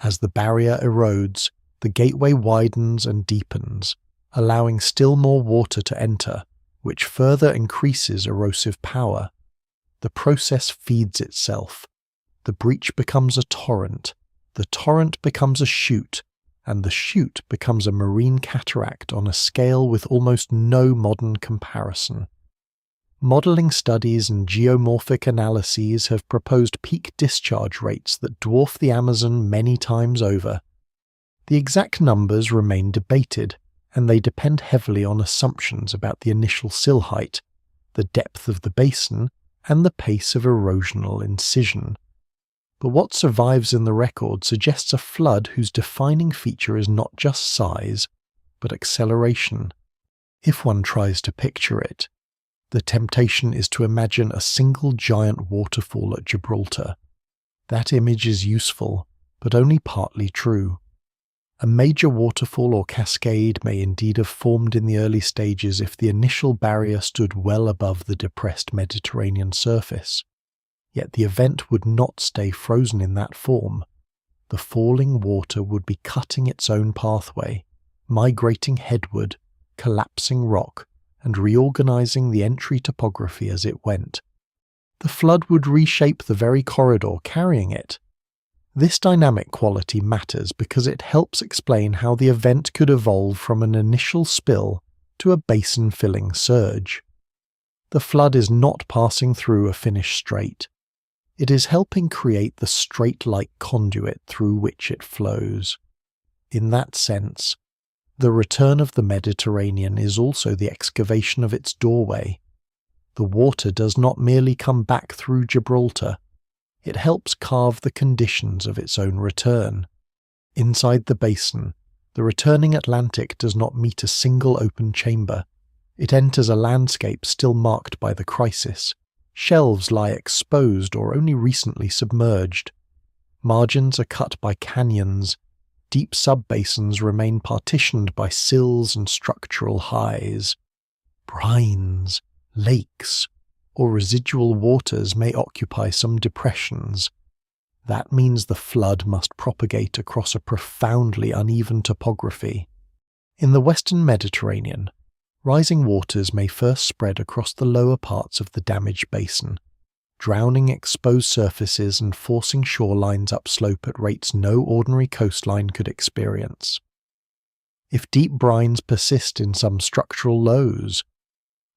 As the barrier erodes, the gateway widens and deepens, allowing still more water to enter, which further increases erosive power. The process feeds itself. The breach becomes a torrent, the torrent becomes a chute, and the chute becomes a marine cataract on a scale with almost no modern comparison. Modelling studies and geomorphic analyses have proposed peak discharge rates that dwarf the Amazon many times over. The exact numbers remain debated, and they depend heavily on assumptions about the initial sill height, the depth of the basin, and the pace of erosional incision. But what survives in the record suggests a flood whose defining feature is not just size, but acceleration. If one tries to picture it, the temptation is to imagine a single giant waterfall at Gibraltar. That image is useful, but only partly true. A major waterfall or cascade may indeed have formed in the early stages if the initial barrier stood well above the depressed Mediterranean surface. Yet the event would not stay frozen in that form. The falling water would be cutting its own pathway, migrating headward, collapsing rock, and reorganizing the entry topography as it went. The flood would reshape the very corridor carrying it. This dynamic quality matters because it helps explain how the event could evolve from an initial spill to a basin-filling surge. The flood is not passing through a finished strait. It is helping create the strait-like conduit through which it flows. In that sense, the return of the Mediterranean is also the excavation of its doorway. The water does not merely come back through Gibraltar. It helps carve the conditions of its own return. Inside the basin, the returning Atlantic does not meet a single open chamber. It enters a landscape still marked by the crisis. Shelves lie exposed or only recently submerged. Margins are cut by canyons. Deep subbasins remain partitioned by sills and structural highs. Brines, lakes, or residual waters may occupy some depressions. That means the flood must propagate across a profoundly uneven topography. In the western Mediterranean, rising waters may first spread across the lower parts of the damaged basin, drowning exposed surfaces and forcing shorelines upslope at rates no ordinary coastline could experience. If deep brines persist in some structural lows,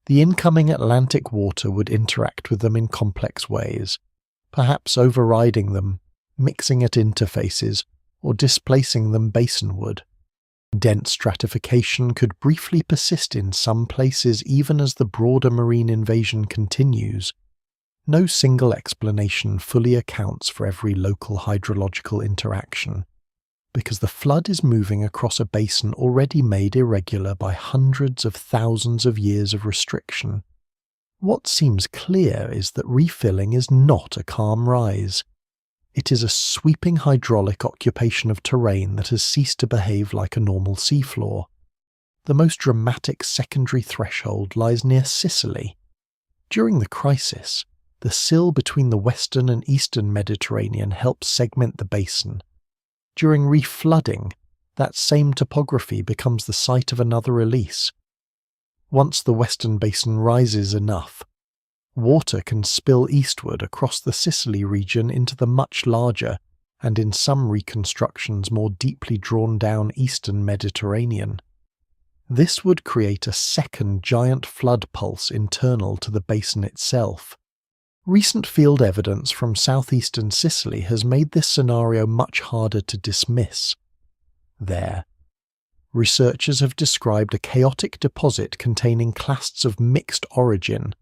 the incoming Atlantic water would interact with them in complex ways, perhaps overriding them, mixing at interfaces, or displacing them basinward. Dense stratification could briefly persist in some places even as the broader marine invasion continues. No single explanation fully accounts for every local hydrological interaction, because the flood is moving across a basin already made irregular by hundreds of thousands of years of restriction. What seems clear is that refilling is not a calm rise. It is a sweeping hydraulic occupation of terrain that has ceased to behave like a normal seafloor. The most dramatic secondary threshold lies near Sicily. During the crisis, the sill between the western and eastern Mediterranean helps segment the basin. During reflooding, that same topography becomes the site of another release. Once the western basin rises enough, water can spill eastward across the Sicily region into the much larger, and in some reconstructions more deeply drawn down eastern Mediterranean. This would create a second giant flood pulse internal to the basin itself. Recent field evidence from southeastern Sicily has made this scenario much harder to dismiss. There, researchers have described a chaotic deposit containing clasts of mixed origin,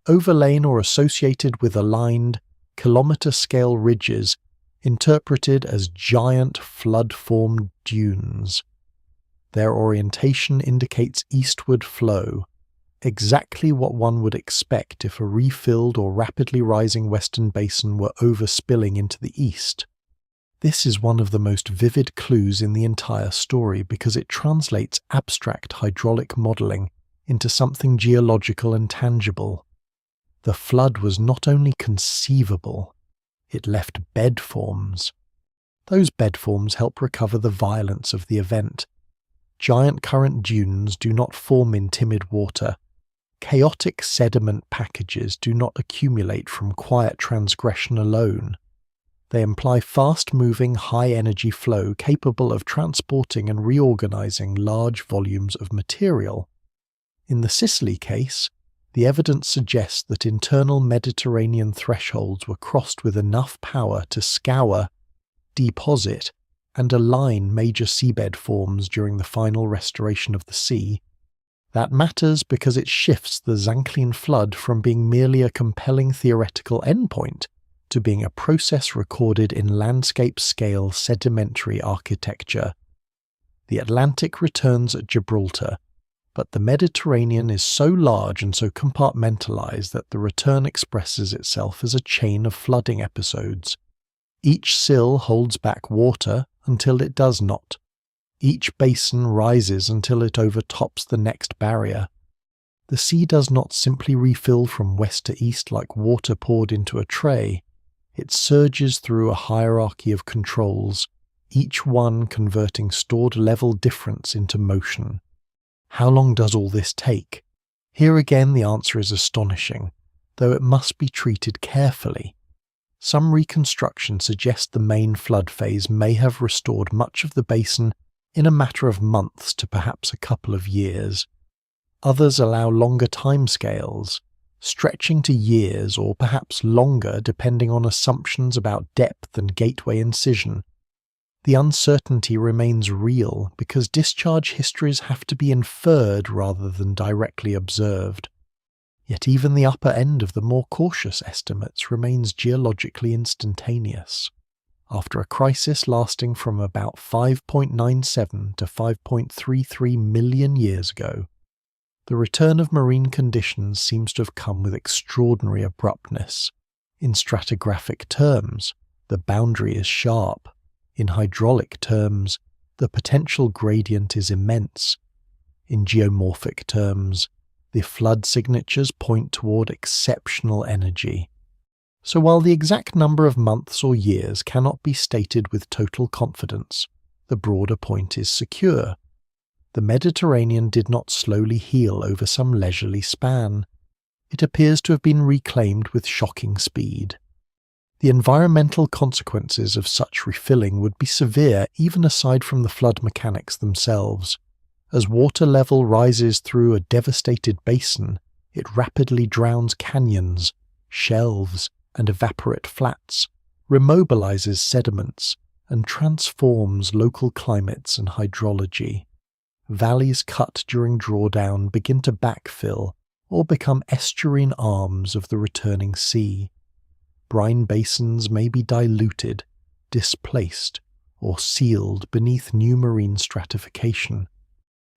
overlain or associated with aligned, kilometre-scale ridges interpreted as giant flood-formed dunes. Their orientation indicates eastward flow, exactly what one would expect if a refilled or rapidly rising western basin were overspilling into the east. This is one of the most vivid clues in the entire story because it translates abstract hydraulic modelling into something geological and tangible. The flood was not only conceivable, it left bed forms. Those bed forms help recover the violence of the event. Giant current dunes do not form in timid water. Chaotic sediment packages do not accumulate from quiet transgression alone. They imply fast-moving, high-energy flow capable of transporting and reorganizing large volumes of material. In the Sicily case, the evidence suggests that internal Mediterranean thresholds were crossed with enough power to scour, deposit, and align major seabed forms during the final restoration of the sea. That matters because it shifts the Zanclean flood from being merely a compelling theoretical endpoint to being a process recorded in landscape-scale sedimentary architecture. The Atlantic returns at Gibraltar, but the Mediterranean is so large and so compartmentalized that the return expresses itself as a chain of flooding episodes. Each sill holds back water until it does not. Each basin rises until it overtops the next barrier. The sea does not simply refill from west to east like water poured into a tray. It surges through a hierarchy of controls, each one converting stored level difference into motion. How long does all this take? Here again the answer is astonishing, though it must be treated carefully. Some reconstruction suggests the main flood phase may have restored much of the basin in a matter of months to perhaps a couple of years. Others allow longer timescales, stretching to years or perhaps longer depending on assumptions about depth and gateway incision. The uncertainty remains real because discharge histories have to be inferred rather than directly observed. Yet even the upper end of the more cautious estimates remains geologically instantaneous. After a crisis lasting from about 5.97 to 5.33 million years ago, the return of marine conditions seems to have come with extraordinary abruptness. In stratigraphic terms, the boundary is sharp. In hydraulic terms, the potential gradient is immense. In geomorphic terms, the flood signatures point toward exceptional energy. So while the exact number of months or years cannot be stated with total confidence, the broader point is secure. The Mediterranean did not slowly heal over some leisurely span. It appears to have been reclaimed with shocking speed. The environmental consequences of such refilling would be severe even aside from the flood mechanics themselves. As water level rises through a devastated basin, it rapidly drowns canyons, shelves, and evaporate flats, remobilizes sediments, and transforms local climates and hydrology. Valleys cut during drawdown begin to backfill or become estuarine arms of the returning sea. brine basins may be diluted, displaced, or sealed beneath new marine stratification.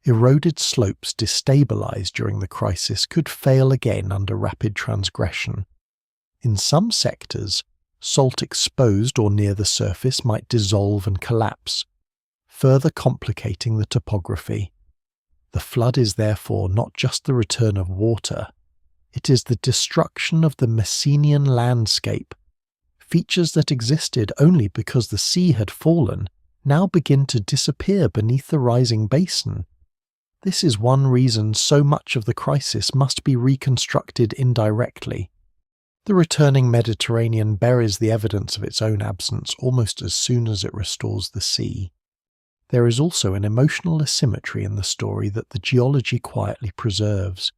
Eroded slopes destabilized during the crisis could fail again under rapid transgression. In some sectors, salt exposed or near the surface might dissolve and collapse, further complicating the topography. The flood is therefore not just the return of water, it is the destruction of the Messenian landscape. Features that existed only because the sea had fallen now begin to disappear beneath the rising basin. This is one reason so much of the crisis must be reconstructed indirectly. The returning Mediterranean buries the evidence of its own absence almost as soon as it restores the sea. There is also an emotional asymmetry in the story that the geology quietly preserves.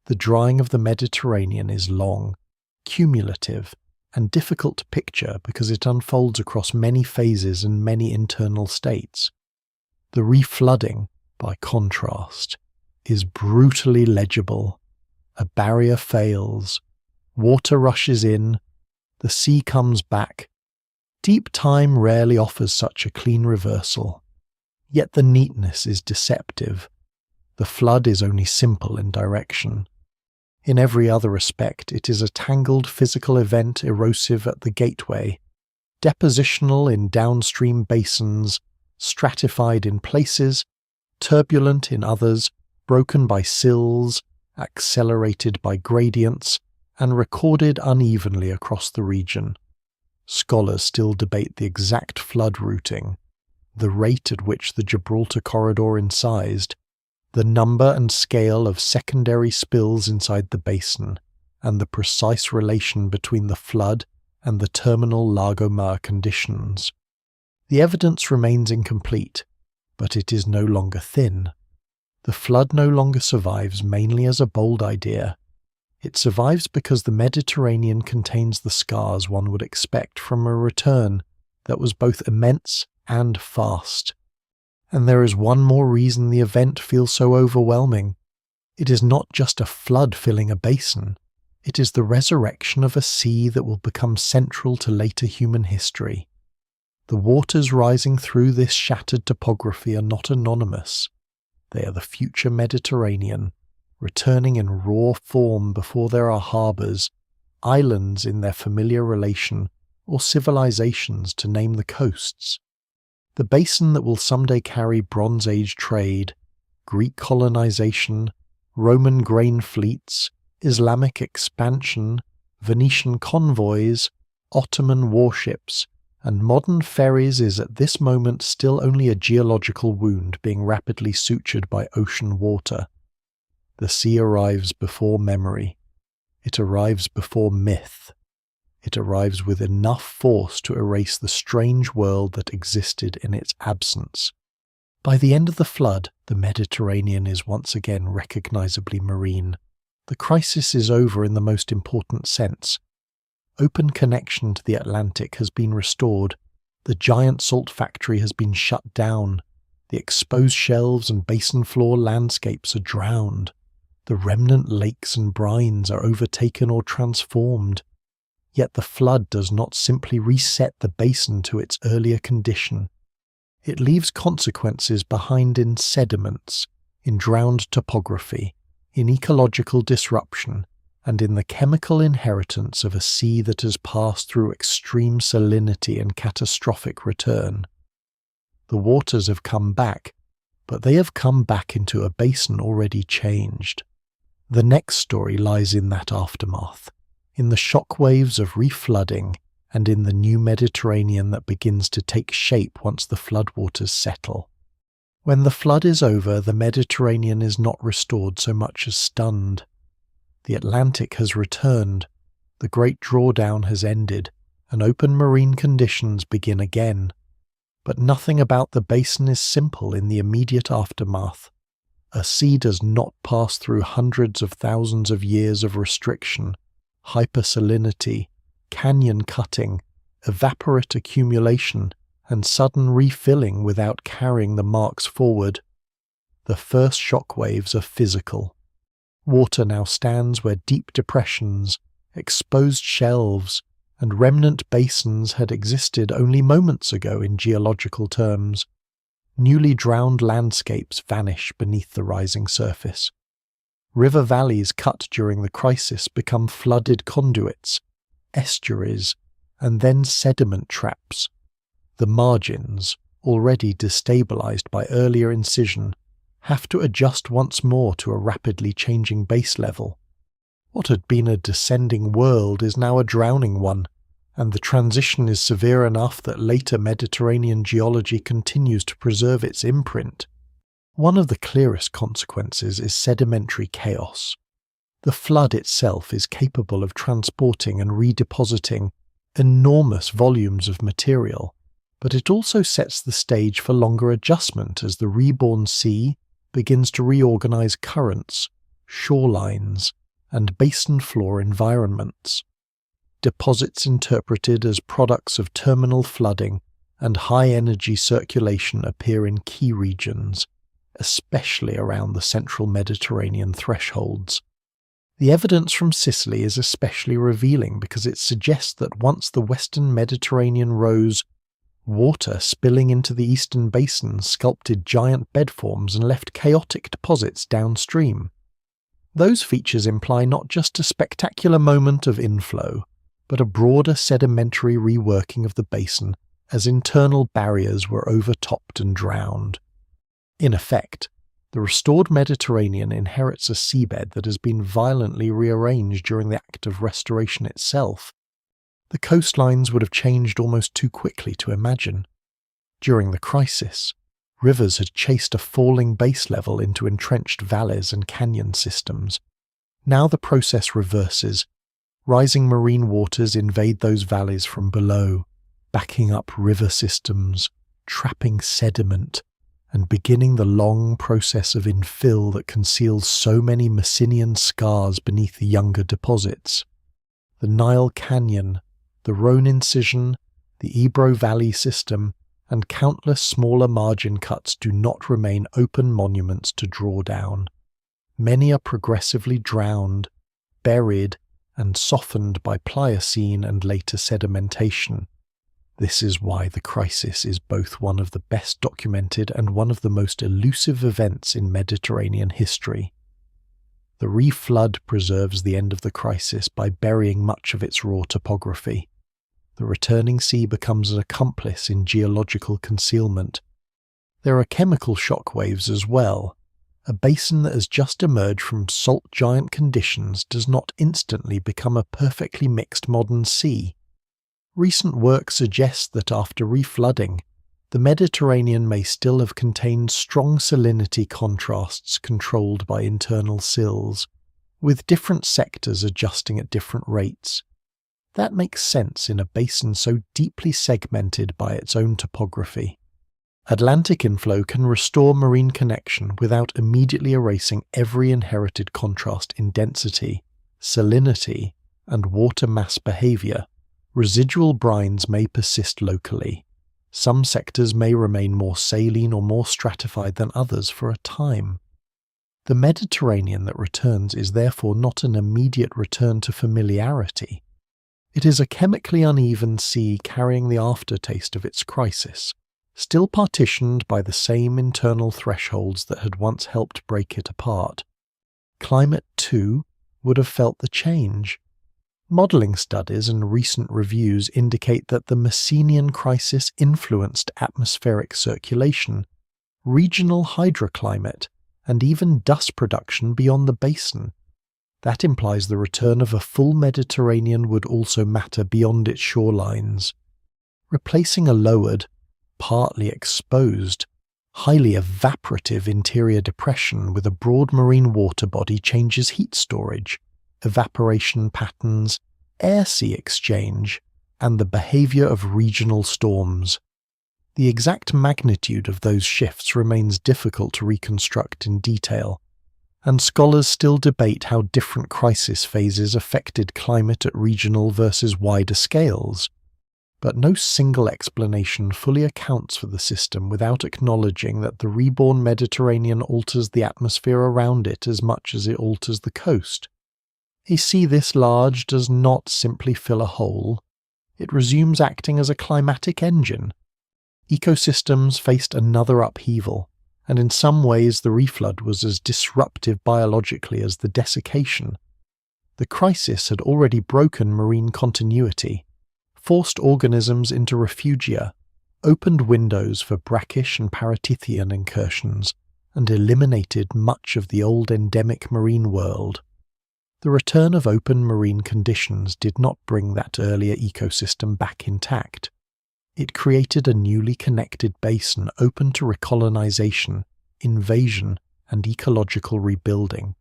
The drying of the Mediterranean is long, cumulative, and difficult to picture because it unfolds across many phases and many internal states. The reflooding, by contrast, is brutally legible. A barrier fails, water rushes in, the sea comes back. Deep time rarely offers such a clean reversal. Yet the neatness is deceptive. The flood is only simple in direction. In every other respect, it is a tangled physical event, erosive at the gateway, depositional in downstream basins, stratified in places, turbulent in others, broken by sills, accelerated by gradients, and recorded unevenly across the region. Scholars still debate the exact flood routing, the rate at which the Gibraltar corridor incised, the number and scale of secondary spills inside the basin, and the precise relation between the flood and the terminal Lagomar conditions. The evidence remains incomplete, but it is no longer thin. The flood no longer survives mainly as a bold idea. It survives because the Mediterranean contains the scars one would expect from a return that was both immense and fast. And there is one more reason the event feels so overwhelming. It is not just a flood filling a basin. It is the resurrection of a sea that will become central to later human history. The waters rising through this shattered topography are not anonymous. They are the future Mediterranean, returning in raw form before there are harbours, islands in their familiar relation, or civilizations to name the coasts. The basin that will someday carry Bronze Age trade, Greek colonization, Roman grain fleets, Islamic expansion, Venetian convoys, Ottoman warships, and modern ferries is at this moment still only a geological wound being rapidly sutured by ocean water. The sea arrives before memory. It arrives before myth. It arrives with enough force to erase the strange world that existed in its absence. By the end of the flood, the Mediterranean is once again recognizably marine. The crisis is over in the most important sense. Open connection to the Atlantic has been restored. The giant salt factory has been shut down. The exposed shelves and basin floor landscapes are drowned. The remnant lakes and brines are overtaken or transformed. Yet the flood does not simply reset the basin to its earlier condition. It leaves consequences behind in sediments, in drowned topography, in ecological disruption, and in the chemical inheritance of a sea that has passed through extreme salinity and catastrophic return. The waters have come back, but they have come back into a basin already changed. The next story lies in that aftermath, in the shock waves of reflooding, and in the new Mediterranean that begins to take shape once the floodwaters settle. When the flood is over, the Mediterranean is not restored so much as stunned. The Atlantic has returned, the great drawdown has ended, and open marine conditions begin again. But nothing about the basin is simple in the immediate aftermath. A sea does not pass through hundreds of thousands of years of restriction, hypersalinity, canyon cutting, evaporate accumulation, and sudden refilling without carrying the marks forward. The first shock waves are physical. Water now stands where deep depressions, exposed shelves, and remnant basins had existed only moments ago in geological terms. Newly drowned landscapes vanish beneath the rising surface. River valleys cut during the crisis become flooded conduits, estuaries, and then sediment traps. The margins, already destabilized by earlier incision, have to adjust once more to a rapidly changing base level. What had been a descending world is now a drowning one, and the transition is severe enough that later Mediterranean geology continues to preserve its imprint. One of the clearest consequences is sedimentary chaos. The flood itself is capable of transporting and redepositing enormous volumes of material, but it also sets the stage for longer adjustment as the reborn sea begins to reorganize currents, shorelines, and basin floor environments. Deposits interpreted as products of terminal flooding and high-energy circulation appear in key regions, especially around the central Mediterranean thresholds. The evidence from Sicily is especially revealing because it suggests that once the western Mediterranean rose, water spilling into the eastern basin sculpted giant bedforms and left chaotic deposits downstream. Those features imply not just a spectacular moment of inflow, but a broader sedimentary reworking of the basin as internal barriers were overtopped and drowned. In effect, the restored Mediterranean inherits a seabed that has been violently rearranged during the act of restoration itself. The coastlines would have changed almost too quickly to imagine. During the crisis, rivers had chased a falling base level into entrenched valleys and canyon systems. Now the process reverses. Rising marine waters invade those valleys from below, backing up river systems, trapping sediment, and beginning the long process of infill that conceals so many Messinian scars beneath the younger deposits. The Nile Canyon, the Rhone Incision, the Ebro Valley system, and countless smaller margin cuts do not remain open monuments to draw down. Many are progressively drowned, buried, and softened by Pliocene and later sedimentation. This is why the crisis is both one of the best documented and one of the most elusive events in Mediterranean history. The reflood preserves the end of the crisis by burying much of its raw topography. The returning sea becomes an accomplice in geological concealment. There are chemical shock waves as well. A basin that has just emerged from salt giant conditions does not instantly become a perfectly mixed modern sea. Recent work suggests that after reflooding, the Mediterranean may still have contained strong salinity contrasts controlled by internal sills, with different sectors adjusting at different rates. That makes sense in a basin so deeply segmented by its own topography. Atlantic inflow can restore marine connection without immediately erasing every inherited contrast in density, salinity, and water mass behavior. Residual brines may persist locally. Some sectors may remain more saline or more stratified than others for a time. The Mediterranean that returns is therefore not an immediate return to familiarity. It is a chemically uneven sea carrying the aftertaste of its crisis, still partitioned by the same internal thresholds that had once helped break it apart. Climate, too, would have felt the change. Modelling studies and recent reviews indicate that the Messinian crisis influenced atmospheric circulation, regional hydroclimate, and even dust production beyond the basin. That implies the return of a full Mediterranean would also matter beyond its shorelines. Replacing a lowered, partly exposed, highly evaporative interior depression with a broad marine water body changes heat storage, evaporation patterns, air-sea exchange, and the behavior of regional storms. The exact magnitude of those shifts remains difficult to reconstruct in detail, and scholars still debate how different crisis phases affected climate at regional versus wider scales. But no single explanation fully accounts for the system without acknowledging that the reborn Mediterranean alters the atmosphere around it as much as it alters the coast. A sea this large does not simply fill a hole, it resumes acting as a climatic engine. Ecosystems faced another upheaval, and in some ways the reflood was as disruptive biologically as the desiccation. The crisis had already broken marine continuity, forced organisms into refugia, opened windows for brackish and paratithian incursions, and eliminated much of the old endemic marine world. The return of open marine conditions did not bring that earlier ecosystem back intact. It created a newly connected basin open to recolonization, invasion, and ecological rebuilding.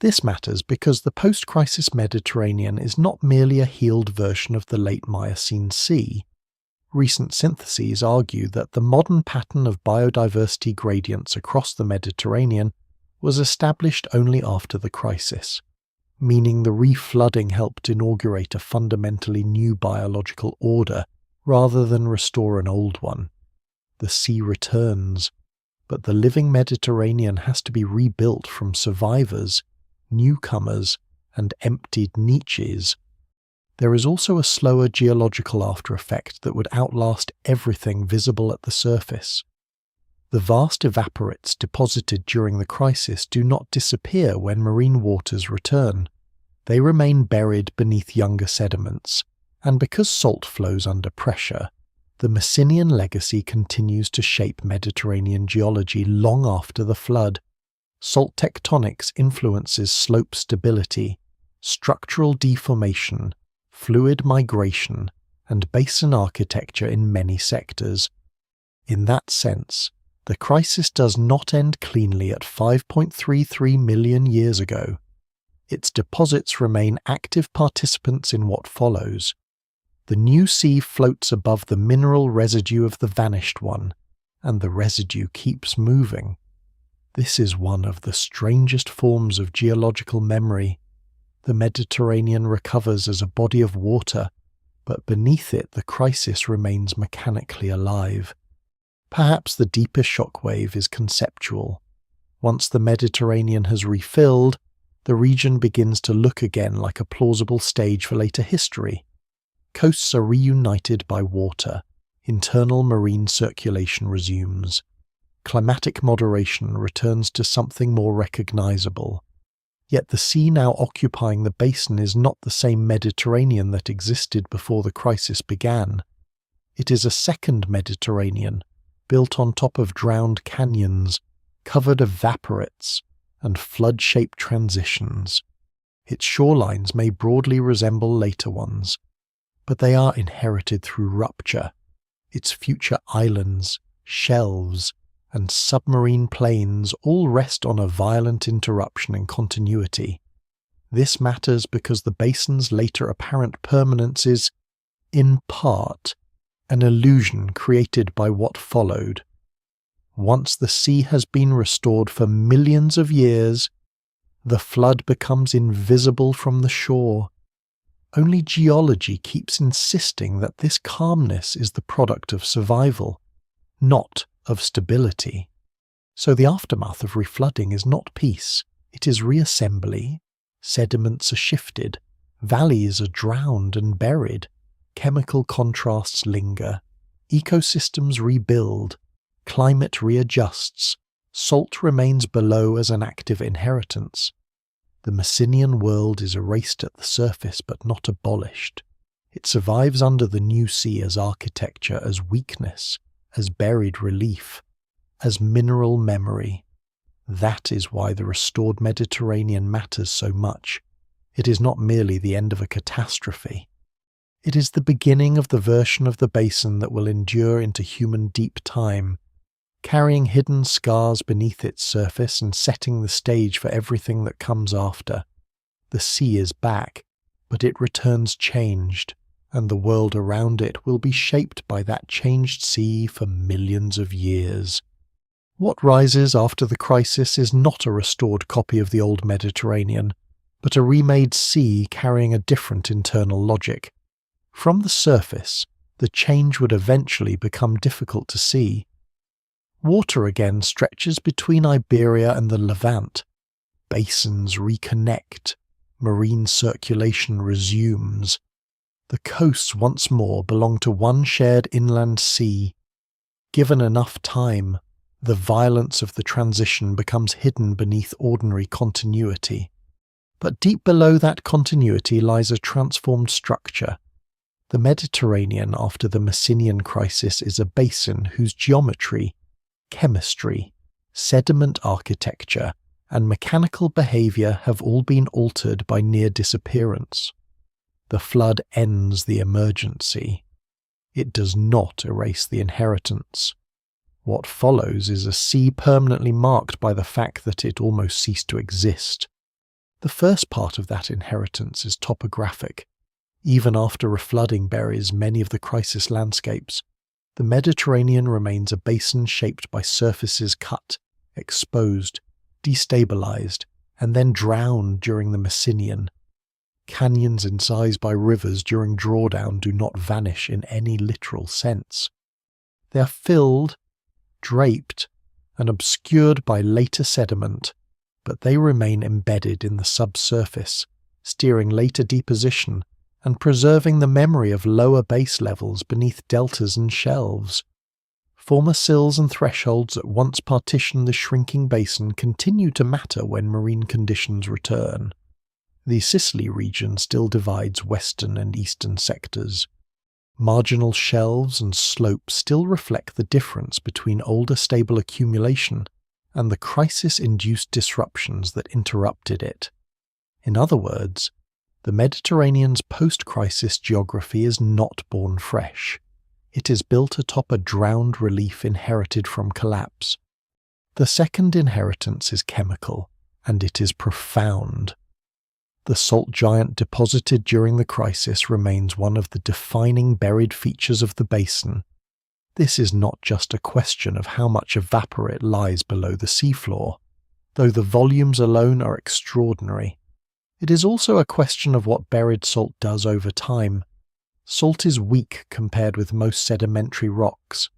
This matters because the post-crisis Mediterranean is not merely a healed version of the late Miocene Sea. Recent syntheses argue that the modern pattern of biodiversity gradients across the Mediterranean was established only after the crisis, meaning the reflooding helped inaugurate a fundamentally new biological order rather than restore an old one. The sea returns, but the living Mediterranean has to be rebuilt from survivors, newcomers, and emptied niches. There is also a slower geological after-effect that would outlast everything visible at the surface. The vast evaporates deposited during the crisis do not disappear when marine waters return. They remain buried beneath younger sediments, and because salt flows under pressure, the Messinian legacy continues to shape Mediterranean geology long after the flood. Salt tectonics influences slope stability, structural deformation, fluid migration, and basin architecture in many sectors. In that sense, the crisis does not end cleanly at 5.33 million years ago. Its deposits remain active participants in what follows. The new sea floats above the mineral residue of the vanished one, and the residue keeps moving. This is one of the strangest forms of geological memory. The Mediterranean recovers as a body of water, but beneath it the crisis remains mechanically alive. Perhaps the deepest shockwave is conceptual. Once the Mediterranean has refilled, the region begins to look again like a plausible stage for later history. Coasts are reunited by water, internal marine circulation resumes. Climatic moderation returns to something more recognizable. Yet the sea now occupying the basin is not the same Mediterranean that existed before the crisis began. It is a second Mediterranean, built on top of drowned canyons, covered evaporates, and flood-shaped transitions. Its shorelines may broadly resemble later ones, but they are inherited through rupture. Its future islands, shelves, and submarine plains all rest on a violent interruption in continuity. This matters because the basin's later apparent permanence is, in part, an illusion created by what followed. Once the sea has been restored for millions of years, the flood becomes invisible from the shore. Only geology keeps insisting that this calmness is the product of survival, not of stability. So the aftermath of reflooding is not peace, it is reassembly. Sediments are shifted, valleys are drowned and buried, chemical contrasts linger, ecosystems rebuild, climate readjusts, salt remains below as an active inheritance. The Messinian world is erased at the surface but not abolished. It survives under the new sea as architecture, as weakness, as buried relief, as mineral memory. That is why the restored Mediterranean matters so much. It is not merely the end of a catastrophe. It is the beginning of the version of the basin that will endure into human deep time, carrying hidden scars beneath its surface and setting the stage for everything that comes after. The sea is back, but it returns changed, and the world around it will be shaped by that changed sea for millions of years. What rises after the crisis is not a restored copy of the old Mediterranean, but a remade sea carrying a different internal logic. From the surface, the change would eventually become difficult to see. Water again stretches between Iberia and the Levant. Basins reconnect. Marine circulation resumes. The coasts once more belong to one shared inland sea. Given enough time, the violence of the transition becomes hidden beneath ordinary continuity. But deep below that continuity lies a transformed structure. The Mediterranean after the Messinian crisis is a basin whose geometry, chemistry, sediment architecture, and mechanical behaviour have all been altered by near disappearance. The flood ends the emergency. It does not erase the inheritance. What follows is a sea permanently marked by the fact that it almost ceased to exist. The first part of that inheritance is topographic. Even after reflooding buries many of the crisis landscapes, the Mediterranean remains a basin shaped by surfaces cut, exposed, destabilized, and then drowned during the Messinian. Canyons incised by rivers during drawdown do not vanish in any literal sense. They are filled, draped, and obscured by later sediment, but they remain embedded in the subsurface, steering later deposition and preserving the memory of lower base levels beneath deltas and shelves. Former sills and thresholds that once partitioned the shrinking basin continue to matter when marine conditions return. The Sicily region still divides western and eastern sectors. Marginal shelves and slopes still reflect the difference between older stable accumulation and the crisis-induced disruptions that interrupted it. In other words, the Mediterranean's post-crisis geography is not born fresh. It is built atop a drowned relief inherited from collapse. The second inheritance is chemical, and it is profound. The salt giant deposited during the crisis remains one of the defining buried features of the basin. This is not just a question of how much evaporate lies below the seafloor, though the volumes alone are extraordinary. It is also a question of what buried salt does over time. Salt is weak compared with most sedimentary rocks.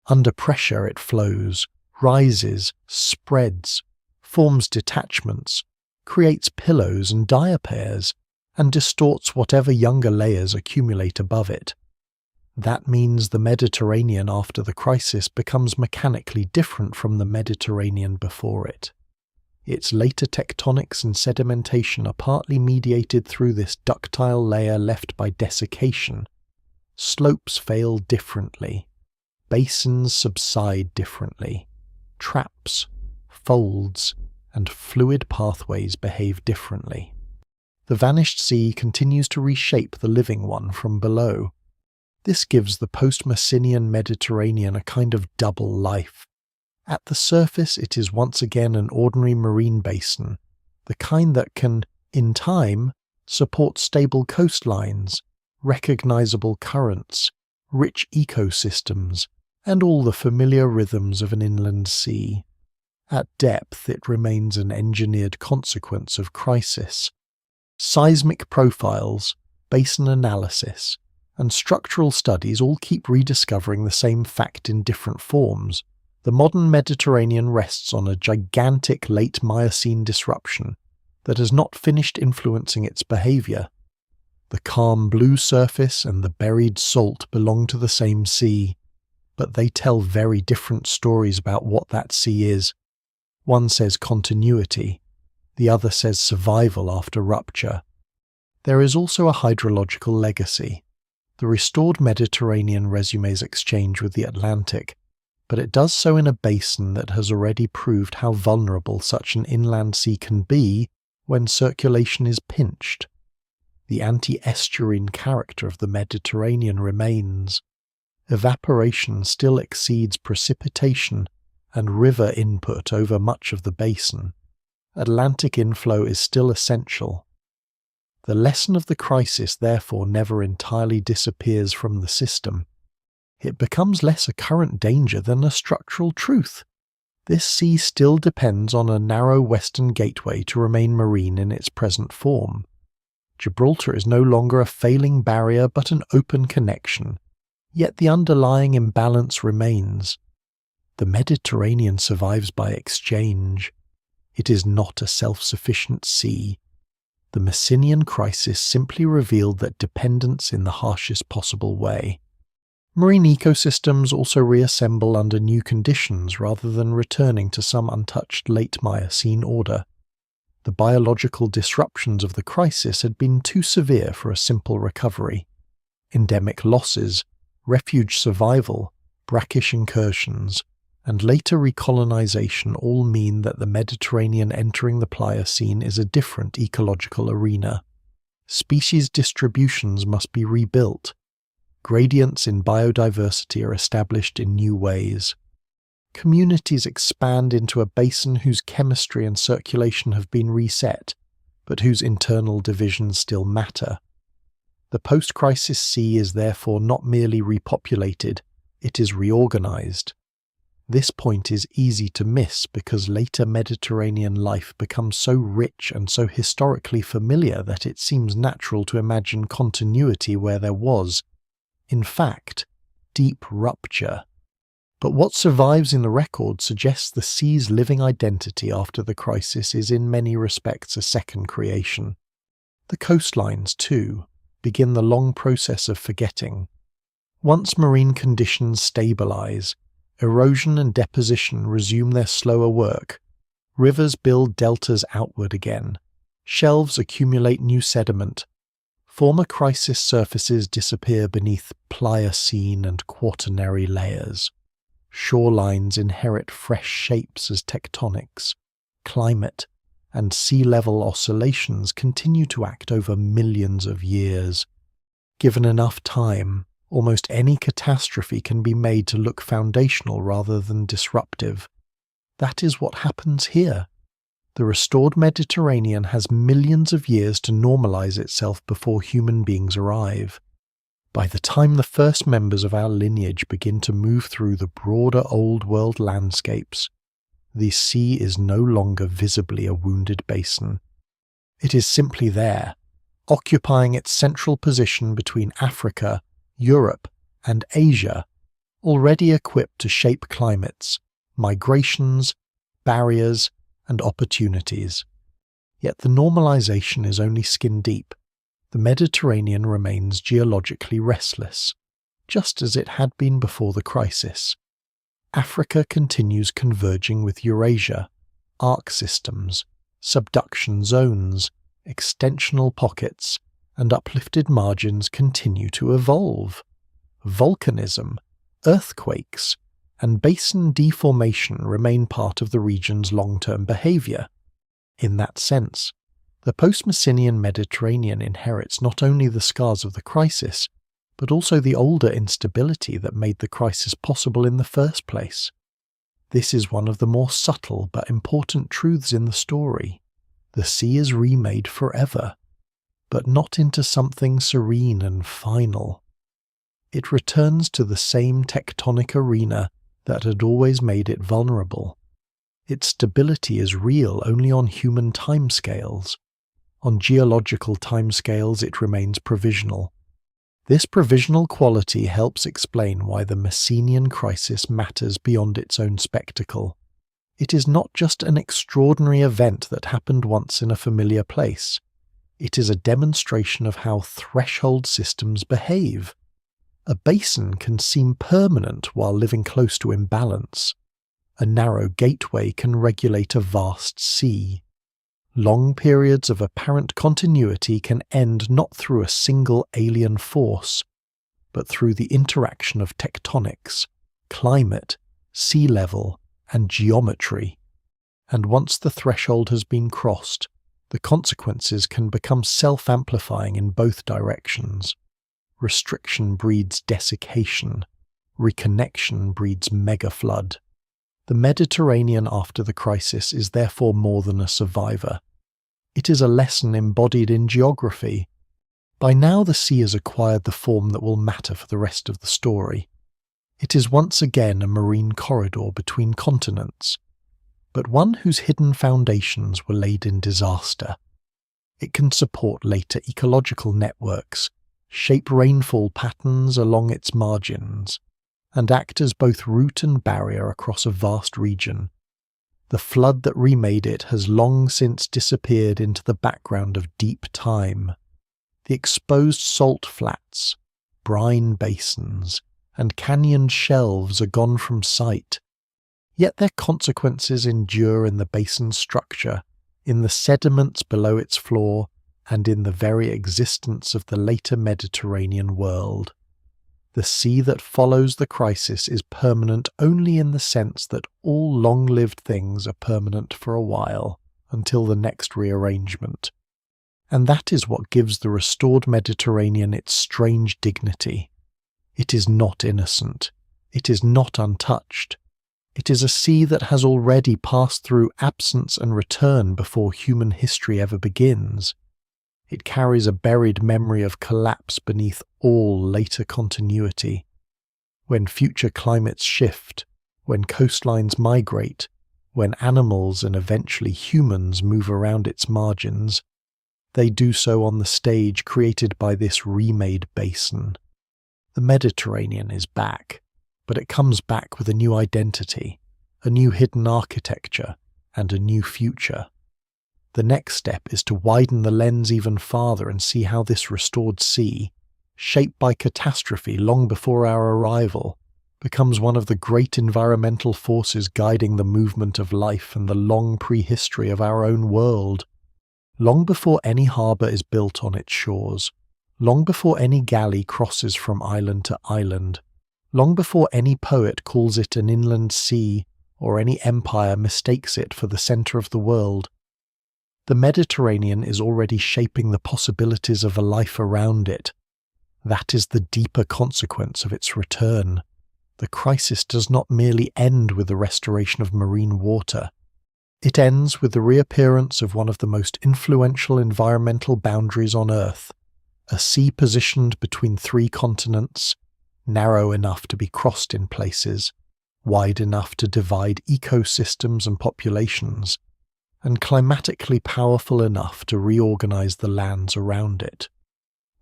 Under pressure it flows, rises, spreads, forms detachments, creates pillows and diapairs, and distorts whatever younger layers accumulate above it. That means the Mediterranean after the crisis becomes mechanically different from the Mediterranean before it. Its later tectonics and sedimentation are partly mediated through this ductile layer left by desiccation. Slopes fail differently. Basins subside differently. Traps, folds, and fluid pathways behave differently. The vanished sea continues to reshape the living one from below. This gives the post-Messinian Mediterranean a kind of double life. At the surface it is once again an ordinary marine basin, the kind that can, in time, support stable coastlines, recognizable currents, rich ecosystems, and all the familiar rhythms of an inland sea. At depth it remains an engineered consequence of crisis. Seismic profiles, basin analysis, and structural studies all keep rediscovering the same fact in different forms. The modern Mediterranean rests on a gigantic late Miocene disruption that has not finished influencing its behaviour. The calm blue surface and the buried salt belong to the same sea, but they tell very different stories about what that sea is. One says continuity, the other says survival after rupture. There is also a hydrological legacy. The restored Mediterranean resumes exchange with the Atlantic, but it does so in a basin that has already proved how vulnerable such an inland sea can be when circulation is pinched. The anti-estuarine character of the Mediterranean remains. Evaporation still exceeds precipitation and river input over much of the basin. Atlantic inflow is still essential. The lesson of the crisis therefore never entirely disappears from the system. It becomes less a current danger than a structural truth. This sea still depends on a narrow western gateway to remain marine in its present form. Gibraltar is no longer a failing barrier but an open connection, yet the underlying imbalance remains. The Mediterranean survives by exchange. It is not a self-sufficient sea. The Messinian crisis simply revealed that dependence in the harshest possible way. Marine ecosystems also reassemble under new conditions rather than returning to some untouched late Miocene order. The biological disruptions of the crisis had been too severe for a simple recovery. Endemic losses, refuge survival, brackish incursions, and later recolonization all mean that the Mediterranean entering the Pliocene is a different ecological arena. Species distributions must be rebuilt. Gradients in biodiversity are established in new ways. Communities expand into a basin whose chemistry and circulation have been reset, but whose internal divisions still matter. The post-crisis sea is therefore not merely repopulated, it is reorganized. This point is easy to miss because later Mediterranean life becomes so rich and so historically familiar that it seems natural to imagine continuity where there was, in fact, deep rupture. But what survives in the record suggests the sea's living identity after the crisis is in many respects a second creation. The coastlines, too, begin the long process of forgetting. Once marine conditions stabilize, erosion and deposition resume their slower work. Rivers build deltas outward again. Shelves accumulate new sediment. Former crisis surfaces disappear beneath Pliocene and Quaternary layers. Shorelines inherit fresh shapes as tectonics. Climate and sea level oscillations continue to act over millions of years. Given enough time, almost any catastrophe can be made to look foundational rather than disruptive. That is what happens here. The restored Mediterranean has millions of years to normalize itself before human beings arrive. By the time the first members of our lineage begin to move through the broader Old World landscapes, the sea is no longer visibly a wounded basin. It is simply there, occupying its central position between Africa, Europe, and Asia, already equipped to shape climates, migrations, barriers, and opportunities. Yet the normalization is only skin deep. The Mediterranean remains geologically restless, just as it had been before the crisis. Africa continues converging with Eurasia, arc systems, subduction zones, extensional pockets, and uplifted margins continue to evolve. Volcanism, earthquakes, and basin deformation remain part of the region's long-term behavior. In that sense, the post-Messinian Mediterranean inherits not only the scars of the crisis, but also the older instability that made the crisis possible in the first place. This is one of the more subtle but important truths in the story. The sea is remade forever, but not into something serene and final. It returns to the same tectonic arena that had always made it vulnerable. Its stability is real only on human timescales. On geological timescales, it remains provisional. This provisional quality helps explain why the Messinian crisis matters beyond its own spectacle. It is not just an extraordinary event that happened once in a familiar place. It is a demonstration of how threshold systems behave. A basin can seem permanent while living close to imbalance. A narrow gateway can regulate a vast sea. Long periods of apparent continuity can end not through a single alien force, but through the interaction of tectonics, climate, sea level, and geometry. And once the threshold has been crossed, the consequences can become self-amplifying in both directions. Restriction breeds desiccation. Reconnection breeds megaflood. The Mediterranean after the crisis is therefore more than a survivor. It is a lesson embodied in geography. By now the sea has acquired the form that will matter for the rest of the story. It is once again a marine corridor between continents, but one whose hidden foundations were laid in disaster. It can support later ecological networks, shape rainfall patterns along its margins, and act as both root and barrier across a vast region. The flood that remade it has long since disappeared into the background of deep time. The exposed salt flats, brine basins, and canyoned shelves are gone from sight, yet their consequences endure in the basin's structure, in the sediments below its floor, and in the very existence of the later Mediterranean world. The sea that follows the crisis is permanent only in the sense that all long-lived things are permanent for a while, until the next rearrangement. And that is what gives the restored Mediterranean its strange dignity. It is not innocent. It is not untouched. It is a sea that has already passed through absence and return before human history ever begins. It carries a buried memory of collapse beneath all later continuity. When future climates shift, when coastlines migrate, when animals and eventually humans move around its margins, they do so on the stage created by this remade basin. The Mediterranean is back, but it comes back with a new identity, a new hidden architecture, and a new future. The next step is to widen the lens even farther and see how this restored sea, shaped by catastrophe long before our arrival, becomes one of the great environmental forces guiding the movement of life and the long prehistory of our own world. Long before any harbour is built on its shores, long before any galley crosses from island to island, long before any poet calls it an inland sea or any empire mistakes it for the centre of the world, the Mediterranean is already shaping the possibilities of a life around it. That is the deeper consequence of its return. The crisis does not merely end with the restoration of marine water. It ends with the reappearance of one of the most influential environmental boundaries on Earth, a sea positioned between three continents, narrow enough to be crossed in places, wide enough to divide ecosystems and populations, and climatically powerful enough to reorganize the lands around it.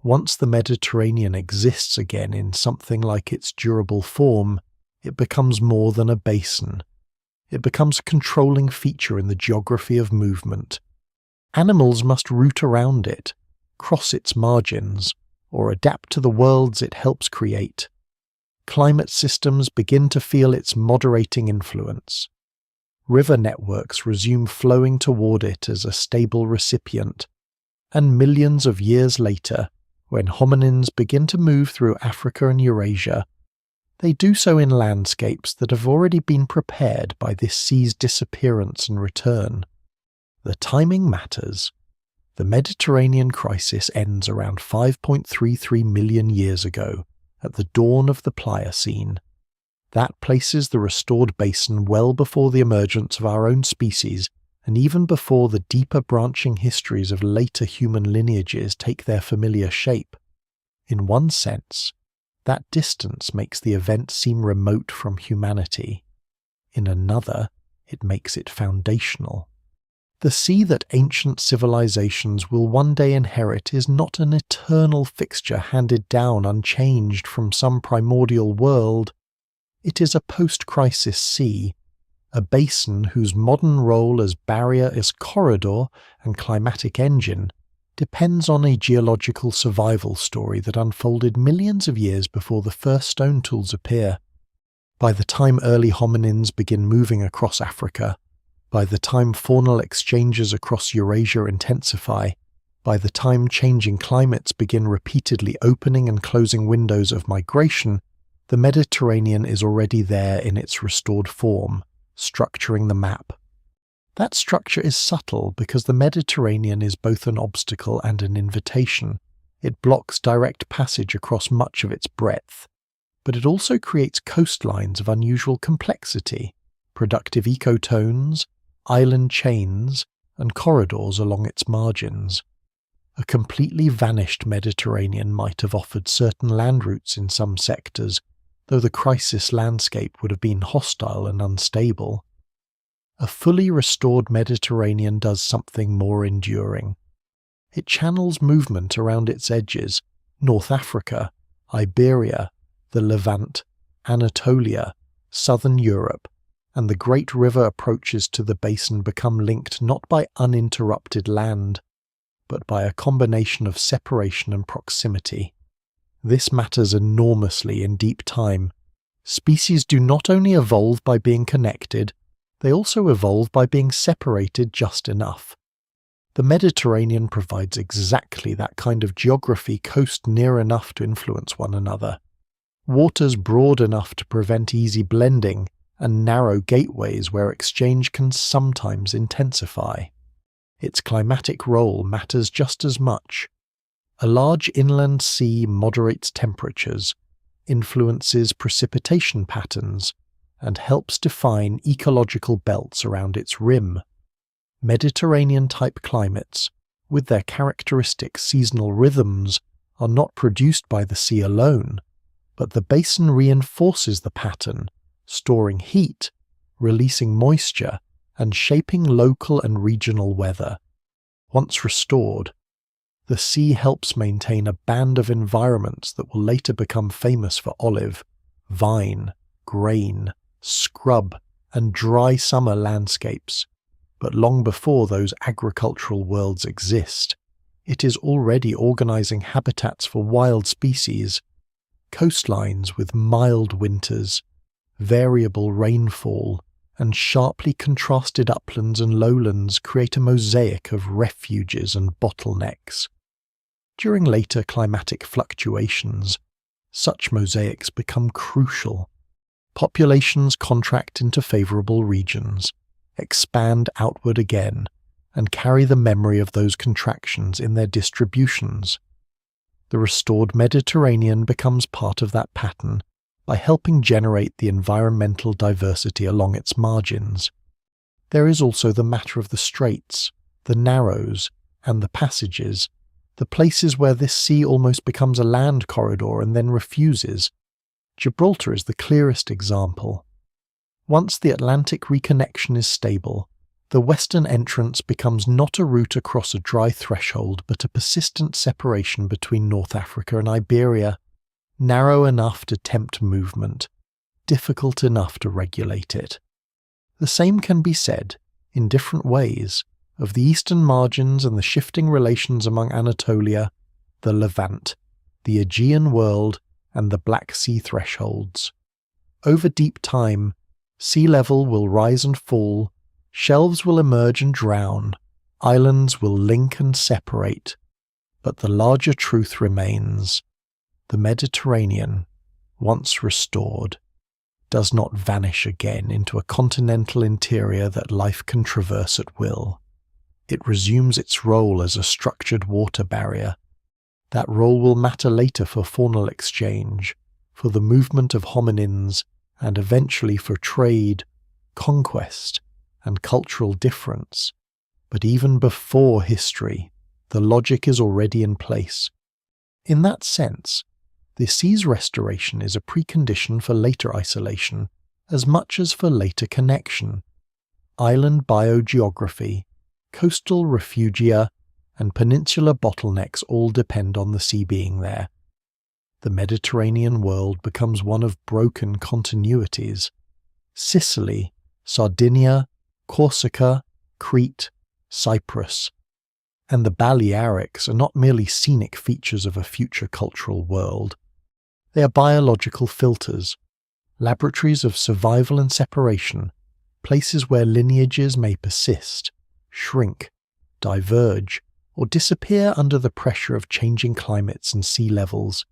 Once the Mediterranean exists again in something like its durable form, it becomes more than a basin. It becomes a controlling feature in the geography of movement. Animals must route around it, cross its margins, or adapt to the worlds it helps create. Climate systems begin to feel its moderating influence. River networks resume flowing toward it as a stable recipient, and millions of years later, when hominins begin to move through Africa and Eurasia, they do so in landscapes that have already been prepared by this sea's disappearance and return. The timing matters. The Mediterranean crisis ends around 5.33 million years ago, at the dawn of the Pliocene. That places the restored basin well before the emergence of our own species, and even before the deeper branching histories of later human lineages take their familiar shape. In one sense, that distance makes the event seem remote from humanity. In another, it makes it foundational. The sea that ancient civilizations will one day inherit is not an eternal fixture handed down unchanged from some primordial world. It is a post-crisis sea, a basin whose modern role as barrier, as corridor, and climatic engine depends on a geological survival story that unfolded millions of years before the first stone tools appear. By the time early hominins begin moving across Africa, by the time faunal exchanges across Eurasia intensify, by the time changing climates begin repeatedly opening and closing windows of migration, the Mediterranean is already there in its restored form, structuring the map. That structure is subtle because the Mediterranean is both an obstacle and an invitation. It blocks direct passage across much of its breadth, but it also creates coastlines of unusual complexity, productive ecotones, island chains, and corridors along its margins. A completely vanished Mediterranean might have offered certain land routes in some sectors, though the crisis landscape would have been hostile and unstable. A fully restored Mediterranean does something more enduring. It channels movement around its edges, North Africa, Iberia, the Levant, Anatolia, southern Europe, and the great river approaches to the basin become linked not by uninterrupted land, but by a combination of separation and proximity. This matters enormously in deep time. Species do not only evolve by being connected, they also evolve by being separated just enough. The Mediterranean provides exactly that kind of geography, coast near enough to influence one another, waters broad enough to prevent easy blending, and narrow gateways where exchange can sometimes intensify. Its climatic role matters just as much. A large inland sea moderates temperatures, influences precipitation patterns, and helps define ecological belts around its rim. Mediterranean-type climates, with their characteristic seasonal rhythms, are not produced by the sea alone, but the basin reinforces the pattern, storing heat, releasing moisture, and shaping local and regional weather. Once restored, the sea helps maintain a band of environments that will later become famous for olive, vine, grain, scrub, and dry summer landscapes. But long before those agricultural worlds exist, it is already organizing habitats for wild species, coastlines with mild winters, variable rainfall, and sharply contrasted uplands and lowlands create a mosaic of refuges and bottlenecks. During later climatic fluctuations, such mosaics become crucial. Populations contract into favorable regions, expand outward again, and carry the memory of those contractions in their distributions. The restored Mediterranean becomes part of that pattern by helping generate the environmental diversity along its margins. There is also the matter of the straits, the narrows, and the passages, the places where this sea almost becomes a land corridor and then refuses. Gibraltar is the clearest example. Once the Atlantic reconnection is stable, the western entrance becomes not a route across a dry threshold but a persistent separation between North Africa and Iberia, narrow enough to tempt movement, difficult enough to regulate it. The same can be said, in different ways, of the eastern margins and the shifting relations among Anatolia, the Levant, the Aegean world, and the Black Sea thresholds. Over deep time, sea level will rise and fall, shelves will emerge and drown, islands will link and separate, but the larger truth remains. The Mediterranean, once restored, does not vanish again into a continental interior that life can traverse at will. It resumes its role as a structured water barrier. That role will matter later for faunal exchange, for the movement of hominins, and eventually for trade, conquest, and cultural difference. But even before history, the logic is already in place. In that sense, the sea's restoration is a precondition for later isolation, as much as for later connection. Island biogeography, coastal refugia, and peninsular bottlenecks all depend on the sea being there. The Mediterranean world becomes one of broken continuities. Sicily, Sardinia, Corsica, Crete, Cyprus, and the Balearics are not merely scenic features of a future cultural world. They are biological filters, laboratories of survival and separation, places where lineages may persist, shrink, diverge, or disappear under the pressure of changing climates and sea levels.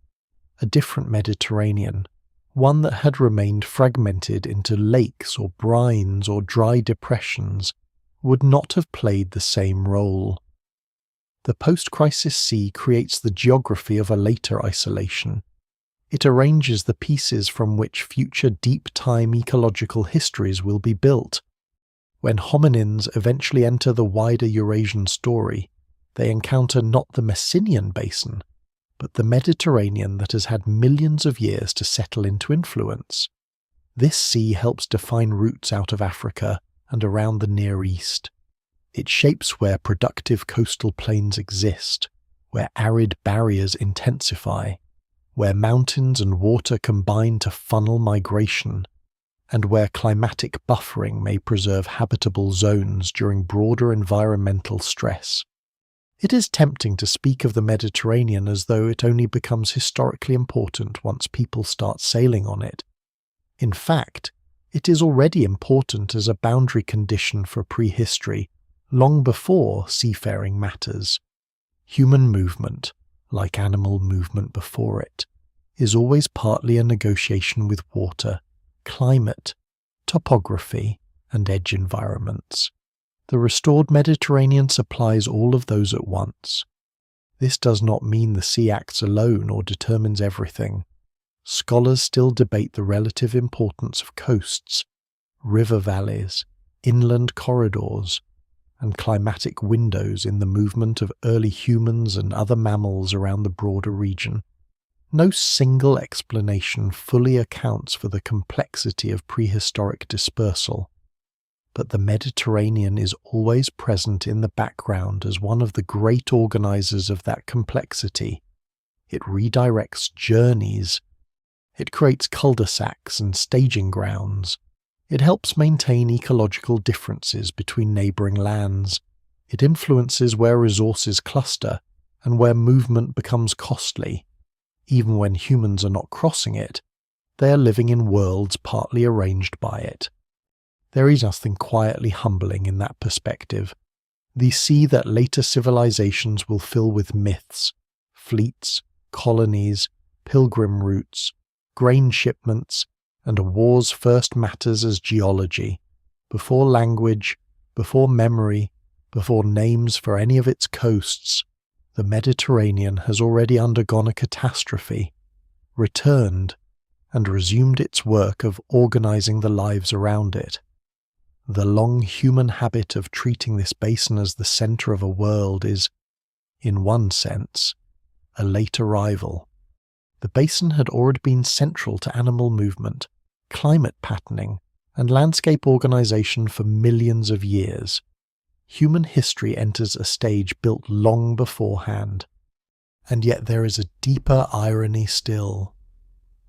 A different Mediterranean, one that had remained fragmented into lakes or brines or dry depressions, would not have played the same role. The post-crisis sea creates the geography of a later isolation. It arranges the pieces from which future deep-time ecological histories will be built. When hominins eventually enter the wider Eurasian story, they encounter not the Messinian basin, but the Mediterranean that has had millions of years to settle into influence. This sea helps define routes out of Africa and around the Near East. It shapes where productive coastal plains exist, where arid barriers intensify, where mountains and water combine to funnel migration, and where climatic buffering may preserve habitable zones during broader environmental stress. It is tempting to speak of the Mediterranean as though it only becomes historically important once people start sailing on it. In fact, it is already important as a boundary condition for prehistory, long before seafaring matters. Human movement, like animal movement before it, is always partly a negotiation with water, climate, topography, and edge environments. The restored Mediterranean supplies all of those at once. This does not mean the sea acts alone or determines everything. Scholars still debate the relative importance of coasts, river valleys, inland corridors, and climatic windows in the movement of early humans and other mammals around the broader region. No single explanation fully accounts for the complexity of prehistoric dispersal, but the Mediterranean is always present in the background as one of the great organizers of that complexity. It redirects journeys. It creates cul-de-sacs and staging grounds. It helps maintain ecological differences between neighboring lands. It influences where resources cluster and where movement becomes costly. Even when humans are not crossing it, they are living in worlds partly arranged by it. There is nothing quietly humbling in that perspective. The sea that later civilizations will fill with myths, fleets, colonies, pilgrim routes, grain shipments, and a war's first matters as geology, before language, before memory, before names for any of its coasts. The Mediterranean has already undergone a catastrophe, returned, and resumed its work of organizing the lives around it. The long human habit of treating this basin as the center of a world is, in one sense, a late arrival. The basin had already been central to animal movement, climate patterning, and landscape organization for millions of years. Human history enters a stage built long beforehand. And yet there is a deeper irony still.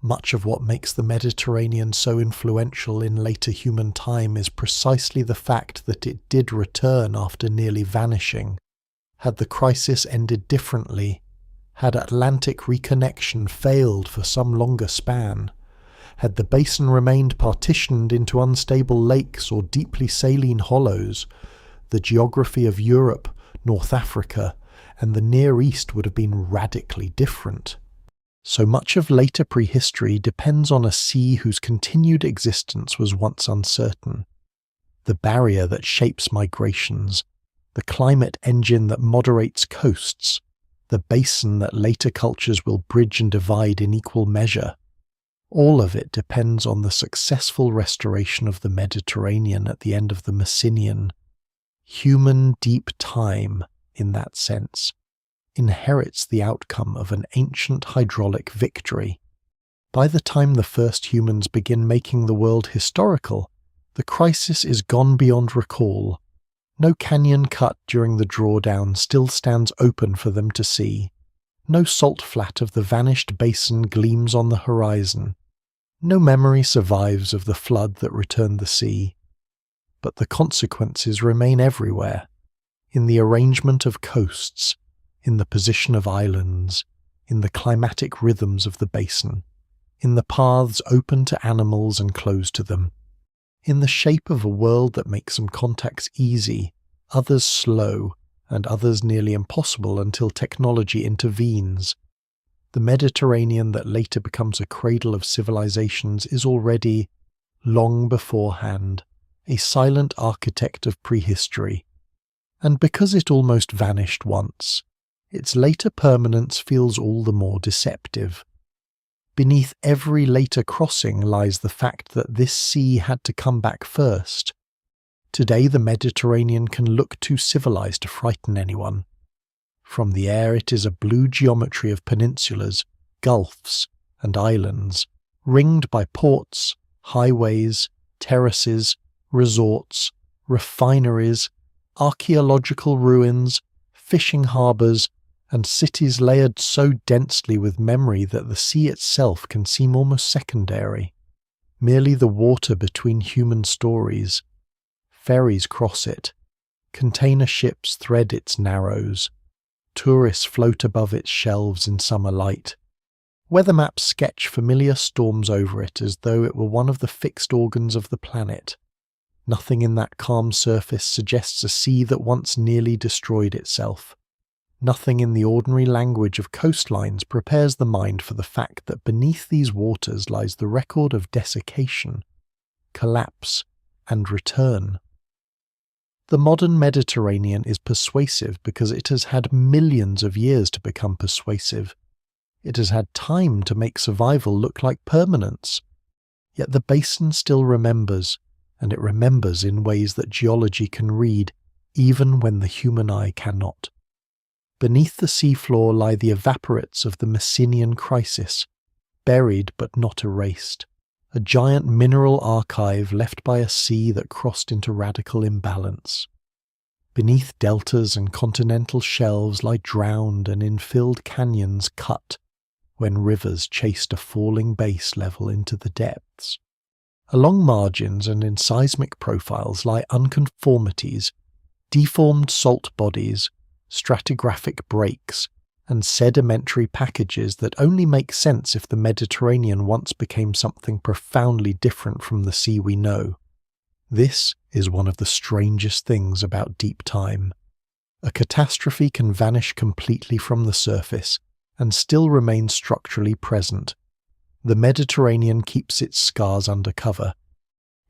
Much of what makes the Mediterranean so influential in later human time is precisely the fact that it did return after nearly vanishing. Had the crisis ended differently, had Atlantic reconnection failed for some longer span, had the basin remained partitioned into unstable lakes or deeply saline hollows, the geography of Europe, North Africa, and the Near East would have been radically different. So much of later prehistory depends on a sea whose continued existence was once uncertain. The barrier that shapes migrations, the climate engine that moderates coasts, the basin that later cultures will bridge and divide in equal measure. All of it depends on the successful restoration of the Mediterranean at the end of the Messinian. Human deep time, in that sense, inherits the outcome of an ancient hydraulic victory. By the time the first humans begin making the world historical, the crisis is gone beyond recall. No canyon cut during the drawdown still stands open for them to see. No salt flat of the vanished basin gleams on the horizon. No memory survives of the flood that returned the sea. But the consequences remain everywhere, in the arrangement of coasts, in the position of islands, in the climatic rhythms of the basin, in the paths open to animals and closed to them, in the shape of a world that makes some contacts easy, others slow, and others nearly impossible until technology intervenes. The Mediterranean that later becomes a cradle of civilizations is already, long beforehand, a silent architect of prehistory, and because it almost vanished once, its later permanence feels all the more deceptive. Beneath every later crossing lies the fact that this sea had to come back first. Today the Mediterranean can look too civilized to frighten anyone. From the air it is a blue geometry of peninsulas, gulfs, and islands, ringed by ports, highways, terraces, resorts, refineries, archaeological ruins, fishing harbours, and cities layered so densely with memory that the sea itself can seem almost secondary. merely the water between human stories. Ferries cross it, container ships thread its narrows, tourists float above its shelves in summer light. Weather maps sketch familiar storms over it as though it were one of the fixed organs of the planet. Nothing in that calm surface suggests a sea that once nearly destroyed itself. Nothing in the ordinary language of coastlines prepares the mind for the fact that beneath these waters lies the record of desiccation, collapse, and return. The modern Mediterranean is persuasive because it has had millions of years to become persuasive. It has had time to make survival look like permanence. Yet the basin still remembers, and it remembers in ways that geology can read, even when the human eye cannot. Beneath the seafloor lie the evaporates of the Messinian crisis, buried but not erased, a giant mineral archive left by a sea that crossed into radical imbalance. Beneath deltas and continental shelves lie drowned and infilled canyons cut when rivers chased a falling base level into the depths. Along margins and in seismic profiles lie unconformities, deformed salt bodies, stratigraphic breaks, and sedimentary packages that only make sense if the Mediterranean once became something profoundly different from the sea we know. This is one of the strangest things about deep time. A catastrophe can vanish completely from the surface and still remain structurally present. The Mediterranean keeps its scars under cover.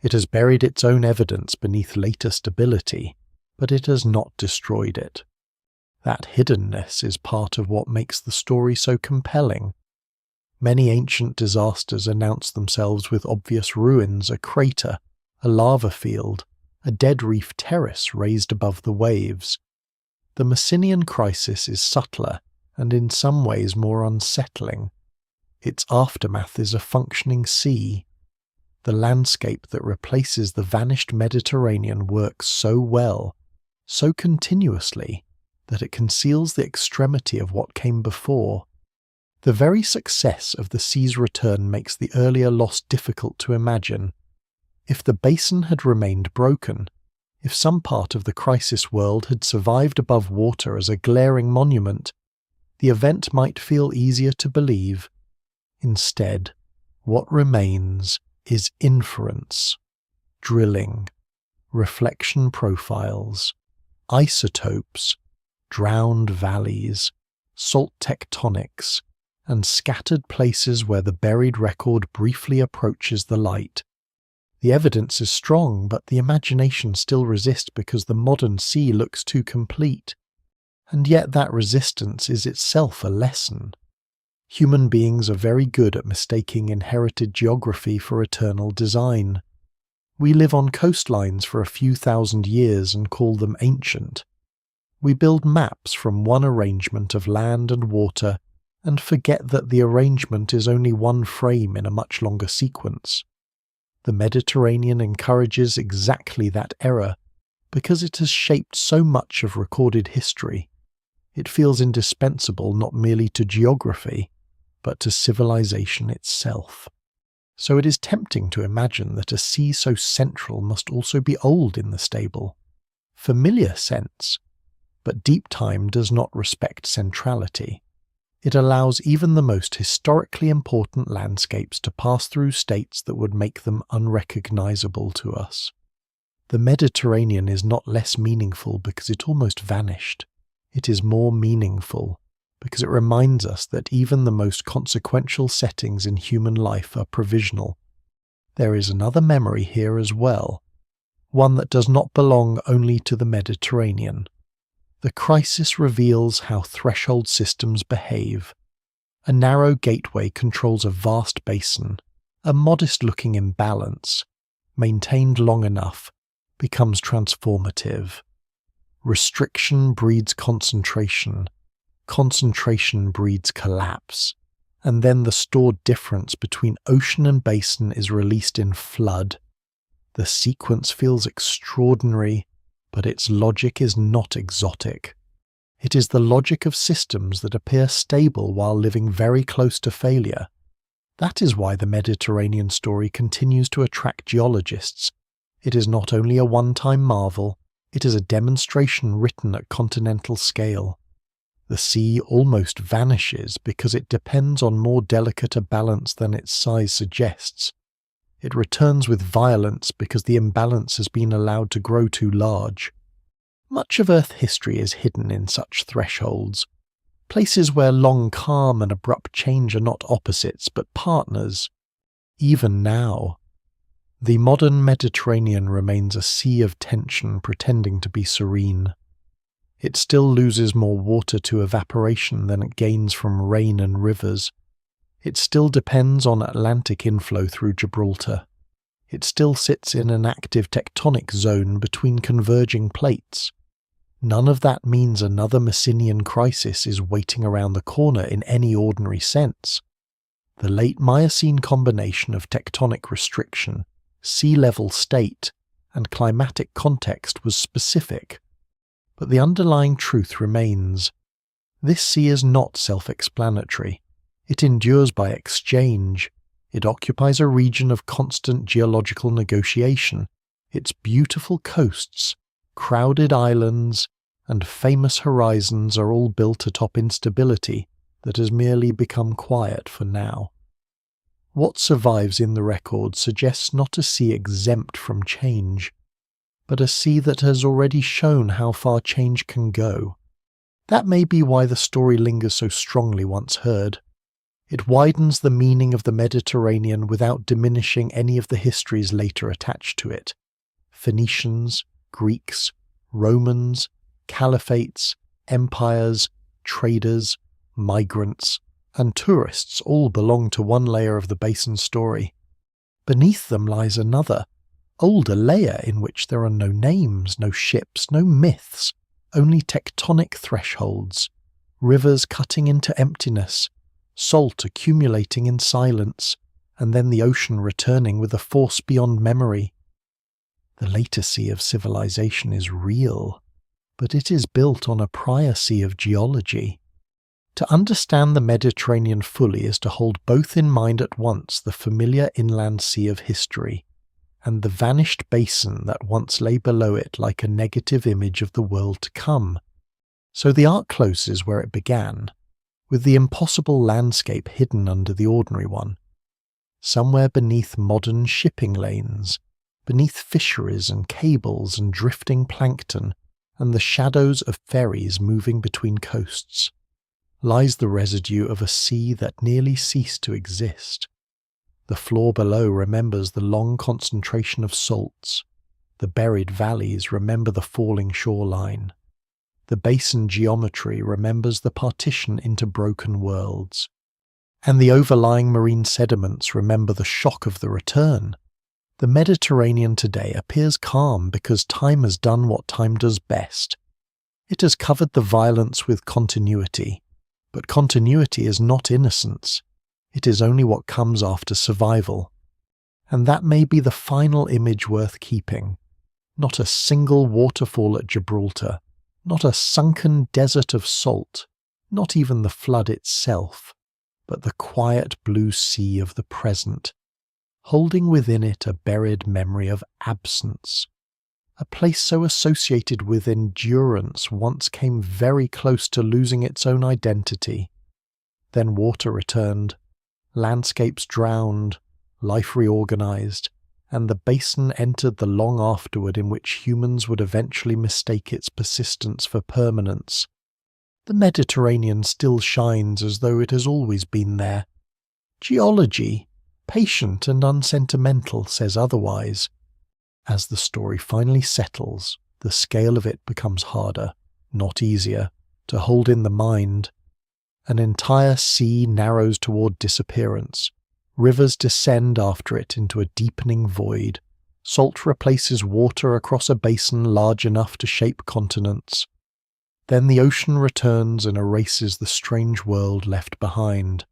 It has buried its own evidence beneath later stability, but it has not destroyed it. That hiddenness is part of what makes the story so compelling. Many ancient disasters announce themselves with obvious ruins, a crater, a lava field, a dead reef terrace raised above the waves. The Messinian crisis is subtler and in some ways more unsettling. Its aftermath is a functioning sea. The landscape that replaces the vanished Mediterranean works so well, so continuously, that it conceals the extremity of what came before. The very success of the sea's return makes the earlier loss difficult to imagine. If the basin had remained broken, if some part of the crisis world had survived above water as a glaring monument, the event might feel easier to believe. Instead, what remains is inference, drilling, reflection profiles, isotopes, drowned valleys, salt tectonics, and scattered places where the buried record briefly approaches the light. The evidence is strong, but the imagination still resists because the modern sea looks too complete. And yet that resistance is itself a lesson. Human beings are very good at mistaking inherited geography for eternal design. We live on coastlines for a few thousand years and call them ancient. We build maps from one arrangement of land and water and forget that the arrangement is only one frame in a much longer sequence. The Mediterranean encourages exactly that error because it has shaped so much of recorded history. It feels indispensable not merely to geography, but to civilization itself. So it is tempting to imagine that a sea so central must also be old in the stable. Familiar sense, but deep time does not respect centrality. It allows even the most historically important landscapes to pass through states that would make them unrecognizable to us. The Mediterranean is not less meaningful because it almost vanished. It is more meaningful because it reminds us that even the most consequential settings in human life are provisional. There is another memory here as well, one that does not belong only to the Mediterranean. The crisis reveals how threshold systems behave. A narrow gateway controls a vast basin. A modest-looking imbalance, maintained long enough, becomes transformative. Restriction breeds concentration. Concentration breeds collapse. And then the stored difference between ocean and basin is released in flood. The sequence feels extraordinary, but its logic is not exotic. It is the logic of systems that appear stable while living very close to failure. That is why the Mediterranean story continues to attract geologists. It is not only a one-time marvel, it is a demonstration written at continental scale. The sea almost vanishes because it depends on more delicate a balance than its size suggests. It returns with violence because the imbalance has been allowed to grow too large. Much of Earth history is hidden in such thresholds, places where long calm and abrupt change are not opposites but partners. Even now, the modern Mediterranean remains a sea of tension pretending to be serene. It still loses more water to evaporation than it gains from rain and rivers. It still depends on Atlantic inflow through Gibraltar. It still sits in an active tectonic zone between converging plates. None of that means another Messinian crisis is waiting around the corner in any ordinary sense. The late Miocene combination of tectonic restriction, sea level state, and climatic context was specific. But the underlying truth remains. This sea is not self-explanatory. It endures by exchange. It occupies a region of constant geological negotiation. Its beautiful coasts, crowded islands, and famous horizons are all built atop instability that has merely become quiet for now. What survives in the record suggests not a sea exempt from change, but a sea that has already shown how far change can go. That may be why the story lingers so strongly once heard. It widens the meaning of the Mediterranean without diminishing any of the histories later attached to it. Phoenicians, Greeks, Romans, caliphates, empires, traders, migrants, and tourists all belong to one layer of the basin story. Beneath them lies another, older layer in which there are no names, no ships, no myths, only tectonic thresholds, rivers cutting into emptiness, salt accumulating in silence, and then the ocean returning with a force beyond memory. The later sea of civilization is real, but it is built on a prior sea of geology. To understand the Mediterranean fully is to hold both in mind at once the familiar inland sea of history, and the vanished basin that once lay below it like a negative image of the world to come. So the arc closes where it began, with the impossible landscape hidden under the ordinary one. Somewhere beneath modern shipping lanes, beneath fisheries and cables and drifting plankton, and the shadows of ferries moving between coasts, lies the residue of a sea that nearly ceased to exist. The floor below remembers the long concentration of salts. The buried valleys remember the falling shoreline. The basin geometry remembers the partition into broken worlds. And the overlying marine sediments remember the shock of the return. The Mediterranean today appears calm because time has done what time does best. It has covered the violence with continuity, but continuity is not innocence. It is only what comes after survival. And that may be the final image worth keeping. Not a single waterfall at Gibraltar, not a sunken desert of salt, not even the flood itself, but the quiet blue sea of the present, holding within it a buried memory of absence. A place so associated with endurance once came very close to losing its own identity. Then water returned, landscapes drowned, life reorganized, and the basin entered the long afterward in which humans would eventually mistake its persistence for permanence. The Mediterranean still shines as though it has always been there. Geology, patient and unsentimental, says otherwise. As the story finally settles, the scale of it becomes harder, not easier, to hold in the mind. An entire sea narrows toward disappearance. Rivers descend after it into a deepening void. Salt replaces water across a basin large enough to shape continents. Then the ocean returns and erases the strange world left behind.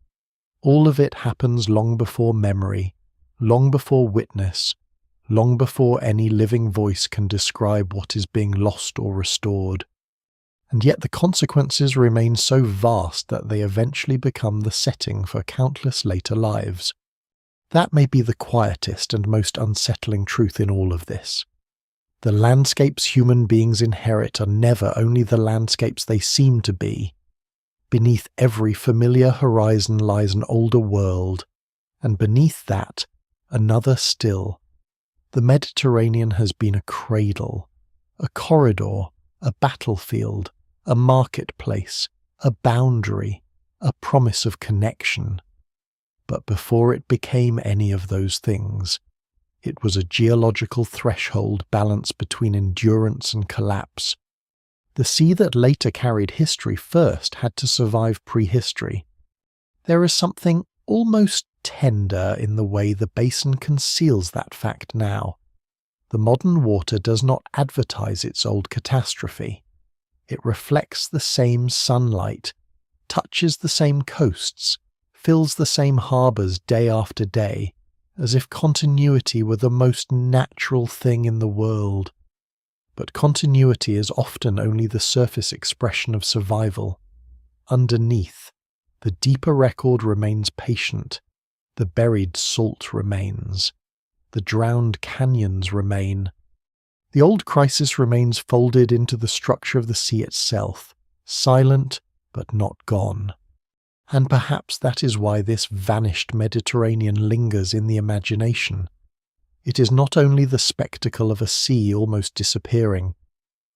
All of it happens long before memory, long before witness, long before any living voice can describe what is being lost or restored. and yet the consequences remain so vast that they eventually become the setting for countless later lives. That may be the quietest and most unsettling truth in all of this. The landscapes human beings inherit are never only the landscapes they seem to be. Beneath every familiar horizon lies an older world, and beneath that, another still. The Mediterranean has been a cradle, a corridor, a battlefield, a marketplace, a boundary, a promise of connection. But before it became any of those things, it was a geological threshold balanced between endurance and collapse. The sea that later carried history first had to survive prehistory. There is something almost tender in the way the basin conceals that fact now. The modern water does not advertise its old catastrophe. It reflects the same sunlight, touches the same coasts, fills the same harbours day after day, as if continuity were the most natural thing in the world. But continuity is often only the surface expression of survival. Underneath, the deeper record remains patient, the buried salt remains, the drowned canyons remain. The old crisis remains folded into the structure of the sea itself, silent but not gone. And perhaps that is why this vanished Mediterranean lingers in the imagination. It is not only the spectacle of a sea almost disappearing,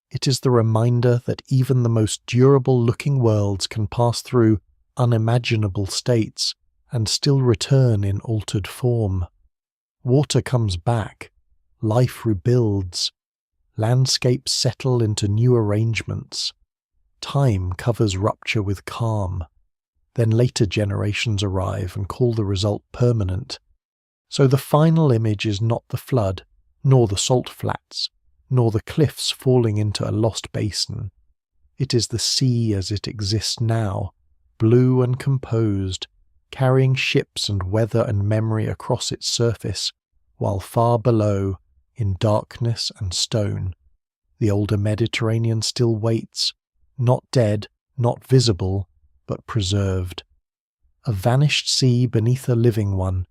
it is the reminder that even the most durable-looking worlds can pass through unimaginable states and still return in altered form. Water comes back, life rebuilds, landscapes settle into new arrangements, time covers rupture with calm. Then later generations arrive and call the result permanent. So the final image is not the flood, nor the salt flats, nor the cliffs falling into a lost basin. It is the sea as it exists now, blue and composed, carrying ships and weather and memory across its surface, while far below, in darkness and stone, the older Mediterranean still waits, not dead, not visible, but preserved. A vanished sea beneath a living one,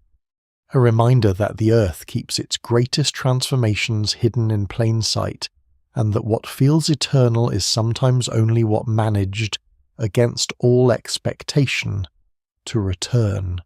a reminder that the earth keeps its greatest transformations hidden in plain sight, and that what feels eternal is sometimes only what managed, against all expectation, to return.